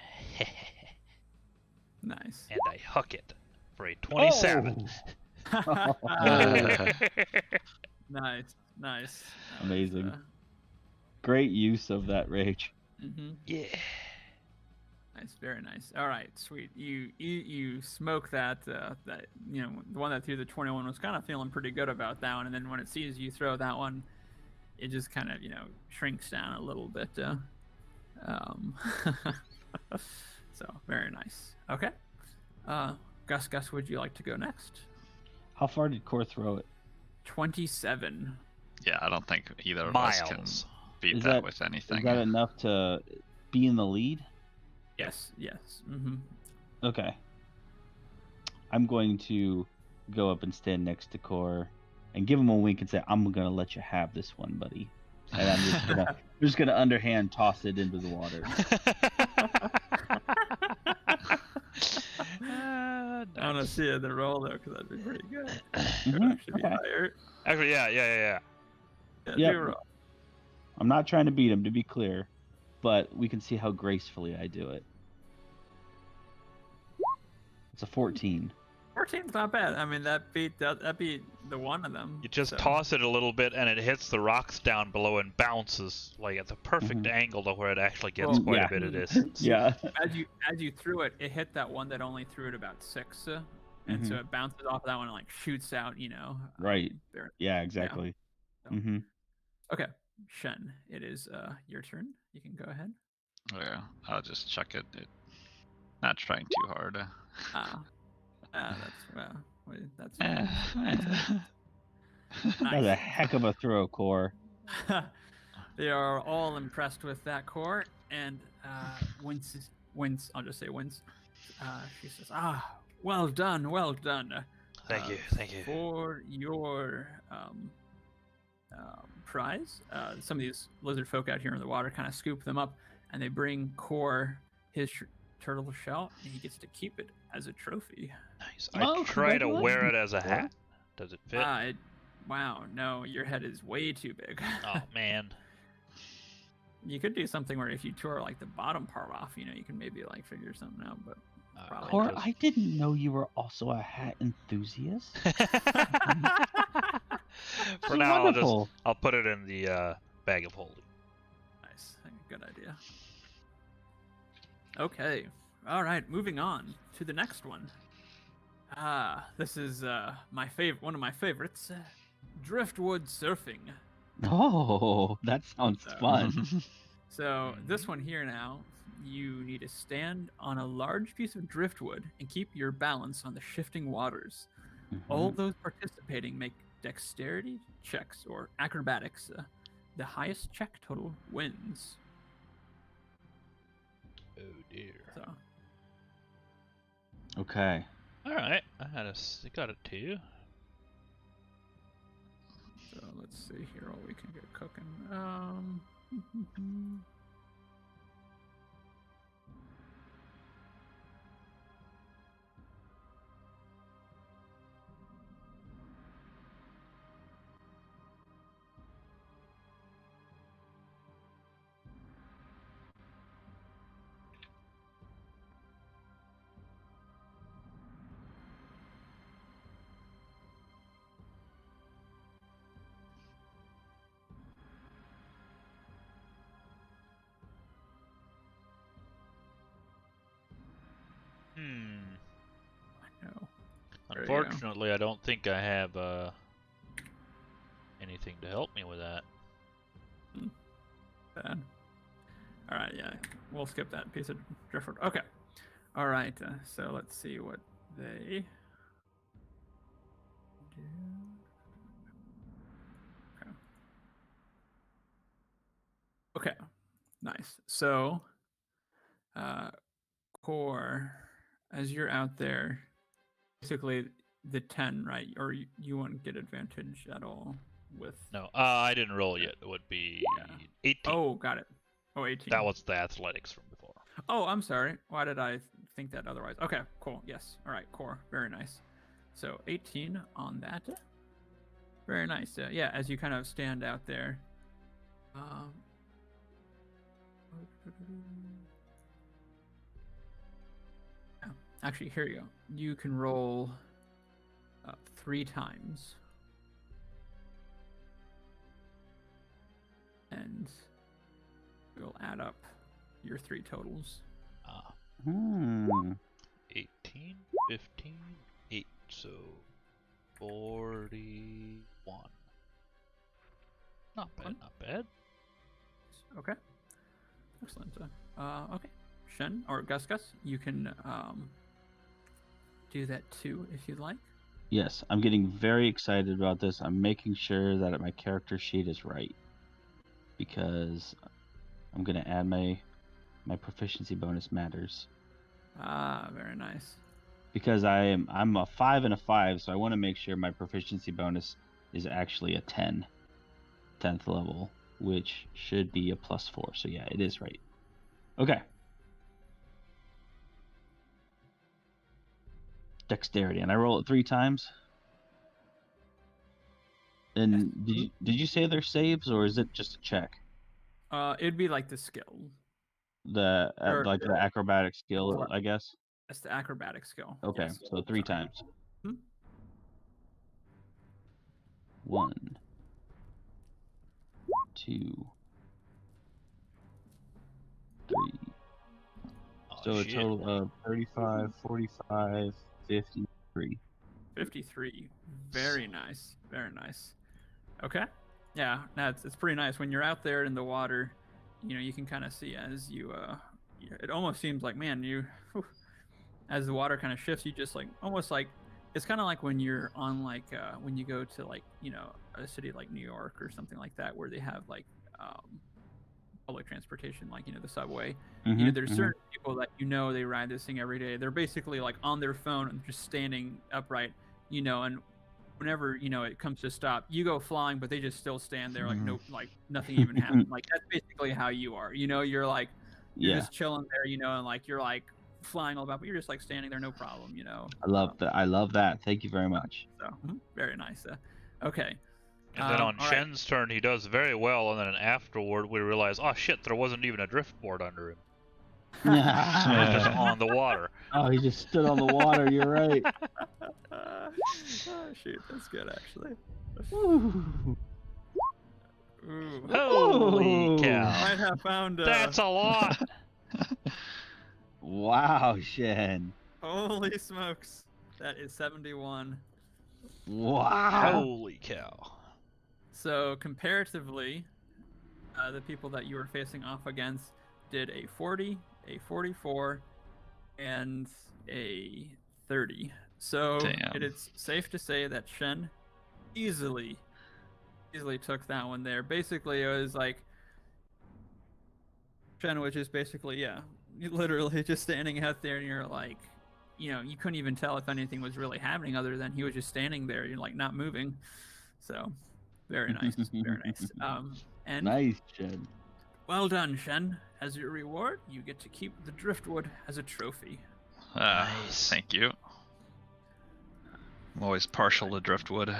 Nice. And I hook it for a 27. Oh. Nice. Nice. Amazing. Great use of that rage. Yeah. Nice, very nice. All right, sweet. You smoke that the one that threw the 21 was kind of feeling pretty good about that one, and then when it sees you throw that one, it just kind of shrinks down a little bit. So very nice. Okay. Gus, would you like to go next? How far did Core throw it? 27. Yeah, I don't think either of Miles. us can beat Is that that- with anything. Is that enough to be in the lead? Yes. Mm-hmm. Okay. I'm going to go up and stand next to Core and give him a wink and say, I'm going to let you have this one, buddy. and I'm just gonna underhand toss it into the water. I want to see the roll though, because that'd be pretty good. Could Mhm, actually be okay. higher. Actually, yeah. Yeah, Yep. do a roll. I'm not trying to beat him, to be clear, but we can see how gracefully I do it. It's a 14. 14's not bad. I mean, that beat the one of them. You just so. toss it a little bit, and it hits the rocks down below and bounces like at the perfect Mhm. angle to where it actually gets Well, quite yeah. a bit of distance. Yeah. As you threw it, it hit that one that only threw it about 6, and so it bounces off of that one and like shoots out. Right. There. Yeah, exactly. So. Mm-hmm. Okay, Shen, it is your turn. You can go ahead. Oh, yeah, I'll just chuck it. Not trying too hard. That's Eh, fine. That was a heck of a throw, Core. They are all impressed with that core, and Wince, I'll just say Wince. She says, well done, well done. Thank you. For your prize, some of these lizard folk out here in the water kind of scoop them up, and they bring Core his turtle shell, and he gets to keep it as a trophy. Nice. I try to wear it as a hat. Does it fit? Wow, no, your head is way too big. Oh man. You could do something where if you tore like the bottom part off, you can maybe like figure something out, but probably Core, not. I didn't know you were also a hat enthusiast. For now, wonderful. I'll put it in the bag of holding. Nice, good idea. Okay, all right, moving on to the next one. This is one of my favorites, driftwood surfing. Oh, that sounds fun. So this one here now, you need to stand on a large piece of driftwood and keep your balance on the shifting waters. All those participating make dexterity checks or acrobatics. The highest check total wins. Oh dear. So. Okay. All right, I got it too. So let's see here what we can get cooking. I know. Unfortunately, I don't think I have anything to help me with that. Bad. All right, yeah, we'll skip that piece of driftwood. Okay. All right, so let's see what they do. Okay. Nice. So, Core, as you're out there, basically the 10, right? Or you won't get advantage at all with. No, I didn't roll yet. It would be 18. Oh, got it. Oh, 18. That was the athletics from before. Oh, I'm sorry. Why did I think that otherwise? Okay, cool. Yes. All right, Core. Very nice. So 18 on that. Very nice. Yeah, as you kind of stand out there. Actually, here you go. You can roll 3 times. And we'll add up your 3 totals. 18, 15, 8, so 41. Not bad, not bad. Okay. Excellent. Okay. Shen, or Gus, you can do that too if you'd like. Yes, I'm getting very excited about this. I'm making sure that my character sheet is right, because I'm going to add my proficiency bonus matters. Very nice. Because I'm a 5 and a 5, so I want to make sure my proficiency bonus is actually a 10, 10th level. which should be a +4. So yeah, it is right. Okay. Dexterity, and I roll it 3 times. And did you say they're saves, or is it just a check? It'd be like the skill. Like the acrobatic skill, I guess. That's the acrobatic skill. Okay, Yes. so 3 times. Hmm? 1, 2, 3. Oh, So a shit. total of 35, 45, 53. 53. Very nice. Very nice. Okay. Yeah, it's pretty nice when you're out there in the water. You can kind of see as you. It almost seems like, man, as the water kind of shifts, you just like almost like it's kind of like when you're on like when you go to like a city like New York or something like that where they have like public transportation, like the subway. There's certain people that they ride this thing every day. They're basically like on their phone and just standing upright, and whenever it comes to stop, you go flying, but they just still stand there like no, like nothing even happened. Like that's basically how you are. You're like you're just chilling there, and like you're like flying all about, but you're just like standing there, no problem. I love that. I love that. Thank you very much. So very nice. Okay. And then on Shen's turn, he does very well, and then afterward we realize, oh shit, there wasn't even a driftboard under him. He was just on the water. Oh, he just stood on the water. You're right. Oh shoot, that's good actually. Ooh. Ooh. Holy cow! Might have found. That's a lot. Wow, Shen. Holy smokes, that is 71. Wow. Holy cow! So comparatively, the people that you were facing off against did a 40, a 44, and a 30. So it is safe to say that Shen easily took that one there. Basically, it was like Shen was just basically, literally just standing out there, and you're like, you couldn't even tell if anything was really happening other than he was just standing there, you're like not moving. So very nice, very nice. And nice, Shen. Well done, Shen. As your reward, you get to keep the driftwood as a trophy. Nice. Thank you. I'm always partial to driftwood.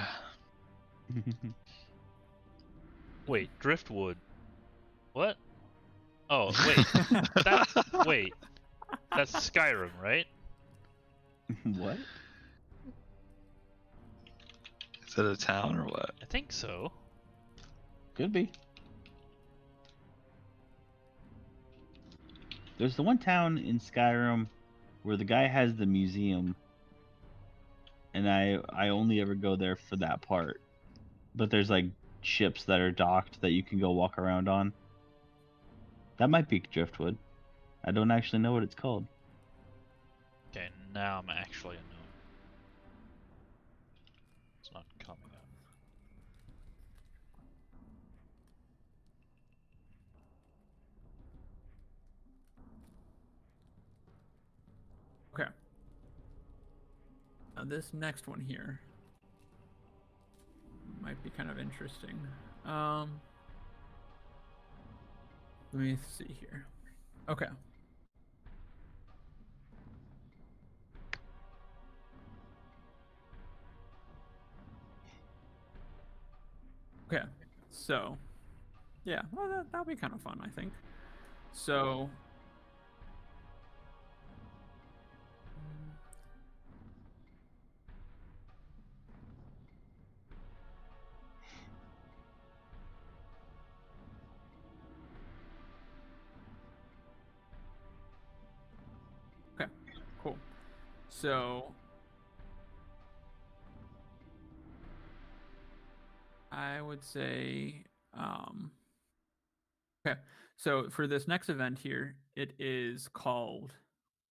Wait, driftwood. What? Oh, wait. That's Skyrim, right? What? Is it a town or what? I think so. Could be. There's the one town in Skyrim where the guy has the museum, and I only ever go there for that part. But there's like ships that are docked that you can go walk around on. That might be driftwood. I don't actually know what it's called. Okay, now I'm actually unknown. It's not coming up. Okay. Now this next one here might be kind of interesting. Let me see here. Okay. Okay. So, yeah, well, that'll be kind of fun, I think. So, okay, cool. So, I would say, okay. So for this next event here, it is called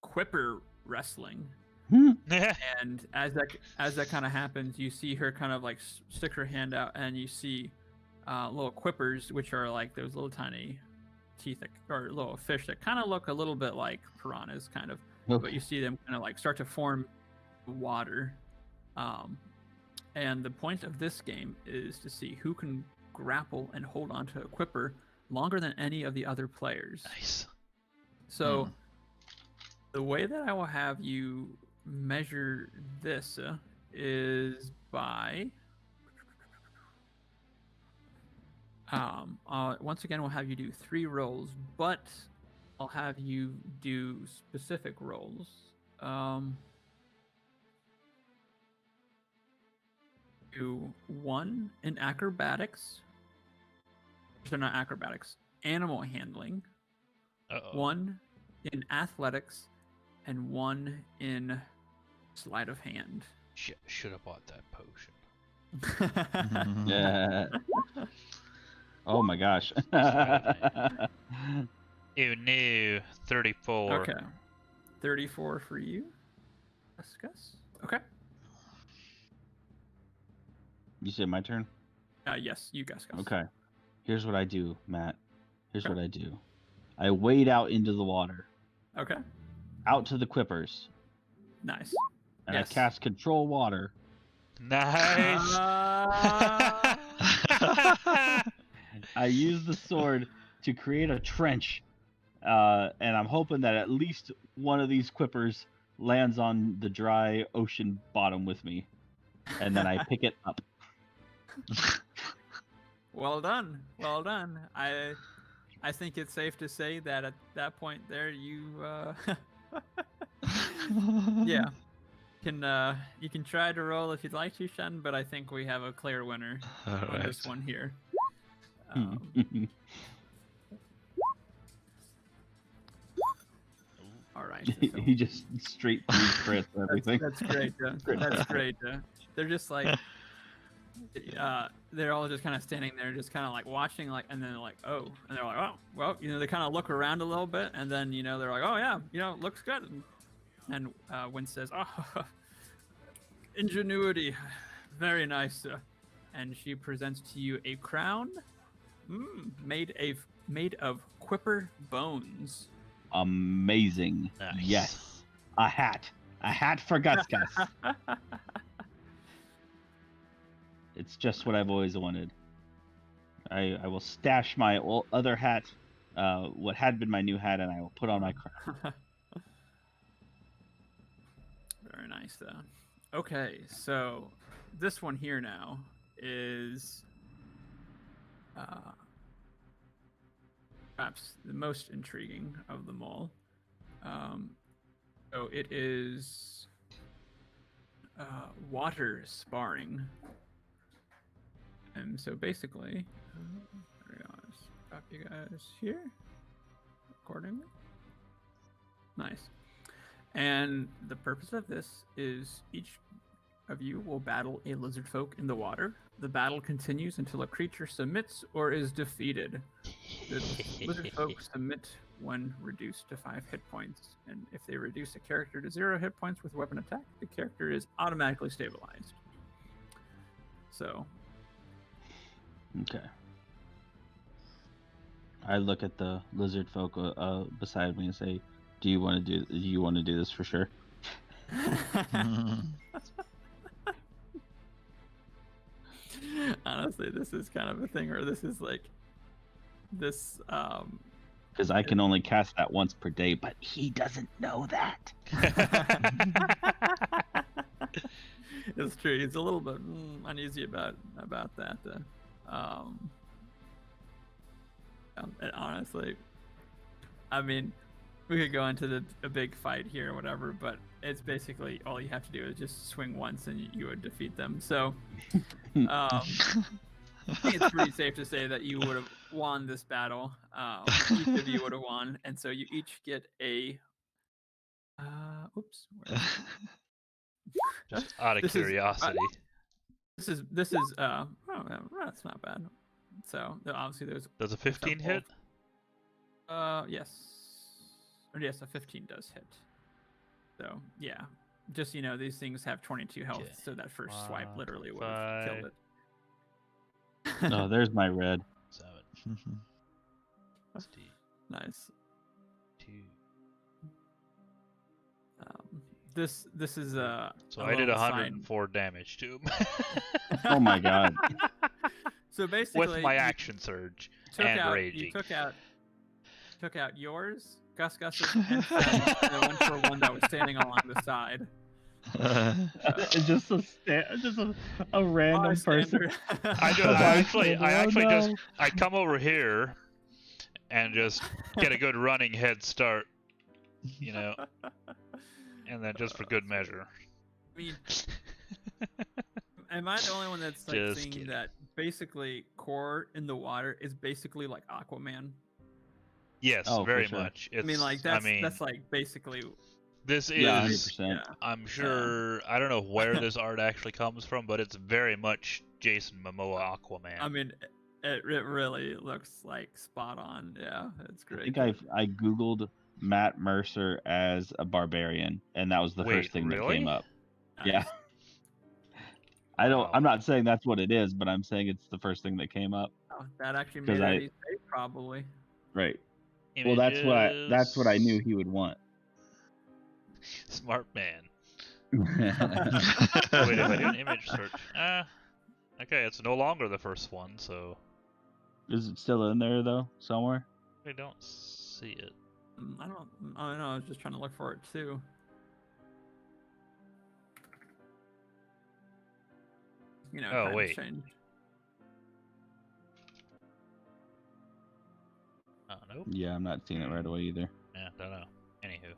Quipper Wrestling. And as that kind of happens, you see her kind of like stick her hand out, and you see little quippers, which are like those little tiny teeth or little fish that kind of look a little bit like piranhas, kind of. Okay. But you see them kind of like start to form water. And the point of this game is to see who can grapple and hold onto a quipper longer than any of the other players. Nice. So, the way that I will have you measure this is by. Once again, we'll have you do 3 rolls, but I'll have you do specific rolls. Do 1 in acrobatics. So not acrobatics, animal handling. Uh-oh. 1 in athletics, and 1 in sleight of hand. Shit, should have bought that potion. Yeah. Oh my gosh. Ew, no. 34. Okay. 34 for you. Gus. Okay. You said my turn? Yes, you Gus. Okay. Here's what I do, Matt. Here's what I do. I wade out into the water. Okay. Out to the quippers. Nice. And Yes. I cast control water. Nice. I use the sword to create a trench. And I'm hoping that at least one of these quippers lands on the dry ocean bottom with me. And then I pick it up. Well done. Well done. I think it's safe to say that at that point there you yeah. You can try to roll if you'd like to, Shen, but I think we have a clear winner on this one here. All right. So He just straight through crit and everything. that's great. That's great. They're just like, they're all just kind of standing there, just kind of like watching, like, and then they're like, oh, and they're like, oh, well, they kind of look around a little bit, and then they're like, oh yeah, it looks good, and Wynn says, oh, ingenuity, very nice, and she presents to you a crown, made of quipper bones. Amazing. Nice. Yes. A hat for Gus. It's just what I've always wanted. I will stash my other hat, what had been my new hat, and I will put on my crown. Very nice, though. Okay, so this one here now is perhaps the most intriguing of them all. So it is water sparring. And so basically, let's stop you guys here accordingly. Nice. And the purpose of this is each of you will battle a lizard folk in the water. The battle continues until a creature submits or is defeated. The lizard folk submit when reduced to 5 hit points, and if they reduce a character to 0 hit points with weapon attack, the character is automatically stabilized. So. Okay. I look at the lizard folk beside me and say, "Do you want to do this for sure?" Honestly, this is kind of a thing, or this is like this. Because I can only cast that once per day, but he doesn't know that. It's true. He's a little bit uneasy about that. And honestly, I mean, we could go into a big fight here or whatever, but it's basically all you have to do is just swing once and you would defeat them. So, I think it's pretty safe to say that you would have won this battle. Each of you would have won, and so you each get a. Oops. Just out of This is- curiosity. This is oh, that's not bad. So obviously there's Does a 15 hit? yes, or yes, a 15 does hit. So yeah, just these things have 22 health, Okay. so that first swipe 1, literally would have killed it. Oh, there's my red. 7, 16, Nice. 2. This is So I did little 104 damage to him. Oh my god. So basically, with my you action surge took and out, raging. You took out yours, Gus's, and Fenn's, and went for one that was standing along the side. It's just a random person. Bystander. I actually Oh, just no. I come over here and just get a good running head start, you know, and then just for good measure. I mean, am I the only one that's like Just seeing kidding. that basically core in the water is basically like Aquaman? Yes, Oh, for very sure. much. I mean, like that's like basically. This is Yeah, 100%. Yeah. I'm sure I don't know where this art actually comes from, but it's very much Jason Momoa Aquaman. I mean, it really looks like spot on. Yeah, it's I great. think I googled Matt Mercer as a barbarian, and that was the Wait, first thing that really? came up. Nice. Yeah. I don't. Wow. I'm not saying that's what it is, but I'm saying it's the first thing that came up. Oh, that actually 'Cause made Eddie's day, probably. Right. Well, that's what I knew he would want. Smart man. Oh, wait, if I do an image search, okay, it's no longer the first one, so Is it still in there though, somewhere? I don't see it. I don't know. I was just trying to look for it too. You know. Oh, times wait. change. Nope. Yeah, I'm not seeing it right away either. Yeah, don't know. Anywho,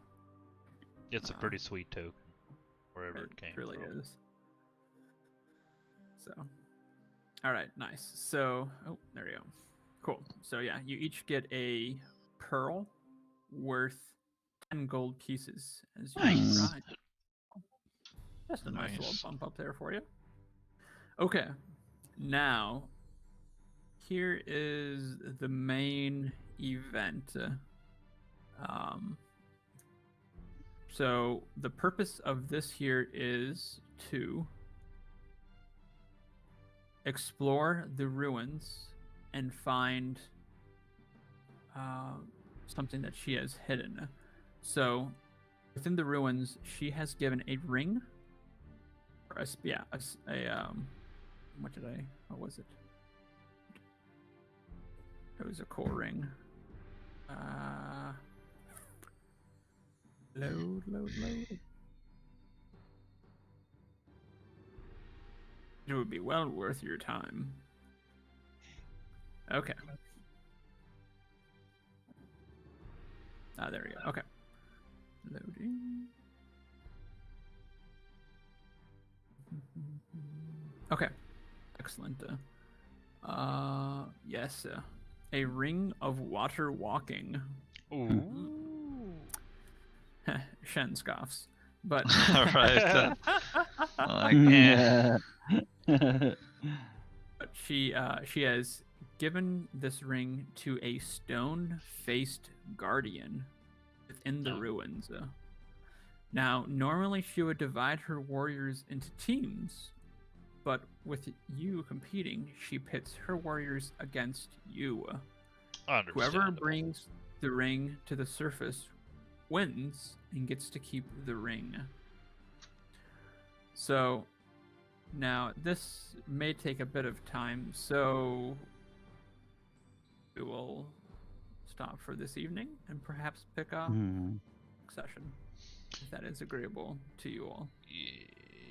it's a Oh. pretty sweet token, wherever it came really from. is. So, all right, nice. So, oh, there we go. Cool. So yeah, you each get a pearl worth 10 gold pieces as you Nice. ride. Just a nice little Nice. bump up there for you. Okay, now here is the main event. So the purpose of this here is to explore the ruins and find something that she has hidden. So within the ruins, she has given a ring. Or what was it? It was a core ring. Load. It would be well worth your time. Okay. There we go. Okay. Loading. Okay. Excellent. Yes. A ring of water walking. Ooh. Shen scoffs. But Right. Like, Yeah. but she has given this ring to a stone-faced guardian within the ruins. Now, normally she would divide her warriors into teams, but with you competing, she pits her warriors against you. Whoever Understandable. brings the ring to the surface wins and gets to keep the ring. So now this may take a bit of time, so we will stop for this evening and perhaps pick up Hmm. session if that is agreeable to you all.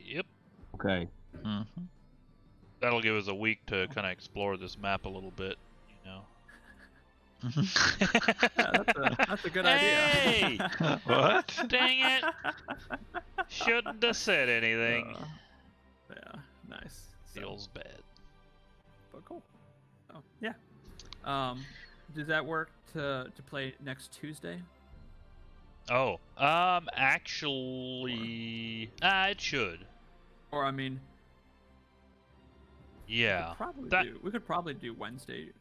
Yep. Okay. mhm. That'll give us a week to kind of explore this map a little bit, you know. Yeah, that's a good Hey! idea. What? Dang it! Shouldn't have said anything. Yeah, nice. So, Feels bad. but cool. Oh yeah. Does that work to play next Tuesday? Oh, actually, it should. Or I mean, Yeah. we could probably do Wednesday